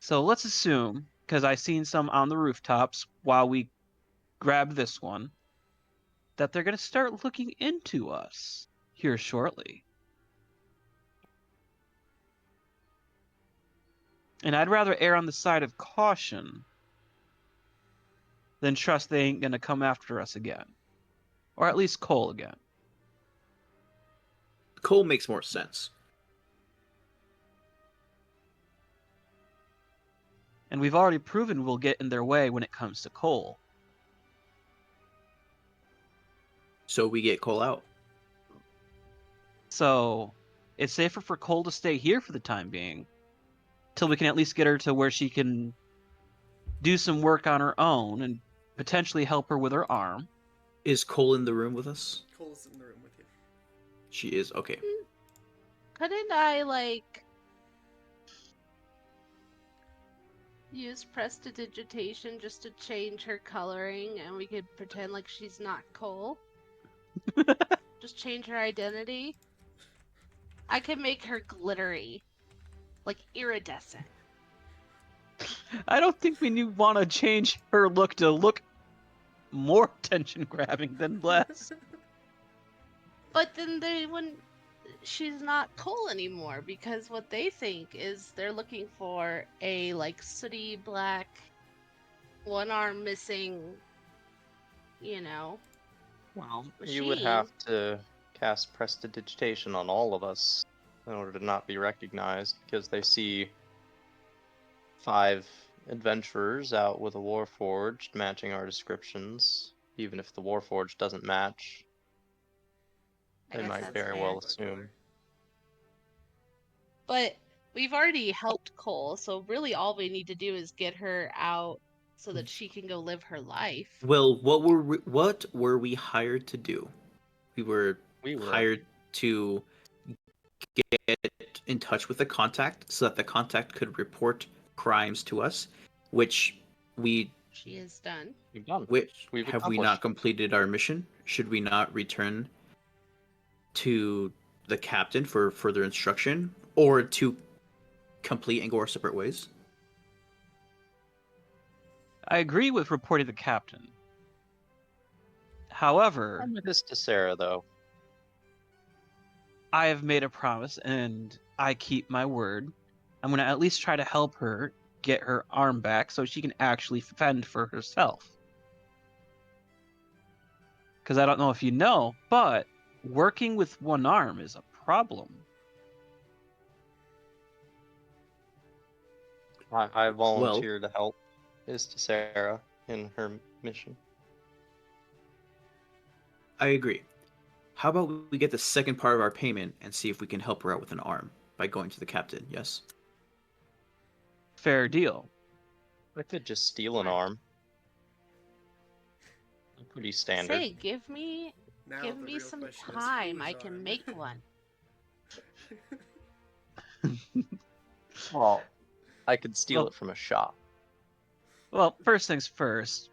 so let's assume, because I seen some on the rooftops while we grab this one, that they're going to start looking into us here shortly. And I'd rather err on the side of caution than trust they ain't going to come after us again. Or at least Cole again. Cole makes more sense. And we've already proven we'll get in their way when it comes to Cole. So we get Cole out. So it's safer for Cole to stay here for the time being, till we can at least get her to where she can do some work on her own and potentially help her with her arm. Is Cole in the room with us? Cole's in the room with you. She is. Okay. Couldn't I, like, use prestidigitation just to change her coloring and we could pretend like she's not Cole? Just change her identity? I could make her glittery. Like iridescent. I don't think we want to change her look to look more attention grabbing than less. But then they wouldn't. She's not Cole anymore because what they think is they're looking for a like sooty black, one arm missing, you know. Well, you would Machine. have to cast prestidigitation on all of us in order to not be recognized, because they see 5 adventurers out with a warforged matching our descriptions. Even if the warforged doesn't match, I they guess might that's very fair. well assume. But we've already helped Cole, so really all we need to do is get her out so that she can go live her life. Well, what were we hired to do? We were We were. hired to get in touch with the contact so that the contact could report crimes to us, which She is done. We've done. We've have we not accomplished. completed our mission? Should we not return to the captain for further instruction, or to complete and go our separate ways? I agree with reporting the captain. However, I'm with this to Sarah, though. I have made a promise and I keep my word. I'm going to at least try to help her get her arm back so she can actually fend for herself. Because I don't know if you know, but working with one arm is a problem. I volunteer to help to Sarah in her mission. I agree. How about we get the second part of our payment and see if we can help her out with an arm by going to the captain? Yes. Fair deal. I could just steal an arm. Pretty standard. Say, give me Now give the me real some question is time. whose I can arm? make one. Well, I could steal Well- it from a shop. Well, first things first.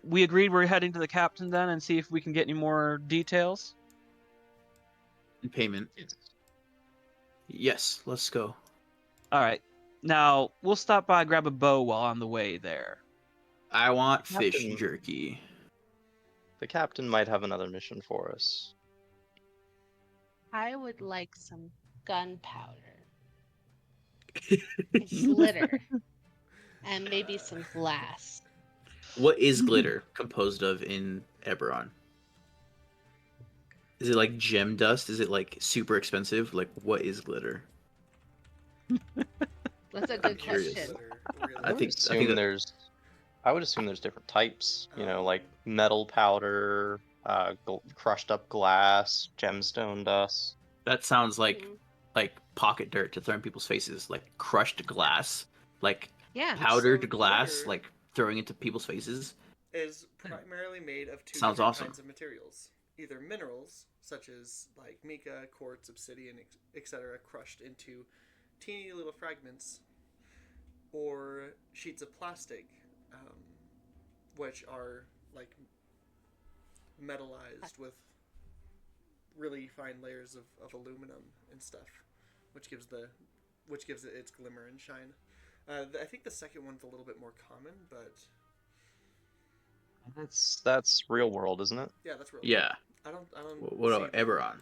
We agreed we're heading to the captain then and see if we can get any more details. And payment. Yes, let's go. All right. Now we'll stop by, grab a bow while on the way there. I want fish Captain- jerky. The captain might have another mission for us. I would like some gunpowder, glitter, and maybe some glass. What is glitter composed of in Eberron? Is it like gem dust? Is it like super expensive? Like, what is glitter? That's a I'm good curious. question. Really. I think that- I would assume there's different types. You know, like metal powder, crushed up glass, gemstone dust. that sounds like Mhm. pocket dirt to throw in people's faces, like crushed glass, like Yeah. powdered So glass, glitter- like throwing into people's faces. is primarily made of two Sounds different awesome. kinds of materials. Either minerals, such as like mica, quartz, obsidian, etc., crushed into teeny little fragments, or sheets of plastic, which are like metallized with really fine layers of aluminum and stuff, which gives it its glimmer and shine. I think the second one's a little bit more common, but That's real world, isn't it? yeah, that's real. Yeah. I don't. What see about the- Eberron?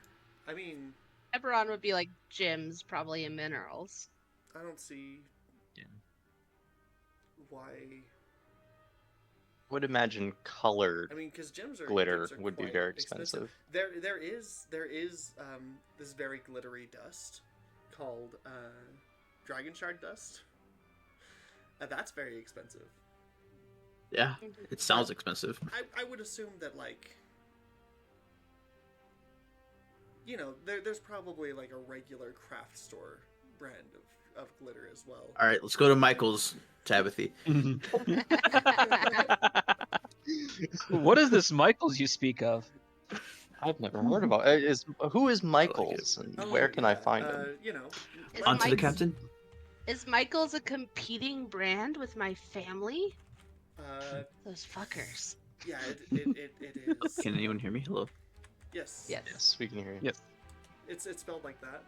I mean, Eberron would be like gems, probably, and minerals. I don't see Yeah. why. I would imagine colored I mean, because gems are glitter gems are would be quite very expensive. There is this very glittery dust called dragon shard dust. That's very expensive. Yeah, it sounds expensive. I would assume that, like, you know, there's probably like a regular craft store brand of glitter as well. All right, let's go to Michael's, Tabithy. What is this Michaels you speak of? I've never heard about it. Who is Michaels and Oh, where can I yeah, find him? You know, Is On to the Mike's- captain. Is Michael's a competing brand with my family? Those fuckers. yeah, it is. Can anyone hear me? Hello. Yes. Yes. Yes, we can hear you. Yes. It's spelled like that.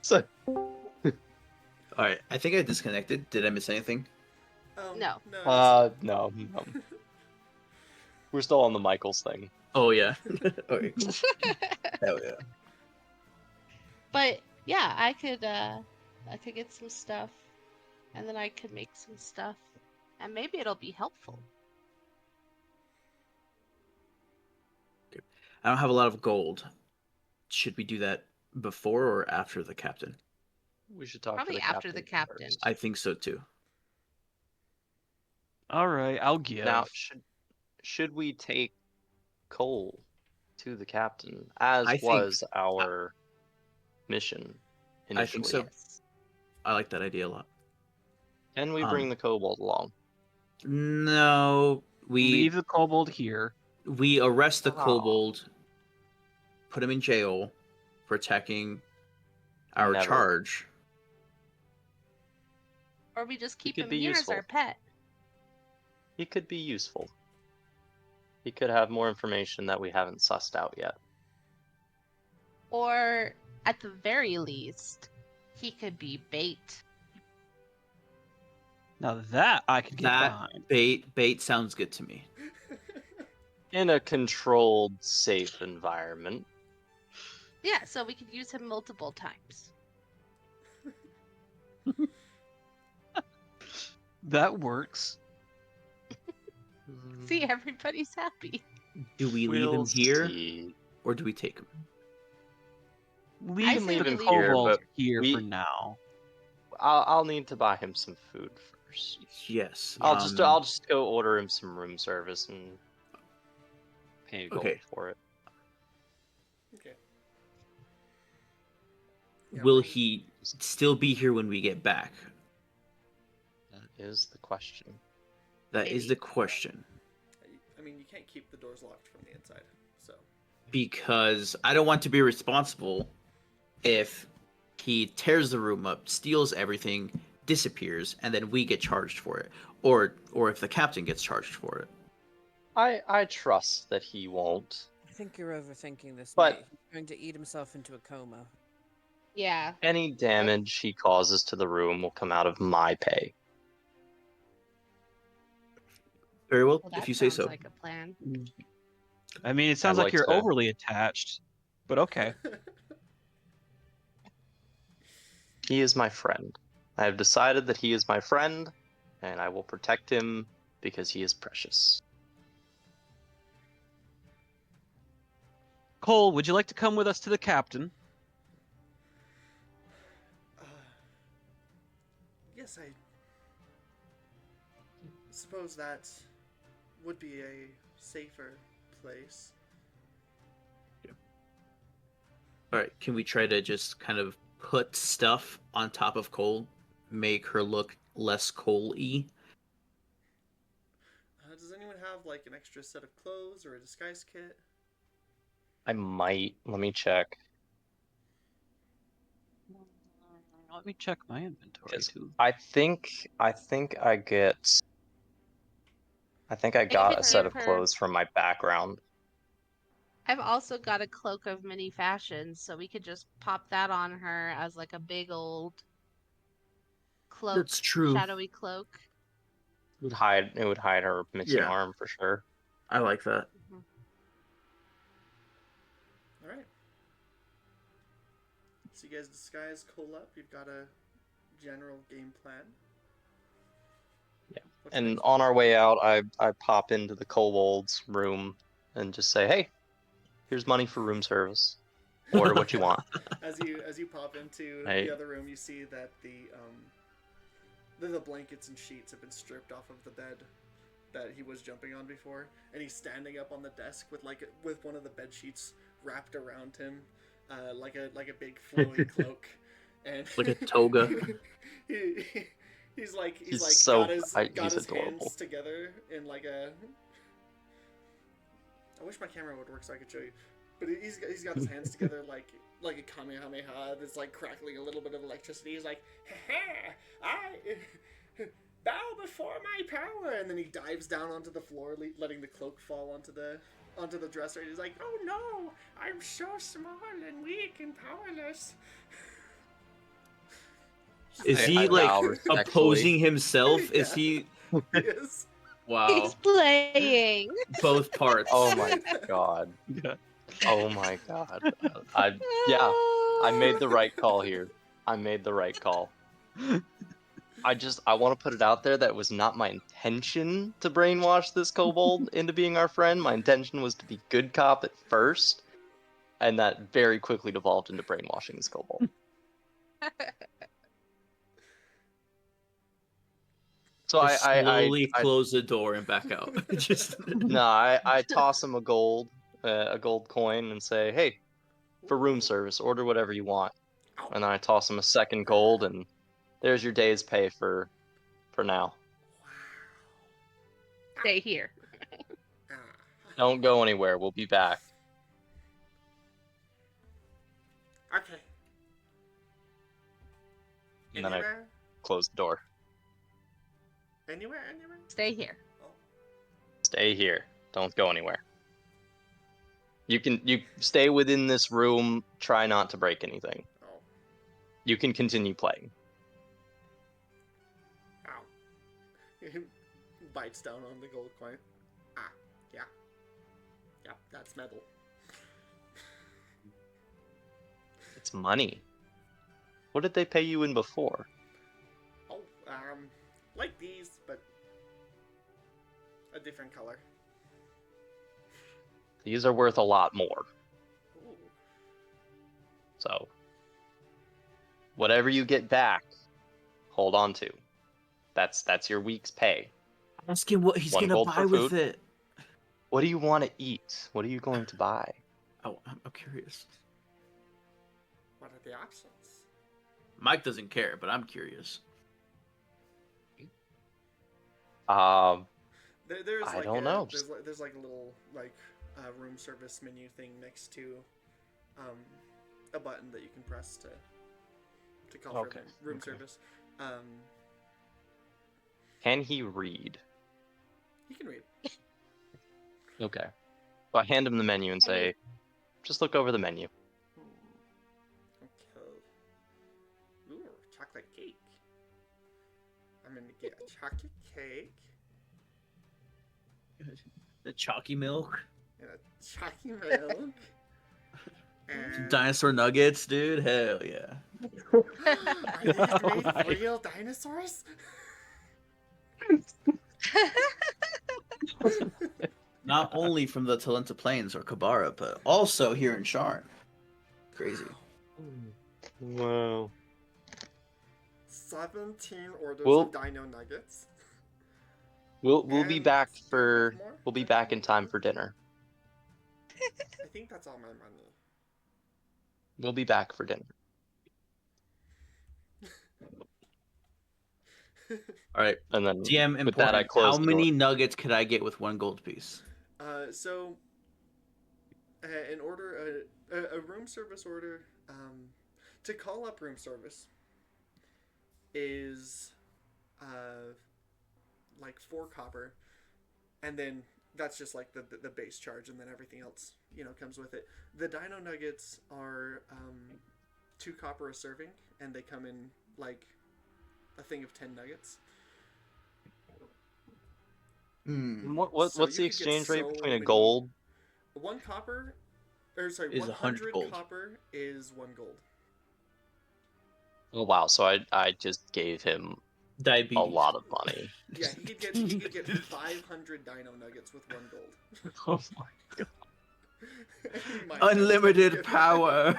So, All right, I think I disconnected. Did I miss anything? No. no. We're still on the Michaels thing. Oh yeah. Okay. Cool. Hell yeah. But yeah, I could get some stuff, and then I could make some stuff, and maybe it'll be helpful. I don't have a lot of gold. Should we do that before or after the captain? We should talk Probably to the after the captain. first. I think so too. All right, I'll give. Now, should we take coal to the captain, as I think- was our mission initially? I think so. Yes. I like that idea a lot. Can we bring the kobold along? No, we Leave the kobold here. we arrest the Oh. kobold, put him in jail for attacking our Never. charge. Or we just keep could him be here useful. as our pet. He could be useful. He could have more information that we haven't sussed out yet. Or at the very least, he could be bait. Now that I could get That behind. bait sounds good to me. In a controlled, safe environment. Yeah, so we could use him multiple times. That works. See, everybody's happy. Do we leave him We'll here see. or do we take him? Leave I the say leave him here, kobold but here we- for now. I'll need to buy him some food first. Yes. I'll just go order him some room service and pay gold Okay. for it. Okay. Yeah, Will we're- he still be here when we get back? That is the question. That is Maybe. the question. I mean, you can't keep the doors locked from the inside, so. Because I don't want to be responsible if he tears the room up, steals everything, disappears, and then we get charged for it. Or if the captain gets charged for it. I trust that he won't. I think you're overthinking this, But- mate. He's going to eat himself into a coma. Yeah. Any damage he causes to the room will come out of my pay. Very well, Well, if that you say sounds so. like a plan. I mean, it sounds I'd like like you're to- overly attached, but okay. He is my friend. I have decided that he is my friend, and I will protect him because he is precious. Cole, would you like to come with us to the captain? Yes, I suppose that would be a safer place. All right, can we try to just kind of put stuff on top of Cole, make her look less coal-y? Does anyone have like an extra set of clothes or a disguise kit? I might. Let me check. Let me check my inventory Because too. I think I get. I think I got a could set give of her- clothes from my background. I've also got a cloak of many fashions, so we could just pop that on her as like a big old cloak. That's true. Shadowy cloak. It would hide her missing Yeah. arm for sure. I like that. All right. So you guys disguise Cole up. You've got a general game plan. Yeah. What's And next? on our way out, I pop into the kobold's room and just say, "Hey, here's money for room service. Order what you want." As you pop into Hey. the other room, you see that the blankets and sheets have been stripped off of the bed that he was jumping on before, and he's standing up on the desk with one of the bed sheets wrapped around him, like a big flowing cloak, and Like a toga. he's like He's so- got he's his adorable. hands together in like a. I wish my camera would work so I could show you, but he's got his hands together like a kamehameha that's like crackling a little bit of electricity. He's like, I bow before my power, and then he dives down onto the floor, letting the cloak fall onto the dresser. And he's like, oh no, I'm so small and weak and powerless. Is I he bow like respectfully. opposing himself? Is Yeah. he? Yes. Wow. He's playing. Both parts. Oh my god. Yeah. Oh my god. I made the right call here. I made the right call. I want to put it out there that it was not my intention to brainwash this kobold into being our friend. My intention was to be good cop at first, and that very quickly devolved into brainwashing this kobold. So Just I slowly close the door and back out. Just I toss him a gold coin and say, "Hey, for room service, order whatever you want." And then I toss him a second gold, and there's your day's pay for now. Stay here. Ah. Don't go anywhere. We'll be back. Okay. And then I Anywhere? close the door. Anywhere? Stay here. Oh. Stay here. Don't go anywhere. You stay within this room. Try not to break anything. Oh. You can continue playing. Ow. He bites down on the gold coin. Ah, yeah. Yep, that's metal. It's money. What did they pay you in before? Oh, like these, but a different color. These are worth a lot more. Ooh. So, whatever you get back, hold on to. That's your week's pay. ask him what he's One gonna gold buy for with food? it. What do you want to eat? What are you going to buy? Oh, I'm curious. What are the options? Mike doesn't care, but I'm curious. There's I like don't know. There's like a little room service menu thing next to a button that you can press to call Okay, for room okay. service. Can he read? He can read. Okay. So I hand him the menu and say, just look over the menu. Okay. Ooh, chocolate cake. I'm gonna get a chocolate cake The chalky milk. and a chalky milk. And Dinosaur nuggets, dude. Hell yeah. are these made of Alright. real dinosaurs? Not only from the Talenta Plains or Kabara, but also here in Sharn. Crazy. Wow. 17 orders Well- of dino nuggets. We'll be And back do you have for more? we'll be back in time for dinner. I think that's all my money. We'll be back for dinner. All right. And then DM with that I important. close How the many door. nuggets could I get with 1 gold piece? So, an order, a room service order, to call up room service is, like 4 copper, and then that's just like the base charge, and then everything else, comes with it. The dino nuggets are 2 copper a serving, and they come in like a thing of 10 nuggets. Hmm. What's So the you could get exchange rate so between a many- gold? 1 copper, or sorry, Is 100 100 gold. copper is 1 gold. Oh wow, so I just gave him Diabetes. a lot of money. Yeah, he could get 500 dino nuggets with 1 gold. Oh my god. He might just Unlimited get power.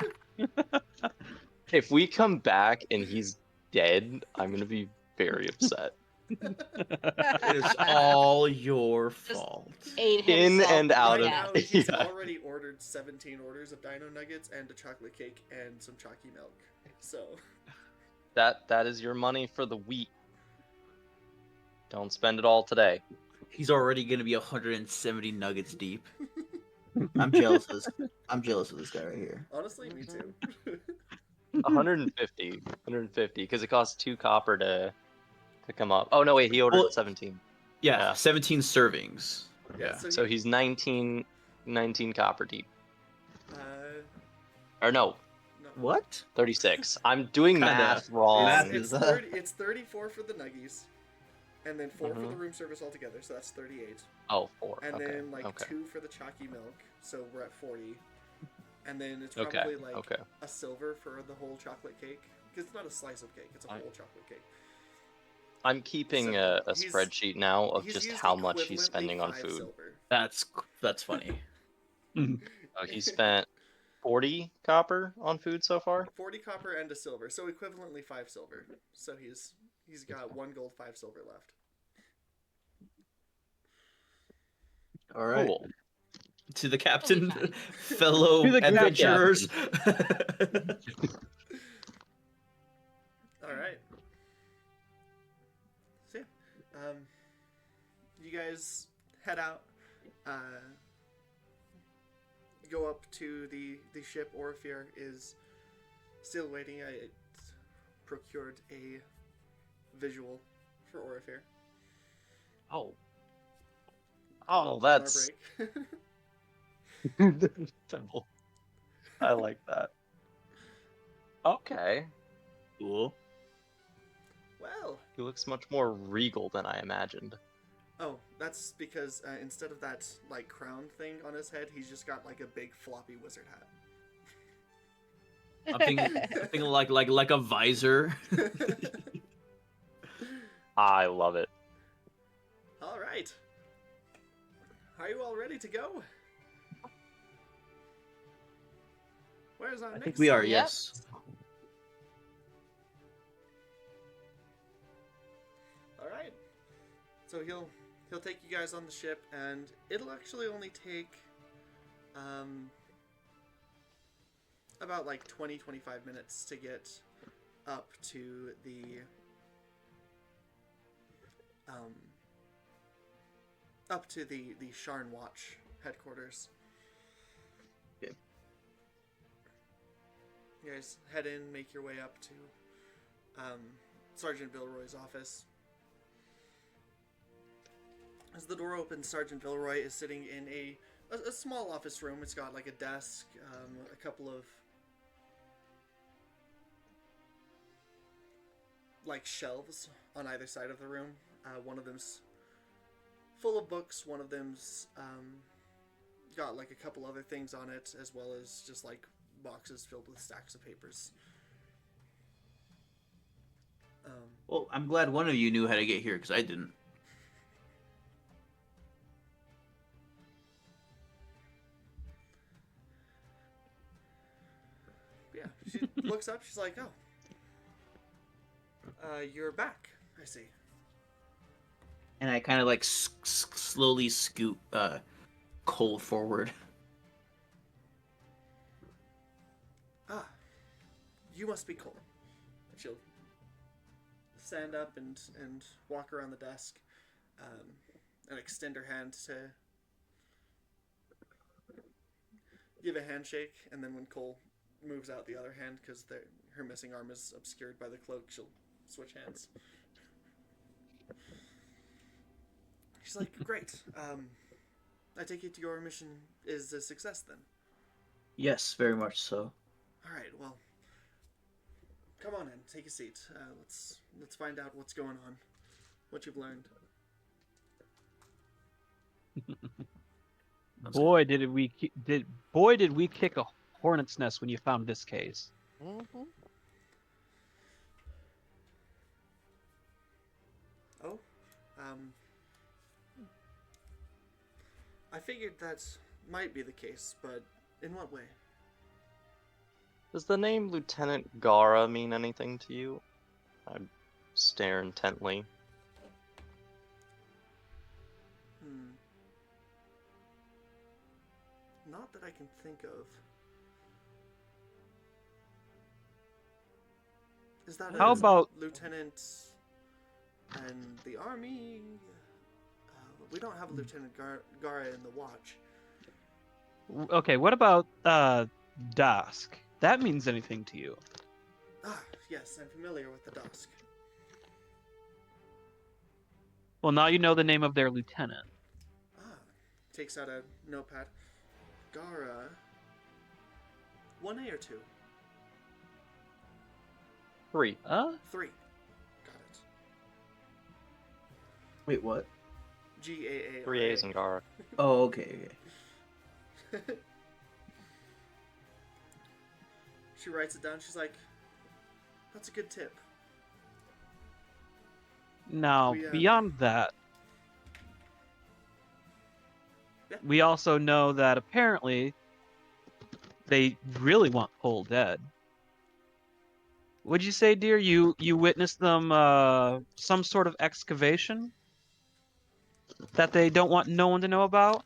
If we come back and he's dead, I'm gonna be very upset. It is all your fault. Ate In himself and to out Right of death. now, he's yeah. already ordered 17 orders of dino nuggets and a chocolate cake and some chalky milk. So, That is your money for the week. Don't spend it all today. He's already gonna be 170 nuggets deep. I'm jealous of this. I'm jealous of this guy right here. honestly, me too. 150, because it costs 2 copper to come up. Oh no, wait, he ordered Well, 17. Yeah, Yeah. 17 servings. Yeah. So he's 19 copper deep. uh, Or no, no. What? 36. I'm doing Kinda. math wrong. Math It's, is- 30, it's 34 for the nuggies, and then 4 for the Mhm. room service altogether, so that's 38. Oh, 4. And Okay. then like okay. 2 for the chalky milk, so we're at 40. And then it's Okay. probably like Okay. a silver for the whole chocolate cake, because it's not a slice of cake; it's a I- whole chocolate cake. I'm keeping So, a he's- spreadsheet now of He's just used how much he's equivalently spending on 5 food. silver. That's funny. He spent 40 copper on food so far. 40 copper and a silver, so equivalently 5 silver. So he's got 1 gold, 5 silver left. All right. Cool. To the captain, fine. fellow To the captain. adventurers. All right. So yeah, you guys head out. Go up to the ship. Orpheus is still waiting. I procured a visual for Orpheus. Oh. Oh, On our that's break. simple. I like that. Okay. Cool. Well, He looks much more regal than I imagined. oh, that's because instead of that like crown thing on his head, he's just got like a big floppy wizard I'm thinking like a visor. hat. I love it. All right. Are you all ready to go? Where's our I next think we are. Yep. Yes. All right. So he'll take you guys on the ship, and it'll actually only take about like 20-25 minutes to get up to the Sharn Watch headquarters. Okay. You guys head in, make your way up to Sergeant Bilroy's office. As the door opens, Sergeant Villeroy is sitting in a small office room. It's got like a desk, a couple of like shelves on either side of the room. One of them's full of books. One of them's got like a couple other things on it, as well as just like boxes filled with stacks of papers. Well, I'm glad one of you knew how to get here because I didn't. Yeah, she looks up. She's like, "Oh, you're back. I see." And I kind of like slowly scoot Cole forward. Ah, you must be Cole. She'll stand up and walk around the desk, and extend her hand to give a handshake. And then when Cole moves out the other hand, because her missing arm is obscured by the cloak, she'll switch hands. She's like, "Great. I take it your mission is a success then." Yes, very much so. All right. Well, come on in. Take a seat. Let's find out what's going on. What you've learned. Boy, did we kick a hornet's nest when you found this case. Mm-hmm. Oh, I figured that might be the case, but in what way? Does the name Lieutenant Gara mean anything to you? I stare intently. Not that I can think of. Is that How about lieutenant and the army? We don't have a Lieutenant Gara in the watch. okay? What about Dusk? That means anything to you? Ah, yes, I'm familiar with the Dusk. Well, now you know the name of their lieutenant. Ah, takes out a notepad. Gara. 1A or 2? 3. 3. Got it. Wait, what? GAA. 3 A's in Gara. Oh, okay. She writes it down. She's like, "That's a good tip." Now, beyond that, Yeah. we also know that apparently they really want Cole dead. Would you say, dear, you witnessed them some sort of excavation that they don't want no one to know about?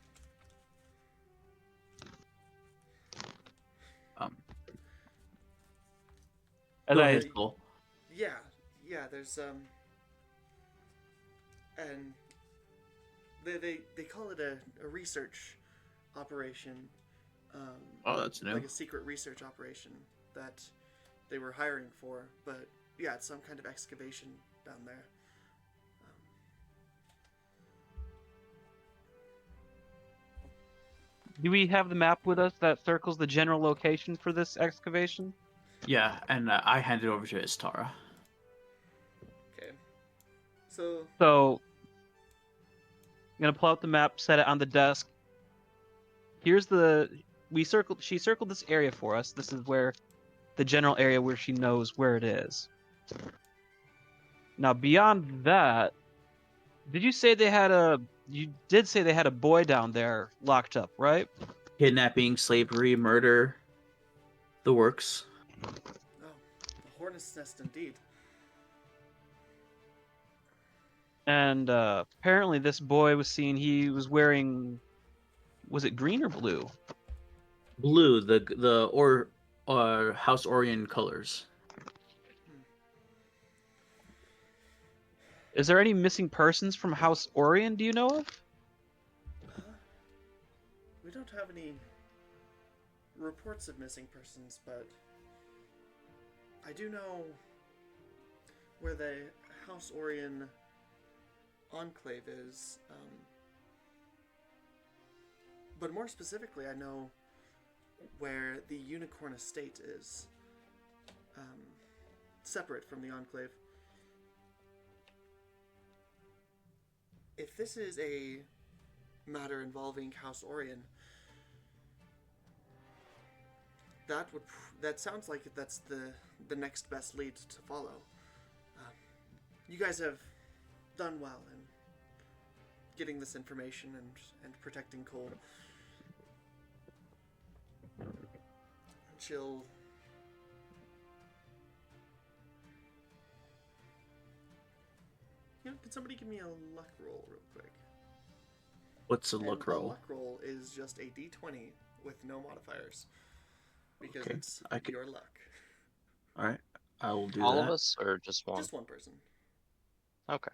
As Go I- ahead, Cole. Yeah. There's and they call it a research operation. Oh, that's new. Like a secret research operation that they were hiring for, but yeah, it's some kind of excavation down there. Do we have the map with us that circles the general location for this excavation? Yeah, and I hand it over to Istara. Okay. So So, I'm gonna pull out the map, set it on the desk. Here's she circled this area for us. This is where the general area where she knows where it is. Now, beyond that, you did say they had a boy down there locked up, right? Kidnapping, slavery, murder, the works. oh, a hornet's nest indeed. And apparently this boy was seen, he was wearing, was it green or blue? Blue, House Orion colors. Is there any missing persons from House Orion, do you know of? We don't have any reports of missing persons, but I do know where the House Orion enclave is. But more specifically, I know where the Unicorn Estate is, separate from the Enclave. If this is a matter involving House Orion, that sounds like that's the next best lead to follow. You guys have done well in getting this information and protecting Cole. She'll... can somebody give me a luck roll real quick? What's a And luck a roll? luck roll is just a d20 with no modifiers. Because Okay, it's I could- your luck. All right, I will do All that. of us, or just one? Just one person. Okay.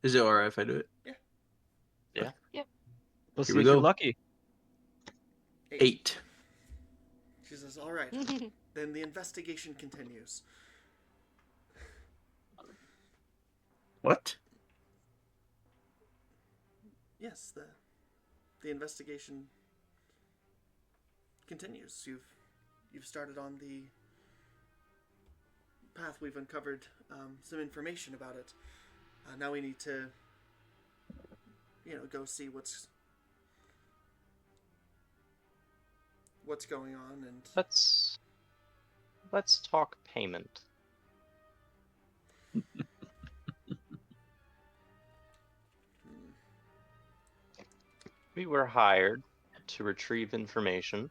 Is it alright if I do it? Let's Here see we if you're go. lucky. 8. She says, all right, then the investigation continues. What? Yes, the investigation continues. You've started on the path. We've uncovered some information about it. Now we need to, go see what's going on, and Let's talk payment. We were hired to retrieve information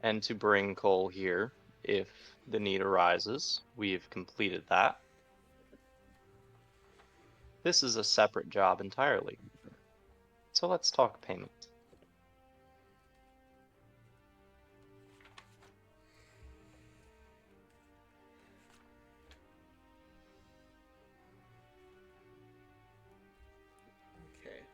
and to bring Cole here if the need arises. We've completed that. This is a separate job entirely. So let's talk payment. okay.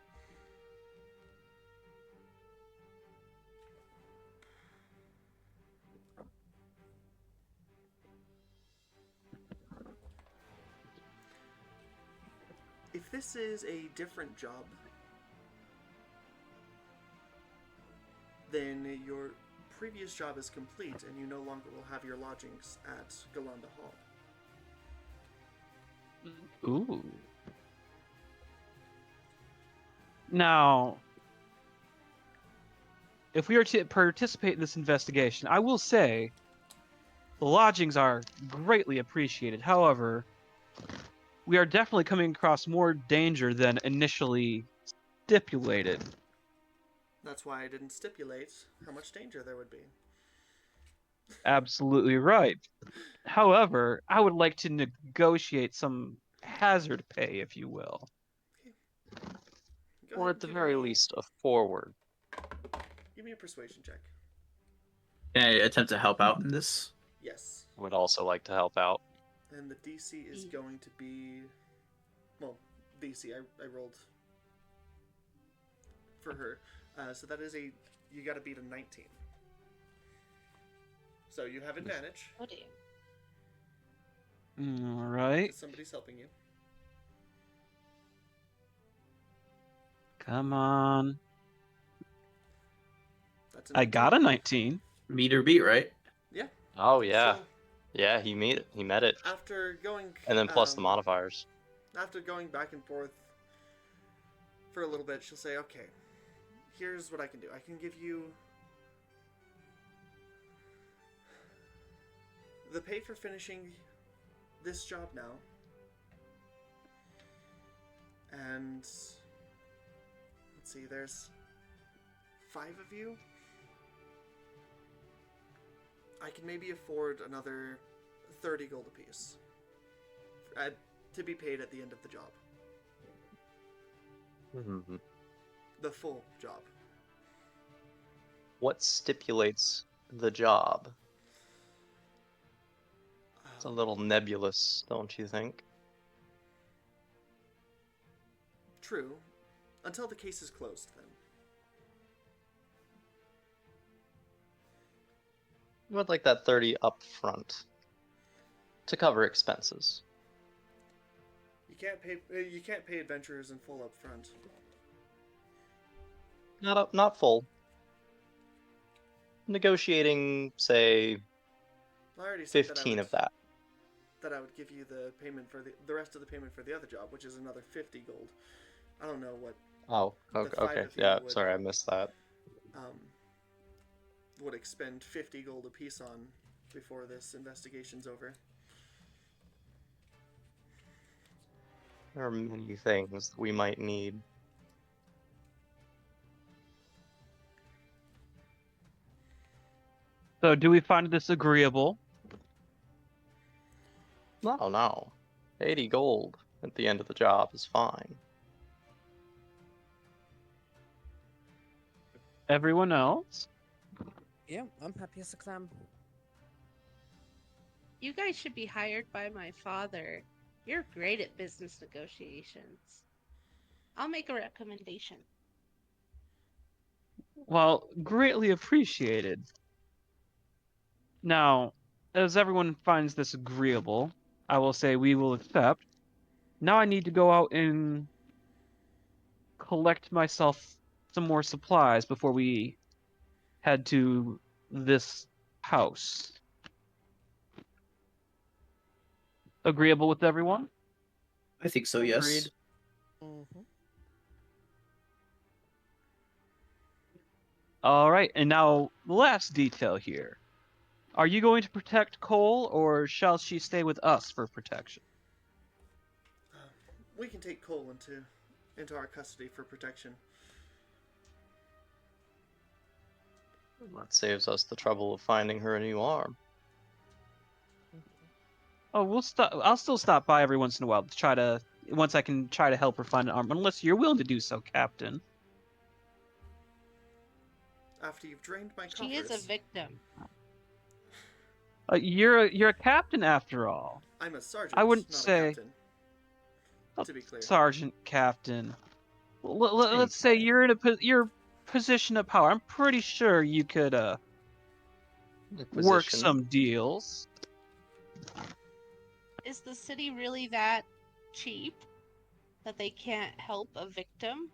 If this is a different job, then your previous job is complete and you no longer will have your lodgings at Galanda Hall. Ooh. Now, if we are to participate in this investigation, I will say the lodgings are greatly appreciated. However, we are definitely coming across more danger than initially stipulated. That's why I didn't stipulate how much danger there would be. Absolutely right. However, I would like to negotiate some hazard pay, if you will. Go Or ahead at the and very least, a forward. give me a persuasion check. Can I attempt to help out in this? Yes. Would also like to help out. And the DC is going to be... Well, DC, I rolled for her. So that is you gotta beat a 19. So you have advantage. Oh dear. All right. Because somebody's helping you. Come on. That's I got a 19. Meet or beat, right? Yeah. Oh yeah. So Yeah, he met it. after going... And then plus the modifiers. After going back and forth for a little bit, she'll say, okay, here's what I can do. I can give you the pay for finishing this job now. And let's see, there's 5 of you. I can maybe afford another 30 gold apiece to be paid at the end of the job. Mhm. The full job. What stipulates the job? It's a little nebulous, don't you think? True. Until the case is closed, then. I would like that 30 up front to cover expenses. You can't pay adventurers in full up front. Not full. Negotiating, say, I already said 15 of that. that I would give you the payment for the rest of the payment for the other job, which is another 50 gold. I don't know what Oh, The okay. five Okay. of you Yeah, would- sorry, I missed that. would expend 50 gold apiece on before this investigation's over. There are many things that we might need. So, do we find this agreeable? No. 80 gold at the end of the job is fine. Everyone else? Yeah, I'm happy as a clam. You guys should be hired by my father. You're great at business negotiations. I'll make a recommendation. Well, greatly appreciated. Now, as everyone finds this agreeable, I will say we will accept. Now I need to go out and collect myself some more supplies before we head to this house. Agreeable with everyone? I think so. Yes. Agreed. Mm-hmm. All right, and now the last detail here. Are you going to protect Cole, or shall she stay with us for protection? We can take Cole into our custody for protection. That saves us the trouble of finding her a new arm. Oh, we'll stop. I'll still stop by every once in a while to try to, once I can try to help her find an arm, unless you're willing to do so, Captain. After you've drained my coffers. She is a victim. You're a captain after all. I'm a sergeant. I wouldn't not say- a captain. To be clear. Sergeant, Captain. Let's say you're in your position of power. I'm pretty sure you could work Acquisition. some deals. Is the city really that cheap that they can't help a victim?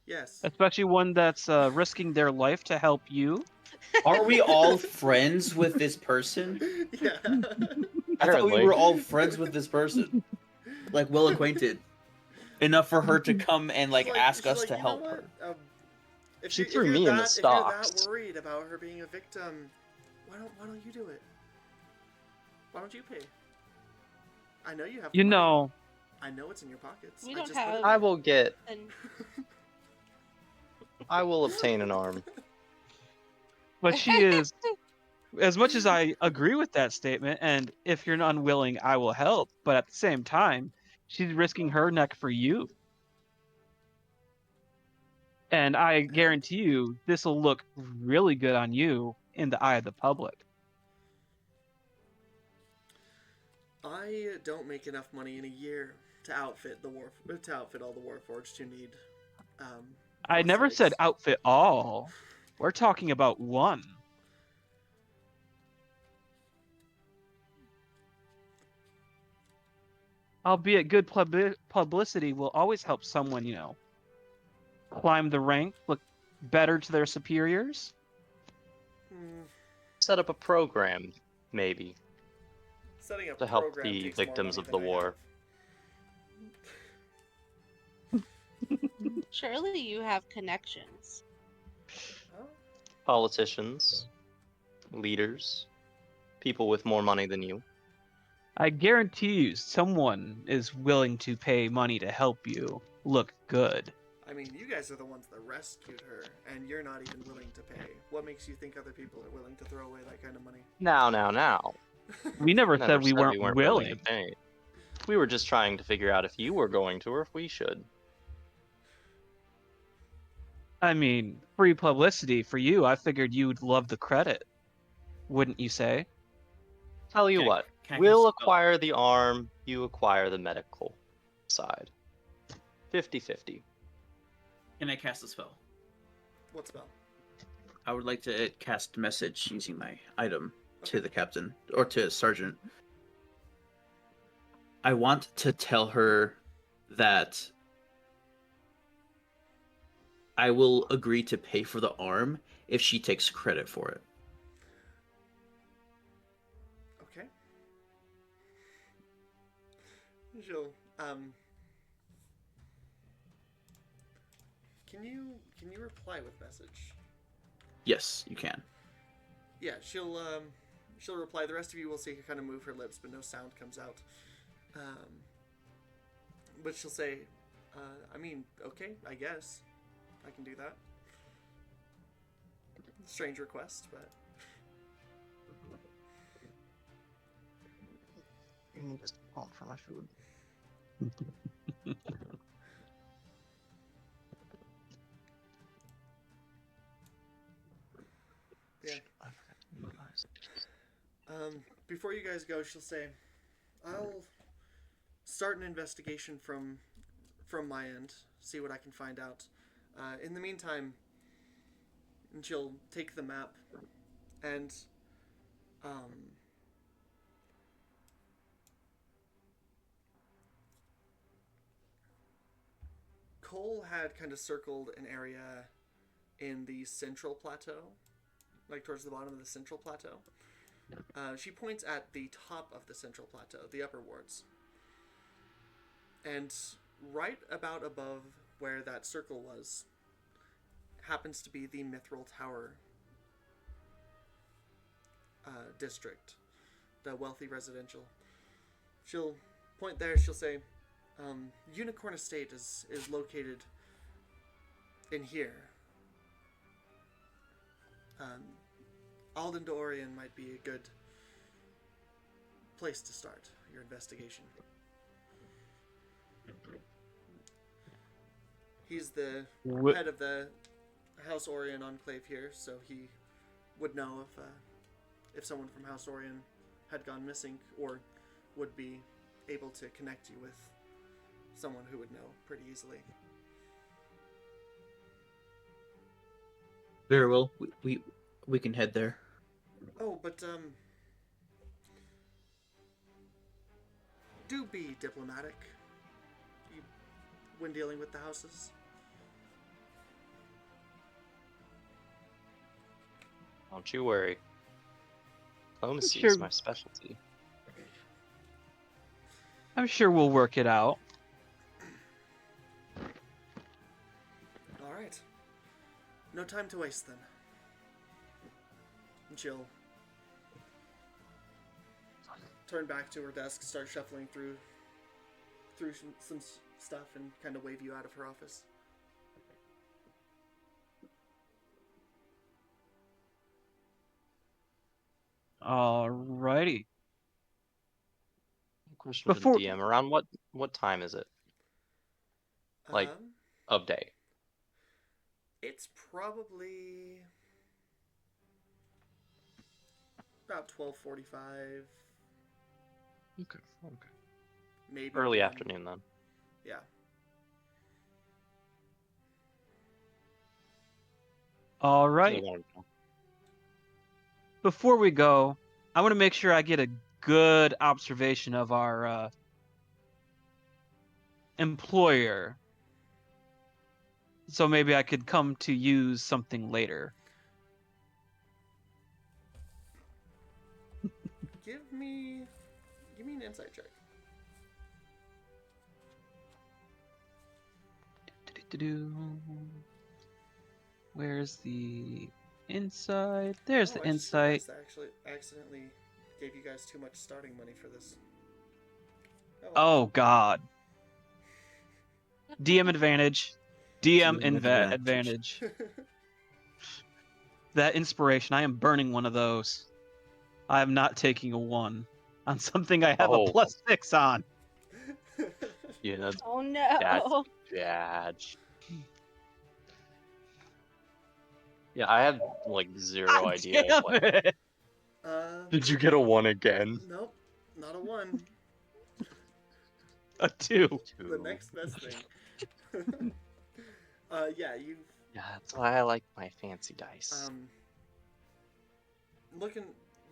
Yes. Especially one that's risking their life to help you. Are we all friends with this person? Yeah. I thought we Apparently. were all friends with this person, like well acquainted, enough for her to come and like She's ask she's us like, to "You know help what? her. If She you- threw if you're me in the that- If you're that stocks. worried about her being a victim, why don't you do it? Why don't you pay? I know you have. the You money. know, I know it's in your pockets. We I don't just put it have- I there. will get. And I will obtain an arm. but she is. As much as I agree with that statement, and if you're unwilling, I will help. But at the same time, she's risking her neck for you. And I guarantee you, this will look really good on you in the eye of the public. I don't make enough money in a year to outfit all the Warforged who need. I never said prosthetics. outfit all. We're talking about one. Albeit good publicity will always help someone, climb the rank, look better to their superiors. Hmm, Set up a program, maybe. setting up To help program the takes more victims money of the than I war. surely you have connections. have. Oh, Politicians, leaders, people with more money than you. I guarantee you, someone is willing to pay money to help you look good. I mean, you guys are the ones that rescued her, and you're not even willing to pay. What makes you think other people are willing to throw away that kind of money? Now. We never Never said we weren't willing willing. to pay. We were just trying to figure out if you were going to or if we should. I mean, free publicity for you. I figured you'd love the credit. Wouldn't you say? Tell you Can I- what, can I we'll cast a spell? acquire the arm, you acquire the medical side. 50-50. Can I cast a spell? What spell? I would like to cast message using my item to Okay. the captain or to sergeant. I want to tell her that I will agree to pay for the arm if she takes credit for it. Okay. She'll Can you reply with message? Yes, you can. Yeah, she'll reply. The rest of you will see her kind of move her lips, but no sound comes out. But she'll say, I mean, okay, I guess I can do that. Strange request, but Just call for my food. yeah. I forgot to utilize it. Before you guys go, she'll say, I'll start an investigation from my end, see what I can find out. In the meantime, and she'll take the map and Cole had kind of circled an area in the central plateau, like towards the bottom of the central plateau. She points at the top of the central plateau, the upper wards. And right about above where that circle was happens to be the Mithril Tower district, the wealthy residential. She'll point there, she'll say, Unicorn Estate is located in here. Alden Dorian might be a good place to start your investigation. He's the head of the House Orion Enclave here, so he would know if someone from House Orion had gone missing, or would be able to connect you with someone who would know pretty easily. Very well. We can head there. Oh, but do be diplomatic when dealing with the houses. Don't you worry. Diplomacy Sure. is my specialty. I'm sure we'll work it out. All right. No time to waste then. And she'll turn back to her desk, start shuffling through some stuff, and kind of wave you out of her office. Alrighty. Question for Before- the DM. Around what time is it? Like- Of day. It's probably about 12:45, Okay. maybe Early 1. afternoon then. Yeah. All right. Before we go, I want to make sure I get a good observation of our employer. So maybe I could come to use something later. Give me an insight check. Where's the insight? There's the I just insight. realized I actually accidentally gave you guys too much starting money for this. Oh God. DM advantage. DM advantage. That inspiration, I am burning one of those. I am not taking a 1 on something I have a Oh. +6 on. Yeah, that's Oh no. bad. Yeah, I had like zero God idea. damn Like, it. did you get a 1 again? Nope, not a 1. A 2. The next best thing. Yeah, you've Yeah, that's why I like my fancy dice.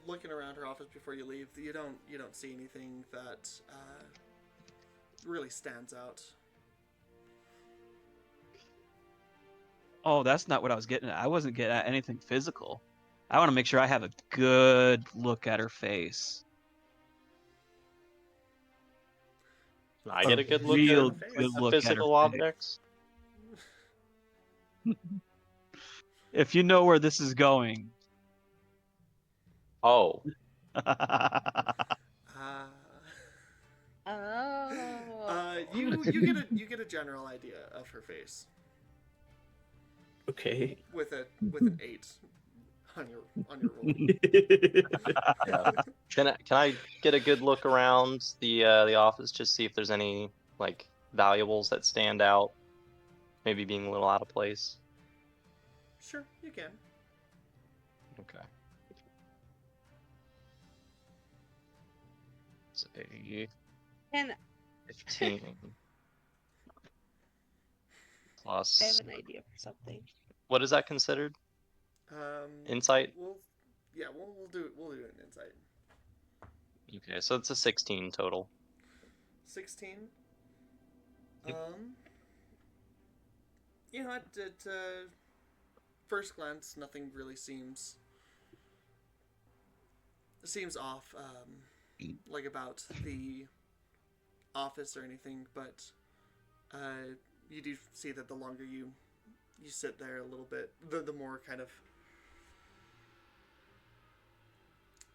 looking around her office before you leave. You don't see anything that really stands out. Oh, that's not what I was getting at. I wasn't getting at anything physical. I want to make sure I have a good look at her face. Can I get a good look Real at good the look at her physical face. objects? If you know where this is going. Oh, Uh, Oh. you get a general idea of her face Okay. with an 8 on your roll. yeah. Can I get a good look around the office, just see if there's any like valuables that stand out, maybe being a little out of place? Sure, you can. Okay. It's a And 15 I have plus. an idea for something. What is that considered? Insight? We'll do an insight. Okay, so it's a 16 total. 16. Yep. You know, at first glance, nothing really seems off, like about the office or anything. But you do see that the longer you sit there a little bit, the more kind of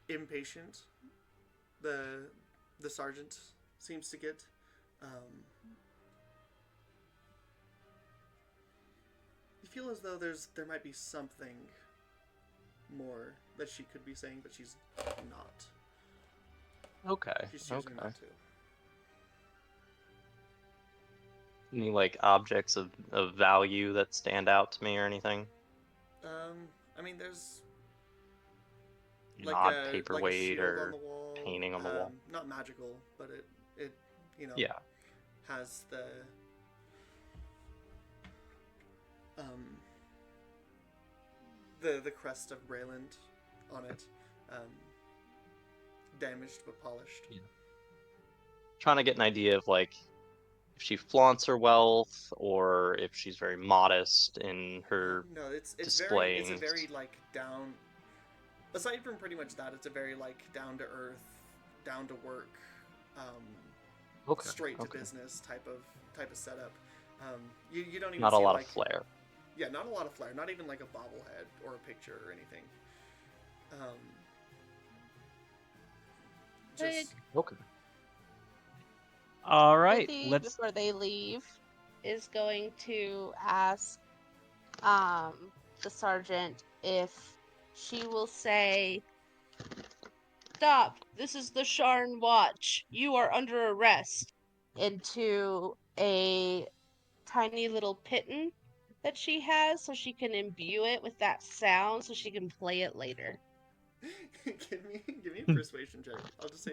impatient the sergeant seems to get. You feel as though there might be something more that she could be saying, but she's not. Okay. She's choosing Okay. not to. Any like objects of value that stand out to me or anything? I mean, there's An like odd a paperweight shield or on the wall, painting on the wall. Not magical, but it you know Yeah. has the crest of Rayland on it, damaged but polished. Yeah. Trying to get an idea of like if she flaunts her wealth or if she's very modest in her No, it's displaying. a very like down. Aside from pretty much that, it's a very like down to earth, down to work, Okay. straight to Okay. business type of setup. You don't even Not a see, lot like, of flair. Yeah, not a lot of flair. Not even like a bobblehead or a picture or anything. Just Okay. All right, Ruthie, let's. before they leave, is going to ask the sergeant if she will say, "Stop! This is the Sharn Watch. You are under arrest," into a tiny little pitten that she has, so she can imbue it with that sound, so she can play it later. give me a persuasion check. I'll just say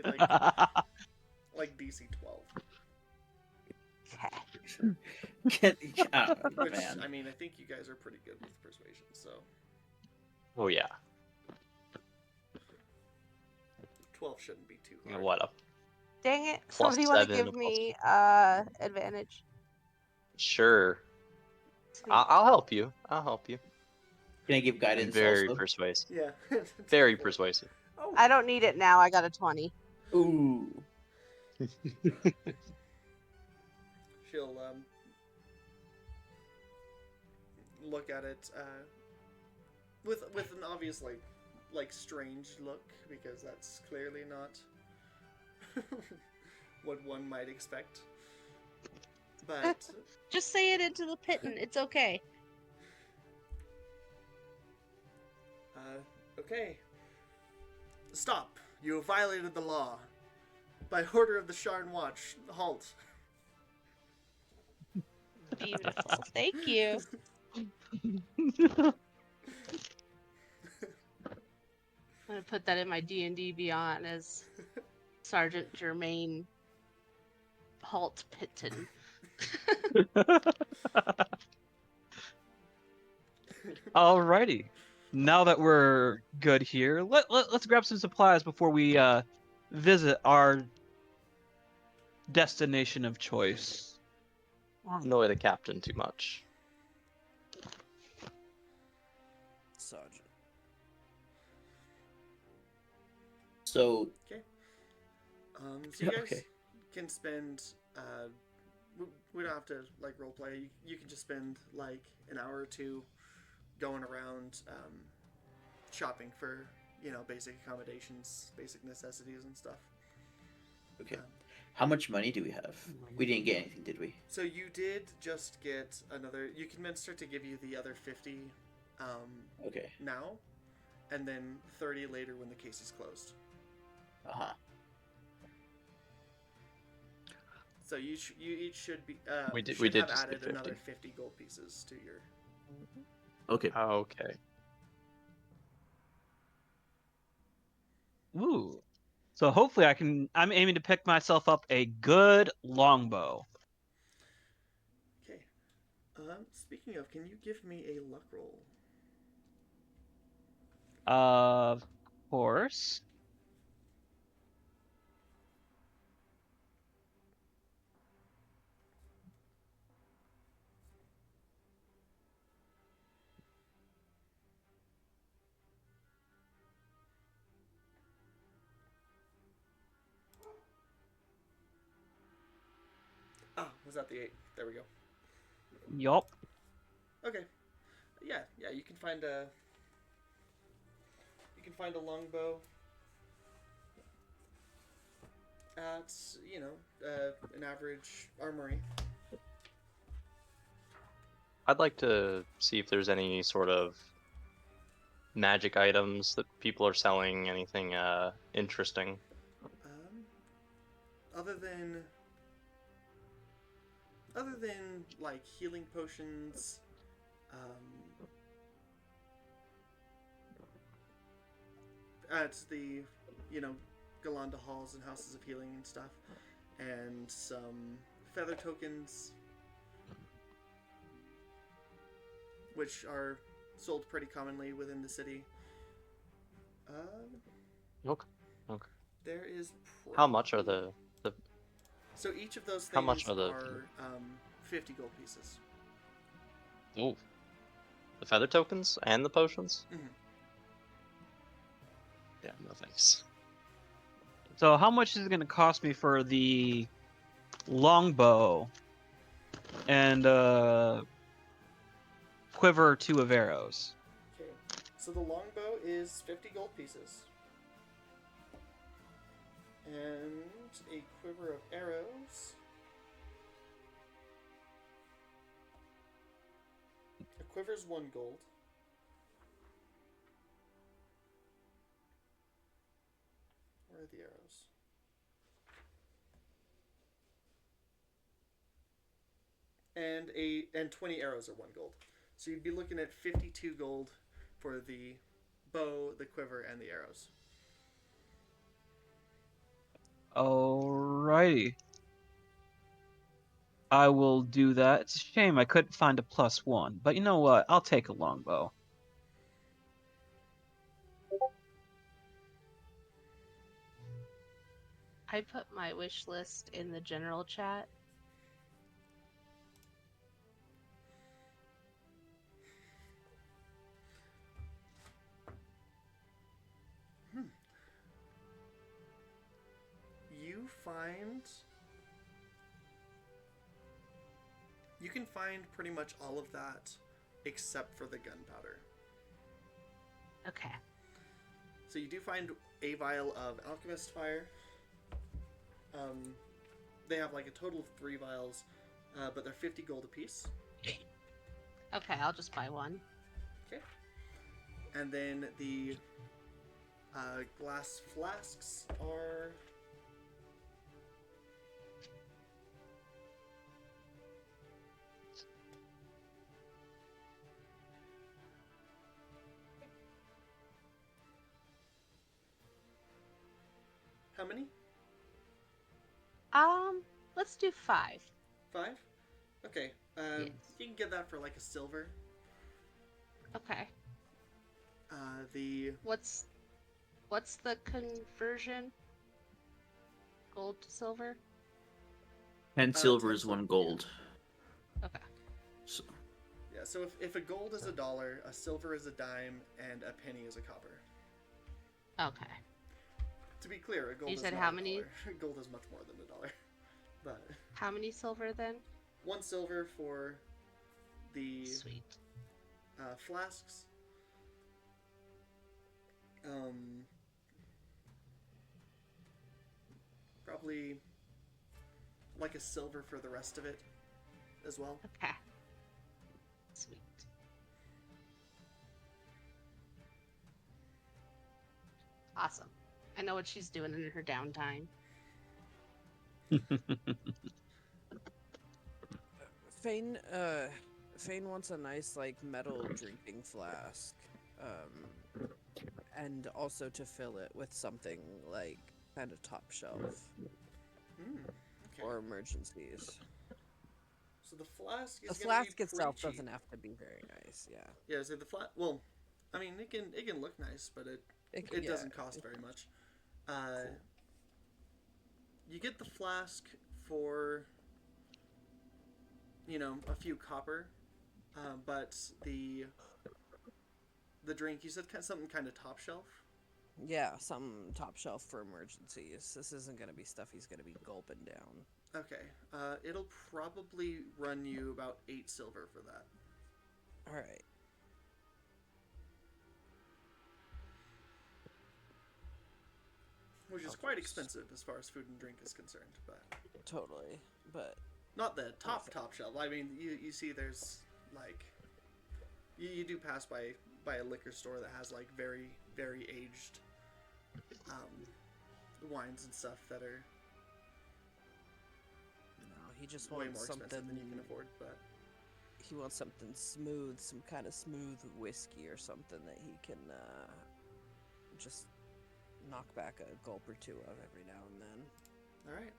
like DC 12. Oh, Which man. I mean, I think you guys are pretty good with persuasion. So Oh yeah. 12 shouldn't be too You know, hard. what up? Dang it! Plus Somebody want to 7, give plus- me advantage? Sure. Sweet. I'll help you. I'll help you. Can I give I'm guidance very also? persuasive. Yeah. Very persuasive. Oh. I don't need it now. I got a 20. Ooh. She'll look at it with an obvious like strange look, because that's clearly not what one might expect. But Just say it into the pitten. It's okay. okay. Stop. You have violated the law. By order of the Sharn Watch, halt. Beautiful. Thank you. I'm gonna put that in my D&D Beyond as Sergeant Germain Halt Pitten. Alrighty. Now that we're good here, let's grab some supplies before we visit our destination of choice. Annoy the captain too much. So So you guys Okay. can spend. We don't have to like role play. You can just spend like an hour or two going around shopping for basic accommodations, basic necessities, and stuff. Okay. Um, How much money do we have? We didn't get anything, did we? So you did just get another. You can start to give you the other 50 Okay. now, and then 30 later when the case is closed. Uh-huh. So you each should be. We did have just added get 50. another 50 gold pieces to your. Okay. Okay. Ooh. So hopefully I'm aiming to pick myself up a good longbow. Okay. Speaking of, can you give me a luck roll? Of course. Ah, was that the 8? There we go. Yup. Okay. Yeah, you can find a. You can find a longbow at an average armory. I'd like to see if there's any sort of magic items that people are selling, anything interesting. Other than like healing potions, at the Galanda halls and houses of healing and stuff, and some feather tokens, which are sold pretty commonly within the city. Okay. There is. How much are the So each of those things How much are the- 50 gold pieces. Ooh. The feather tokens and the potions? Mhm. Yeah, no thanks. So how much is it going to cost me for the longbow and quiver 2 of arrows? Okay. So the longbow is 50 gold pieces. And a quiver of arrows. A quiver's 1 gold. Where are the arrows? And 20 arrows are 1 gold. So you'd be looking at 52 gold for the bow, the quiver, and the arrows. Alrighty. I will do that. It's a shame I couldn't find a +1, but you know what? I'll take a longbow. I put my wish list in the general chat. You can find pretty much all of that except for the gunpowder. Okay. So you do find a vial of alchemist fire. They have like a total of 3 vials, but they're 50 gold apiece. Okay, I'll just buy one. Okay. And then the glass flasks are. How many? Let's do 5. 5? Okay. Yes. You can get that for like a silver. Okay. The What's the conversion? Gold to silver? 10 silver 10 is 1 silver, gold. Okay. So, yeah. So if a gold is $1, a silver is a dime, and a penny is a copper. Okay. To be clear, a gold You is said not how a many? dollar. Gold is much more than $1. But How many silver then? 1 silver for the Sweet. flasks. Probably like a silver for the rest of it as well. Okay. Sweet. Awesome. I know what she's doing in her downtime. Fane wants a nice like metal drinking flask, and also to fill it with something like kind of top shelf Okay. for emergencies. So the flask The is flask be itself pretty cheap. doesn't have to be very nice. Yeah. Yeah, so the well, I mean it can look nice, but it doesn't cost very much. You get the flask for a few copper, but the drink you said something kind of top shelf. Yeah, some top shelf for emergencies. This isn't gonna be stuff he's gonna be gulping down. Okay, it'll probably run you about 8 silver for that. All right. Which is quite expensive as far as food and drink is concerned, but Totally, but not the top shelf. I mean, you see, there's like you do pass by a liquor store that has like very very aged wines and stuff that are he just way wants more something expensive than you can afford. But he wants something smooth, some kind of smooth whiskey or something that he can just knock back a gulp or two of every now and then. all right.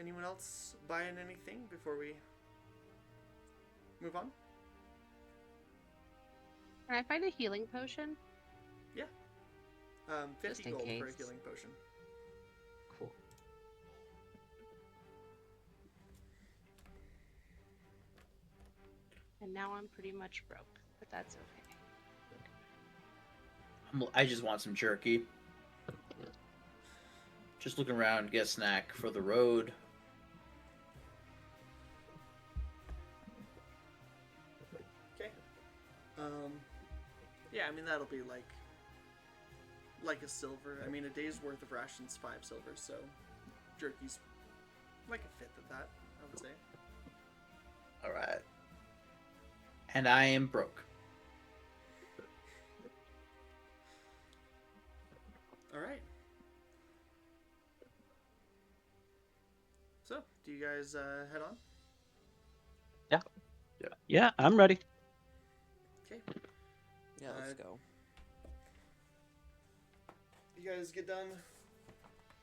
Anyone else buying anything before we move on? Can I find a healing potion? 50 Just in gold for a case. healing potion. Cool. And now I'm pretty much broke, but that's okay. I just want some jerky. Just looking around, get a snack for the road. Okay. Yeah, I mean that'll be like a silver. I mean a day's worth of rations 5 silver, so jerky's like a fifth of that, I would say. All right. And I am broke. All right. So, do you guys head on? Yeah, I'm ready. Okay. Yeah, let's go. You guys get done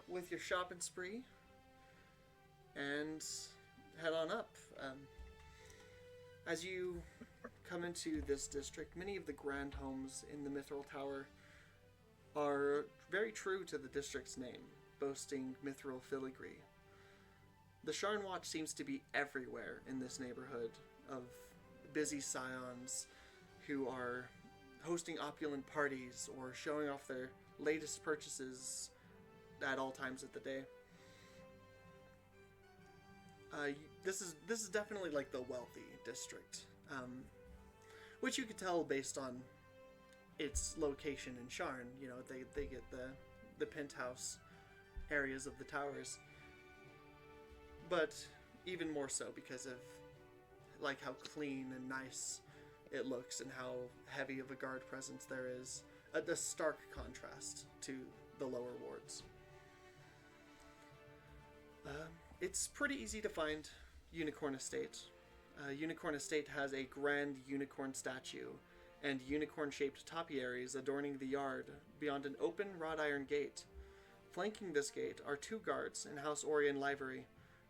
with your shopping spree and head on up. As you come into this district, many of the grand homes in the Mithril Tower are very true to the district's name, boasting Mithril filigree. The Sharn Watch seems to be everywhere in this neighborhood of busy scions who are hosting opulent parties or showing off their latest purchases at all times of the day. This is definitely like the wealthy district, which you could tell based on its location in Sharn. You know, they get the penthouse areas of the towers, but even more so because of like how clean and nice it looks and how heavy of a guard presence there is. A stark contrast to the lower wards. It's pretty easy to find Unicorn Estate. Unicorn Estate has a grand unicorn statue and unicorn-shaped topiaries adorning the yard beyond an open wrought iron gate. Flanking this gate are 2 guards in House Orion livery.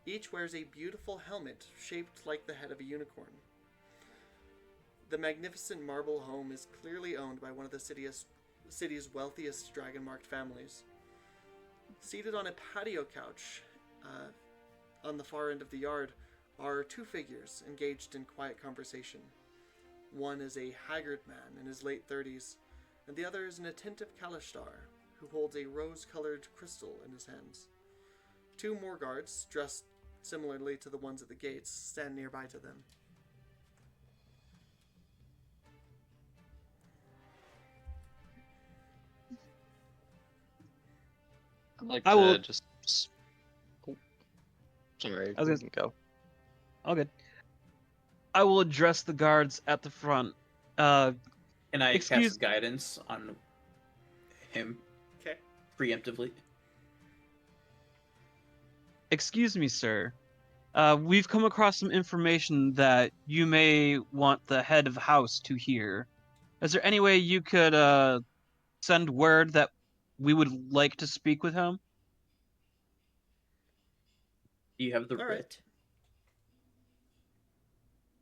Each wears a beautiful helmet shaped like the head of a unicorn. The magnificent marble home is clearly owned by one of the city's wealthiest dragon-marked families. Seated on a patio couch on the far end of the yard are 2 figures engaged in quiet conversation. One is a haggard man in his late 30s, and the other is an attentive Kalishtar who holds a rose-colored crystal in his hands. 2 more guards, dressed similarly to the ones at the gates, stand nearby to them. I'd like I to will- just. Oh, sorry, I was you gonna- can go. All good. I will address the guards at the front. And I Excuse- cast guidance on him Okay. preemptively. Excuse me, sir. We've come across some information that you may want the head of the house to hear. Is there any way you could send word that we would like to speak with him? Do you have the All right. writ?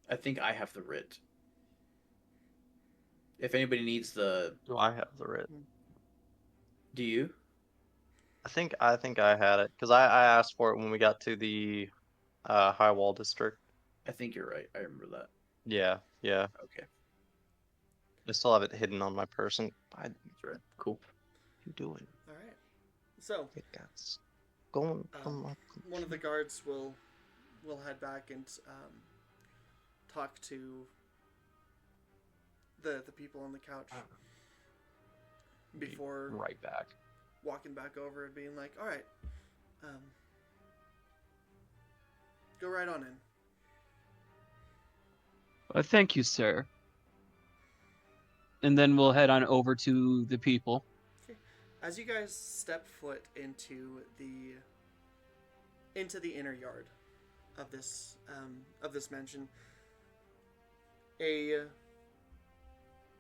I think I have the writ. If anybody needs the, Do I have the writ? do you? I think I had it because I asked for it when we got to the high wall district. I think you're right. I remember that. Yeah, yeah. Okay, I still have it hidden on my person. What that's right. Cool. you doing? All right. So, It got going from my one of the guards will head back and talk to the people on the couch before right back. walking back over and being like, "All right, go right on in." Thank you, sir. And then we'll head on over to the people. As you guys step foot into the inner yard of this mansion, an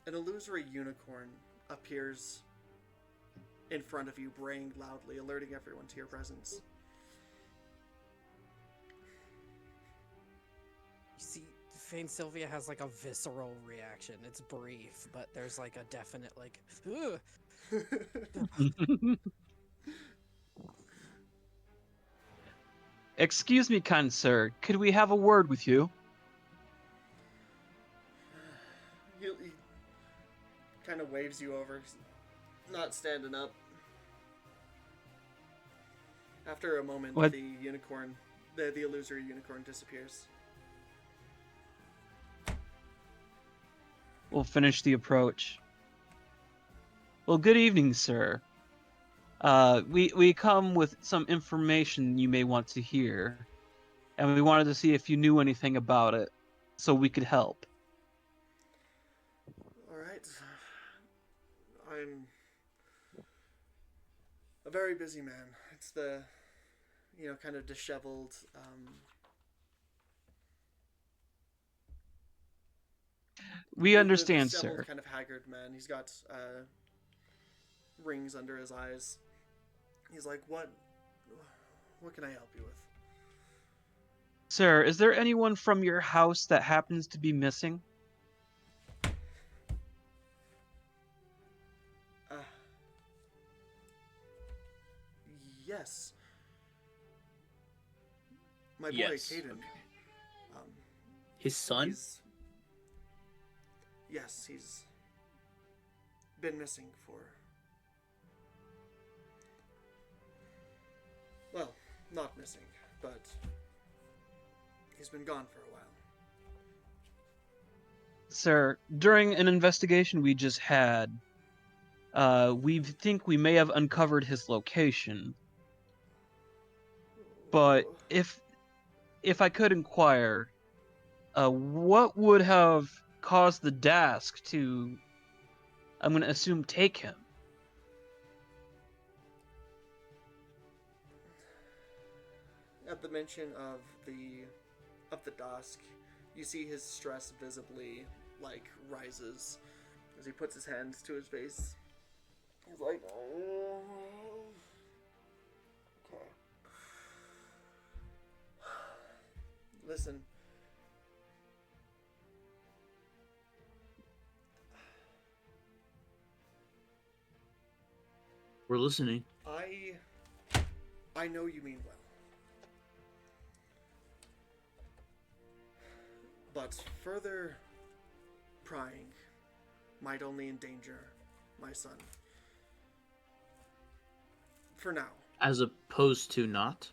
illusory unicorn appears in front of you, braying loudly, alerting everyone to your presence. You see, Fane Sylvia has like a visceral reaction. It's brief, but there's like a definite like, ugh. Excuse me, kind sir. Could we have a word with you? He kind of waves you over, not standing up. After a moment, What? the illusory unicorn disappears. We'll finish the approach. Well, good evening, sir. We come with some information you may want to hear, and we wanted to see if you knew anything about it, so we could help. All right. I'm a very busy man. It's the, kind of disheveled, We understand, disheveled, sir. kind of haggard man. He's got rings under his eyes. He's like, "What can I help you with?" Sir, is there anyone from your house that happens to be missing? Yes. My boy, Yes. Caden. His son? He's been missing for... Well, not missing, but he's been gone for a while. Sir, during an investigation we just had, we think we may have uncovered his location. But if I could inquire, what would have caused the Dask to, I'm going to assume, take him? At the mention of the Dask, you see his stress visibly rises as he puts his hands to his face. He's like, okay. Listen. We're listening. I know you mean well. But further prying might only endanger my son. For now. As opposed to not?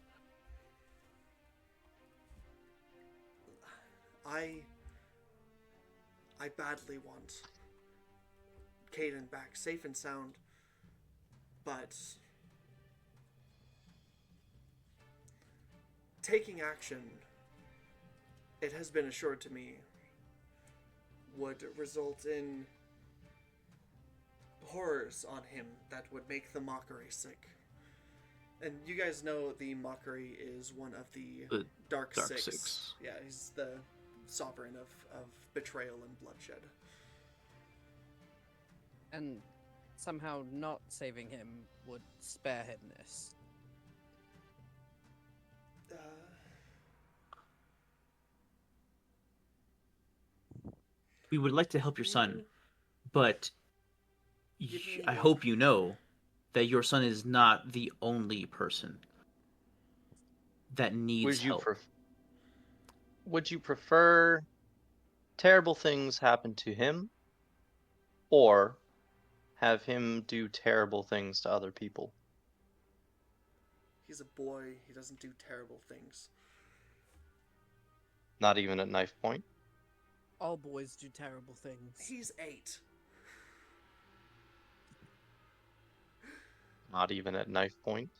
I badly want Caden back safe and sound, but taking action, it has been assured to me, would result in horrors on him that would make the mockery sick. And you guys know the mockery is one of the Dark Six. Six. Yeah, he's the sovereign of betrayal and bloodshed. And somehow not saving him would spare him this. We would like to help your son, but Give me- I hope you know that your son is not the only person that needs help. Would you prefer terrible things happen to him, or have him do terrible things to other people? He's a boy. He doesn't do terrible things. Not even at knife point? All boys do terrible things. He's 8. Not even at knife point?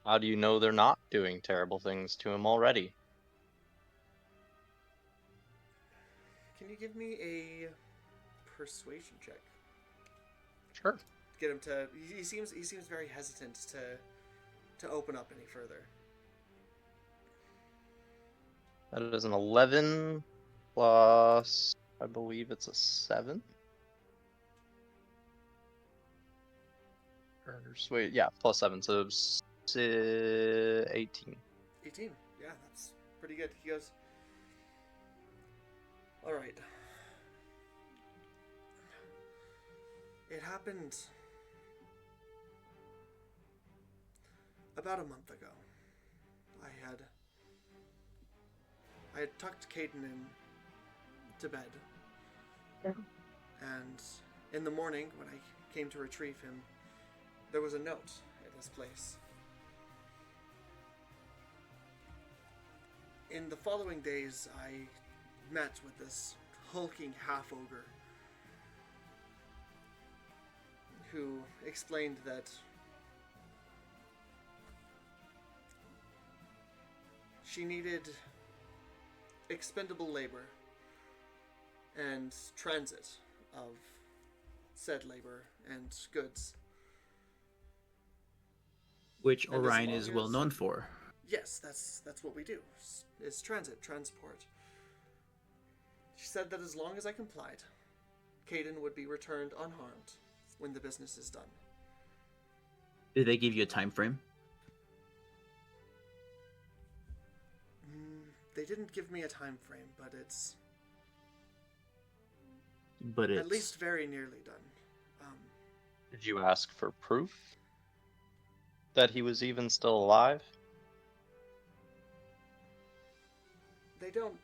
How do you know they're not doing terrible things to him already? Can you give me a persuasion check? Sure. Get him to. He seems very hesitant to open up any further. That is an 11 plus, I believe it's a 7. Sweet, yeah, plus 7, so it's 18. 18. Yeah, that's pretty good. He goes, all right. It happened about a month ago. I had tucked Caden in to bed. Yeah. And in the morning, when I came to retrieve him, there was a note at his place. In the following days, I met with this hulking half-ogre who explained that she needed expendable labor and transit of said labor and goods. Which And as Orion long is well as- known for. Yes, that's what we do. Is transport. She said that as long as I complied, Caden would be returned unharmed when the business is done. Did they give you a time frame? They didn't give me a time frame, but it's But it's at least very nearly done. Did you ask for proof that he was even still alive? They don't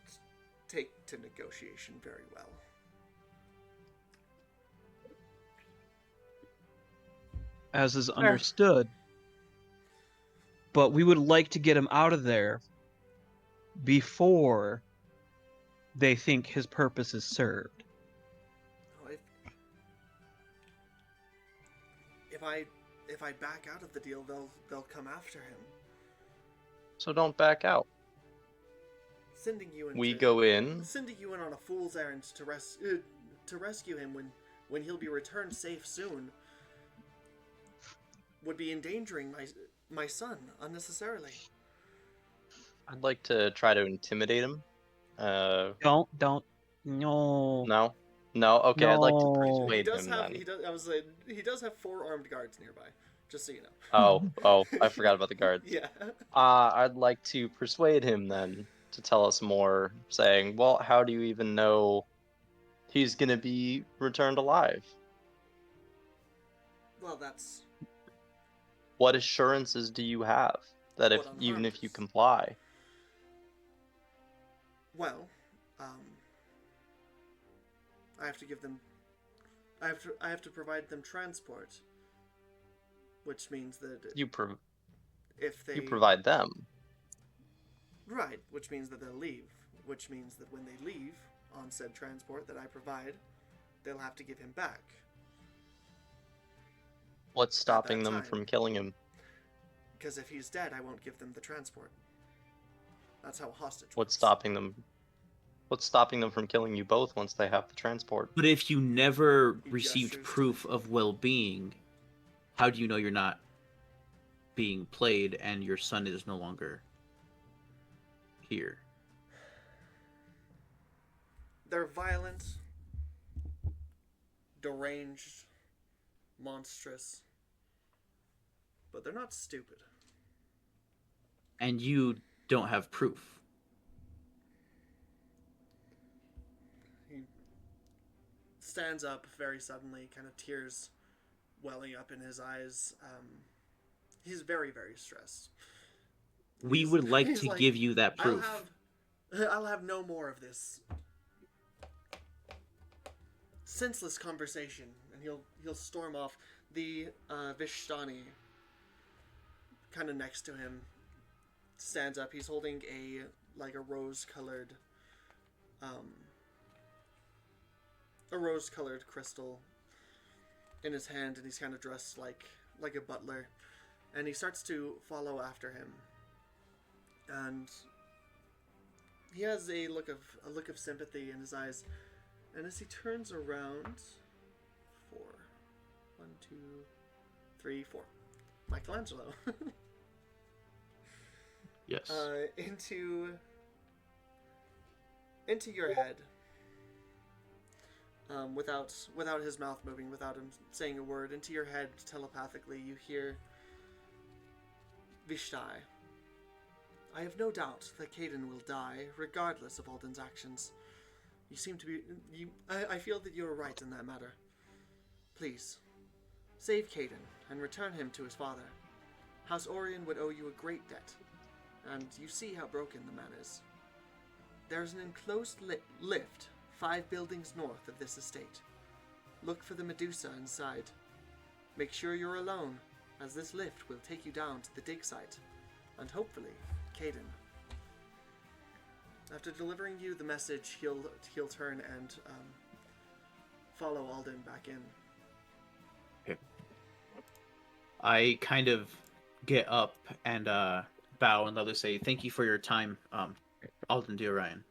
take to negotiation very well. As is understood. But we would like to get him out of there before they think his purpose is served. Oh, if I back out of the deal, they'll come after him, So don't back out. sending you in. We go in. Sending you in on a fool's errand to rescue him when he'll be returned safe soon would be endangering my son unnecessarily. I'd like to try to intimidate him. Don't, no. No. Okay, I'd like to No. He persuade does him have. then. He does have 4 armed guards nearby. Just so you know. Oh, I forgot about the guards. Yeah. I'd like to persuade him then to tell us more, saying, well, how do you even know he's gonna be returned alive? Well, that's What assurances do you have that What even unharmed if you is. comply? well. I have to give them I have to provide them transport, which means that if they you provide them. right, which means that they'll leave, which means that when they leave on said transport that I provide, they'll have to give him back. What's stopping them time. from killing him? Because if he's dead, I won't give them the transport. That's how hostage What's works. stopping them? What's stopping them from killing you both once they have the transport? But if you never He received gestures to proof me. of well-being, how do you know you're not being played and your son is no longer here? They're violent, deranged, monstrous, but they're not stupid. And you don't have proof. He stands up very suddenly, kind of tears welling up in his eyes. He's very, very stressed. We would like he's to give you that proof. I'll have no more of this senseless conversation, and he'll storm off. The Vishtani, kind of next to him, stands up. He's holding a rose-colored crystal in his hand, and he's kind of dressed like a butler, and he starts to follow after him, and he has a look of sympathy in his eyes, and as he turns around, 4, 1, 2, 3, 4, Michelangelo. Yes. Into your head, without his mouth moving, without him saying a word, into your head telepathically, you hear, Vishtai, I have no doubt that Caden will die, regardless of Alden's actions. You seem to be... I feel that you are right in that matter. Please, save Caden and return him to his father. House Orion would owe you a great debt, and you see how broken the man is. There is an enclosed lift 5 buildings north of this estate. Look for the Medusa inside. Make sure you're alone, as this lift will take you down to the dig site, and hopefully, Caden. After delivering you the message, he'll turn and follow Alden back in. Okay. I kind of get up and bow and let her say, "Thank you for your time, Alden D. Orion.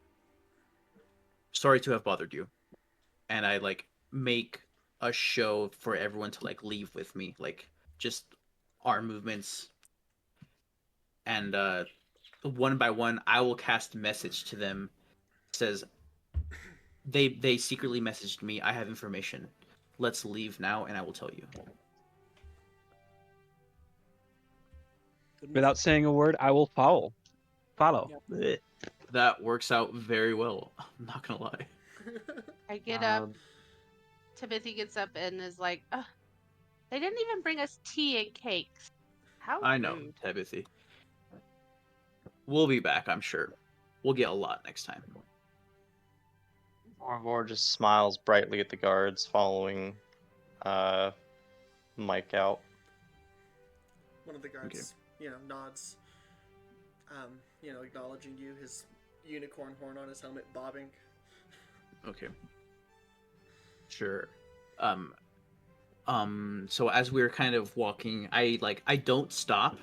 Sorry to have bothered you." And I make a show for everyone to leave with me, just arm movements, and one by one I will cast a message to them. It says they secretly messaged me. I have information. Let's leave now, and I will tell you. Without saying a word, I will follow. Blech. That works out very well. I'm not gonna lie. I get up. Timothy gets up and is like, "Ugh, they didn't even bring us tea and cakes. How I know, rude." Tabithy. We'll be back, I'm sure. We'll get a lot next time. Orvor just smiles brightly at the guards, following Mike out. One of the guards, nods, acknowledging you, his unicorn horn on his helmet bobbing. Okay. Sure. So as we're kind of walking, I don't stop.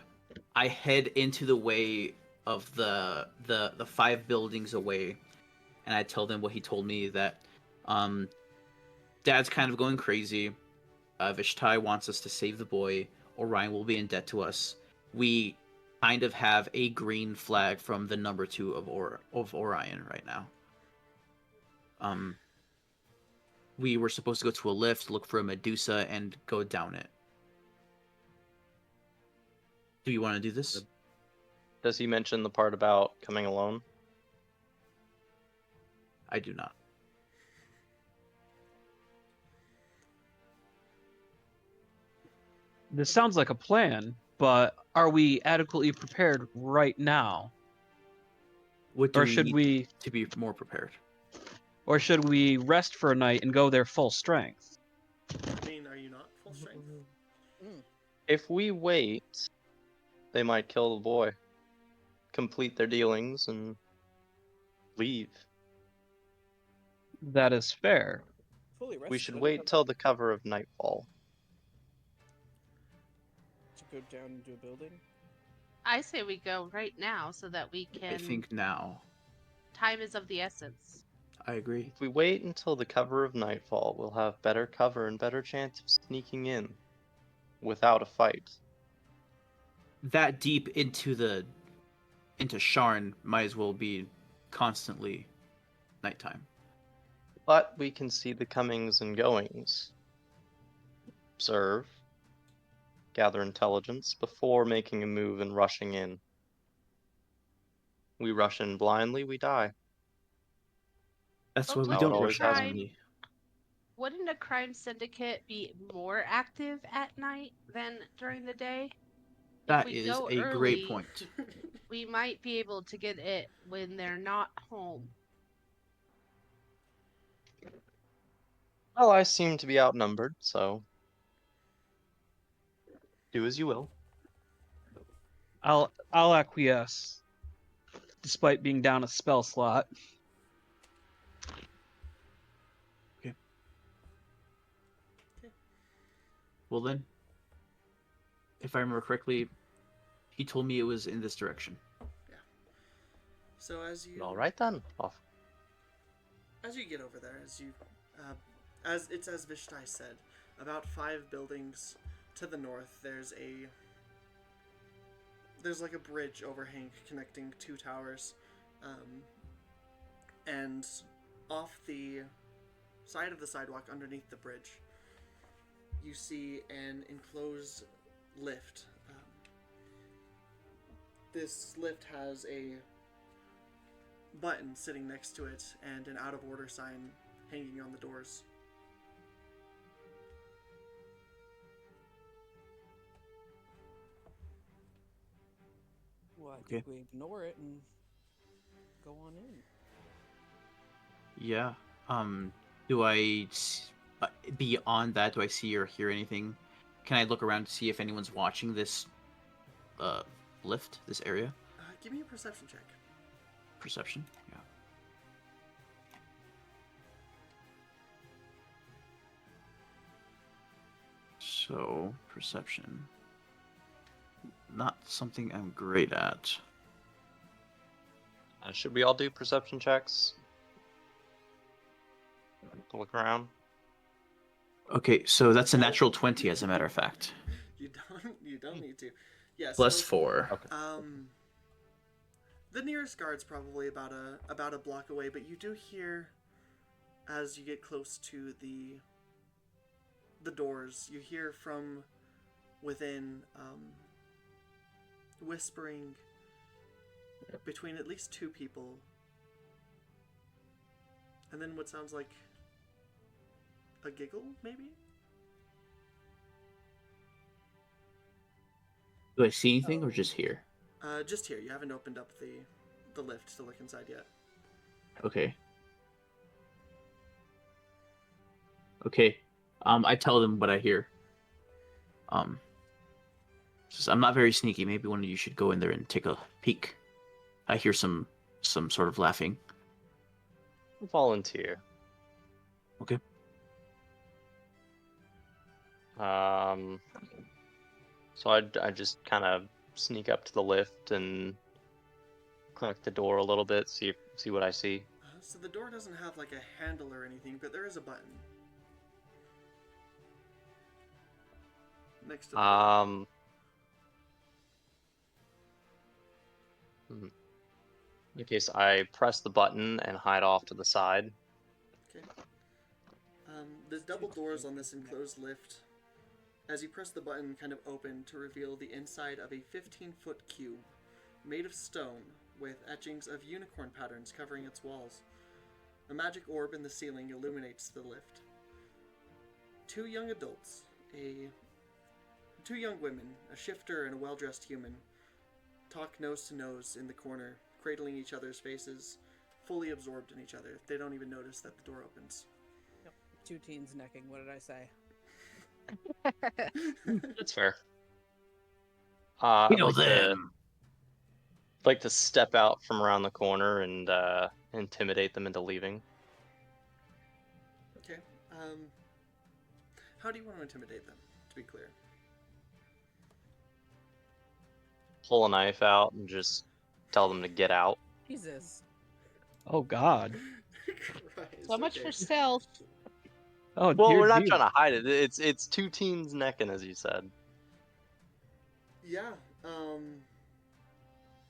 I head into the way of the 5 buildings away, and I tell them what he told me, that Dad's kind of going crazy. Vishtai wants us to save the boy. Orion will be in debt to us. We kind of have a green flag from the number 2 of Orion right now. We were supposed to go to a lift, look for a Medusa, and go down it. Do you want to do this? Does he mention the part about coming alone? I do not. This sounds like a plan, but are we adequately prepared right now? What do Or we should need we to be more prepared? or should we rest for a night and go there full strength? I mean, are you not full strength? If we wait, they might kill the boy, complete their dealings, and leave. That is fair. Fully rested. We should wait till the cover of nightfall. To go down into a building. I say we go right now so that we can. I think now. Time is of the essence. I agree. If we wait until the cover of nightfall, we'll have better cover and better chance of sneaking in without a fight. That deep into Sharn might as well be constantly nighttime. But we can see the comings and goings. Observe. Gather intelligence before making a move and rushing in. We rush in blindly, we die. That's why we Okay, don't always rush has been. blindly. Wouldn't a crime syndicate be more active at night than during the day? That we is go a early- great point. We might be able to get it when they're not home. Well, I seem to be outnumbered, so do as you will. I'll acquiesce, despite being down a spell slot. Well then, if I remember correctly, he told me it was in this direction. So as you All right then. Off. as you get over there, as Vishtai said, about 5 buildings to the north, there's like a bridge overhang connecting 2 towers, and off the side of the sidewalk underneath the bridge, you see an enclosed lift. This lift has a button sitting next to it and an out of order sign hanging on the doors. Well, I Okay. think we ignore it and go on in. Yeah. Do I beyond that? Do I see or hear anything? Can I look around to see if anyone's watching this lift, this area? Give me a perception check. Perception. Yeah. So perception. Not something I'm great at. Should we all do perception checks? To look around. Okay, so that's a natural 20, as a matter of fact. You don't need to. Yeah. Plus so, 4. Okay. The nearest guard's probably about a block away, but you do hear, as you get close to the doors, you hear from within whispering between at least 2 people, and then what sounds like a giggle, maybe? Do I see anything or just hear? Just here. You haven't opened up the lift to look inside yet. Okay. Okay. I tell them what I hear. Says, I'm not very sneaky. Maybe one of you should go in there and take a peek. I hear some sort of laughing. Volunteer. Okay. So I just kind of sneak up to the lift and crack the door a little bit, see what I see. So the door doesn't have like a handle or anything, but there is a button next to the door. In case I press the button and hide off to the side. Okay. There's double doors on this enclosed lift. As you press the button, kind of open to reveal the inside of a 15-foot cube made of stone with etchings of unicorn patterns covering its walls. A magic orb in the ceiling illuminates the lift. 2 young adults, 2 young women, a shifter and a well-dressed human, talk nose to nose in the corner, cradling each other's faces, fully absorbed in each other. They don't even notice that the door opens. Yep. 2 teens necking. What did I say? That's fair. I'd like to step out from around the corner and intimidate them into leaving. Okay. How do you want to intimidate them? To be clear. Pull a knife out and just tell them to get out. Jesus. Oh God. Christ, So much okay. for stealth. Oh Well, dear. we're not dear. trying to hide it. It's two teams necking, as you said. Yeah.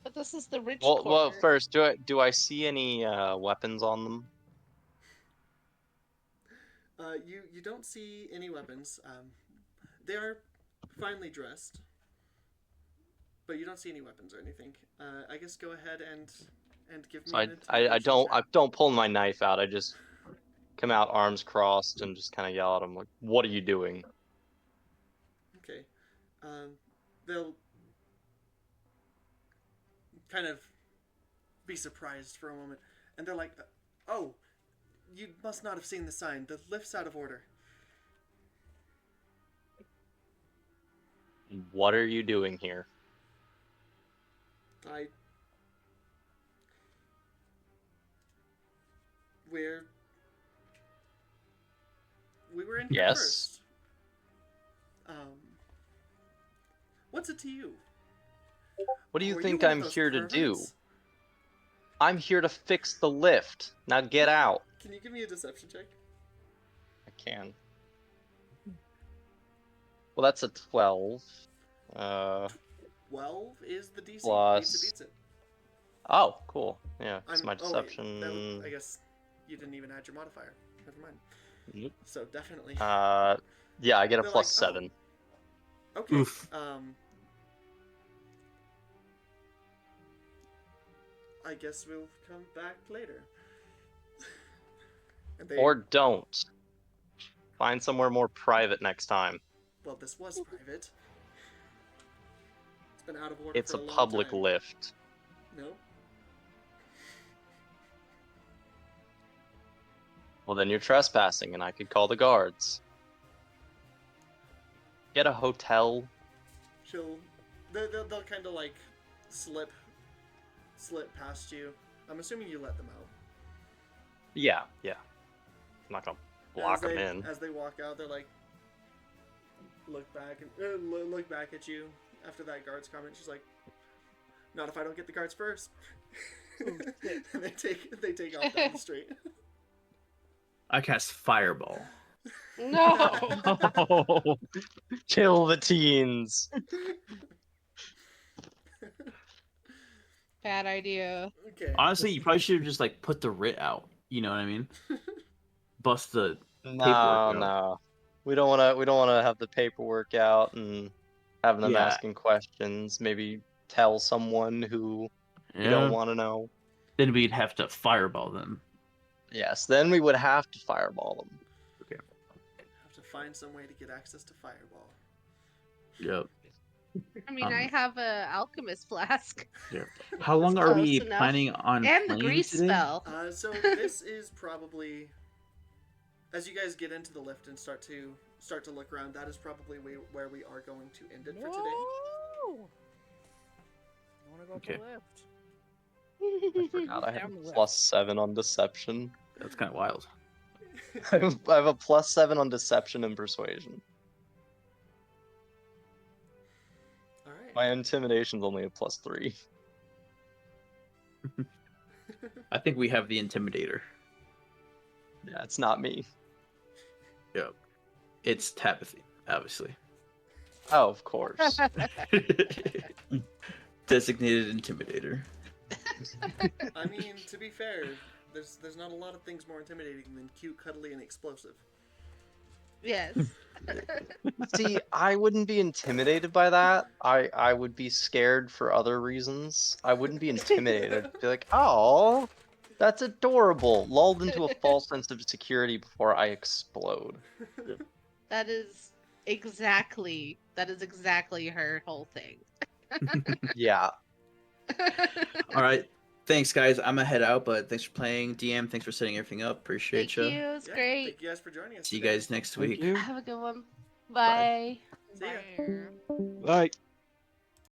But this is the rich Well, corner. first, do I see any weapons on them? You don't see any weapons. They are finely dressed, but you don't see any weapons or anything. I guess go ahead and give So me an I intimidation check. don't pull my knife out. I just come out arms crossed and just kind of yell at them like, "What are you doing?" Okay. They'll kind of be surprised for a moment, and they're like, "Oh, you must not have seen the sign. The lift's out of order." What are you doing here? We were in here Yes. first. What's it to you? What do you Oh, are think one of I'm those here to do? perverts? I'm here to fix the lift. Now get out. Can you give me a deception check? I can. Well, that's a 12. 12 is the DC. Plus- Beats it. Oh, cool. Yeah, it's I'm- my oh, wait, deception. I guess you didn't even add your modifier. Never mind. Yep. So definitely. Yeah, I get a They're plus like, oh. 7. Okay. Oof. I guess we'll come back later. And Or don't. Find somewhere more private next time. well, this was private. It's been out of order It's for a a long public time. lift. No. Well, then you're trespassing, and I could call the guards. Get a hotel. They'll kind of like slip past you. I'm assuming you let them out. Yeah. I'm not gonna block them as they, in. As they walk out, they're like, look back at you after that guard's comment. She's like, "Not if I don't get the guards first." And they take off down the street. I cast Fireball. No. Oh. Kill the teens. Bad idea. Okay. Honestly, you probably should have just like put the writ out. You know what I mean? Bust the paperwork out. No. We don't wanna have the paperwork out and having them Yeah. asking questions. Maybe tell someone who you don't want to know. Then we'd have to fireball them. Yes, then we would have to fireball them. Have to find some way to get access to Fireball. Yep. I mean, I have a alchemist flask How long are we Close enough. planning on and the playing grease today? spell. So this is probably, as you guys get into the lift and start to look around, that is probably where we are going to end it for today. No! I want to go Okay. to the lift. I forgot I had Down the a left. plus 7 on deception. That's kind of wild. I have a plus 7 on deception and persuasion. All right. My intimidation's only a plus 3. I think we have the Intimidator. Yeah, it's not me. Yep. It's Tapathy, obviously. Oh, of course. Designated Intimidator. I mean, to be fair, there's not a lot of things more intimidating than cute, cuddly, and explosive. Yes. See, I wouldn't be intimidated by that. I would be scared for other reasons. I wouldn't be intimidated. I'd be like, oh, that's adorable. Lulled into a false sense of security before I explode. That is exactly her whole thing. Yeah. All right. Thanks, guys. I'm gonna head out, but thanks for playing. DM, thanks for setting everything up. Appreciate Thank you. you. It's Yeah, great. Thank you guys for joining us. See you today. guys next Thank week. you. Have a good one. Bye. See ya. Bye. Like.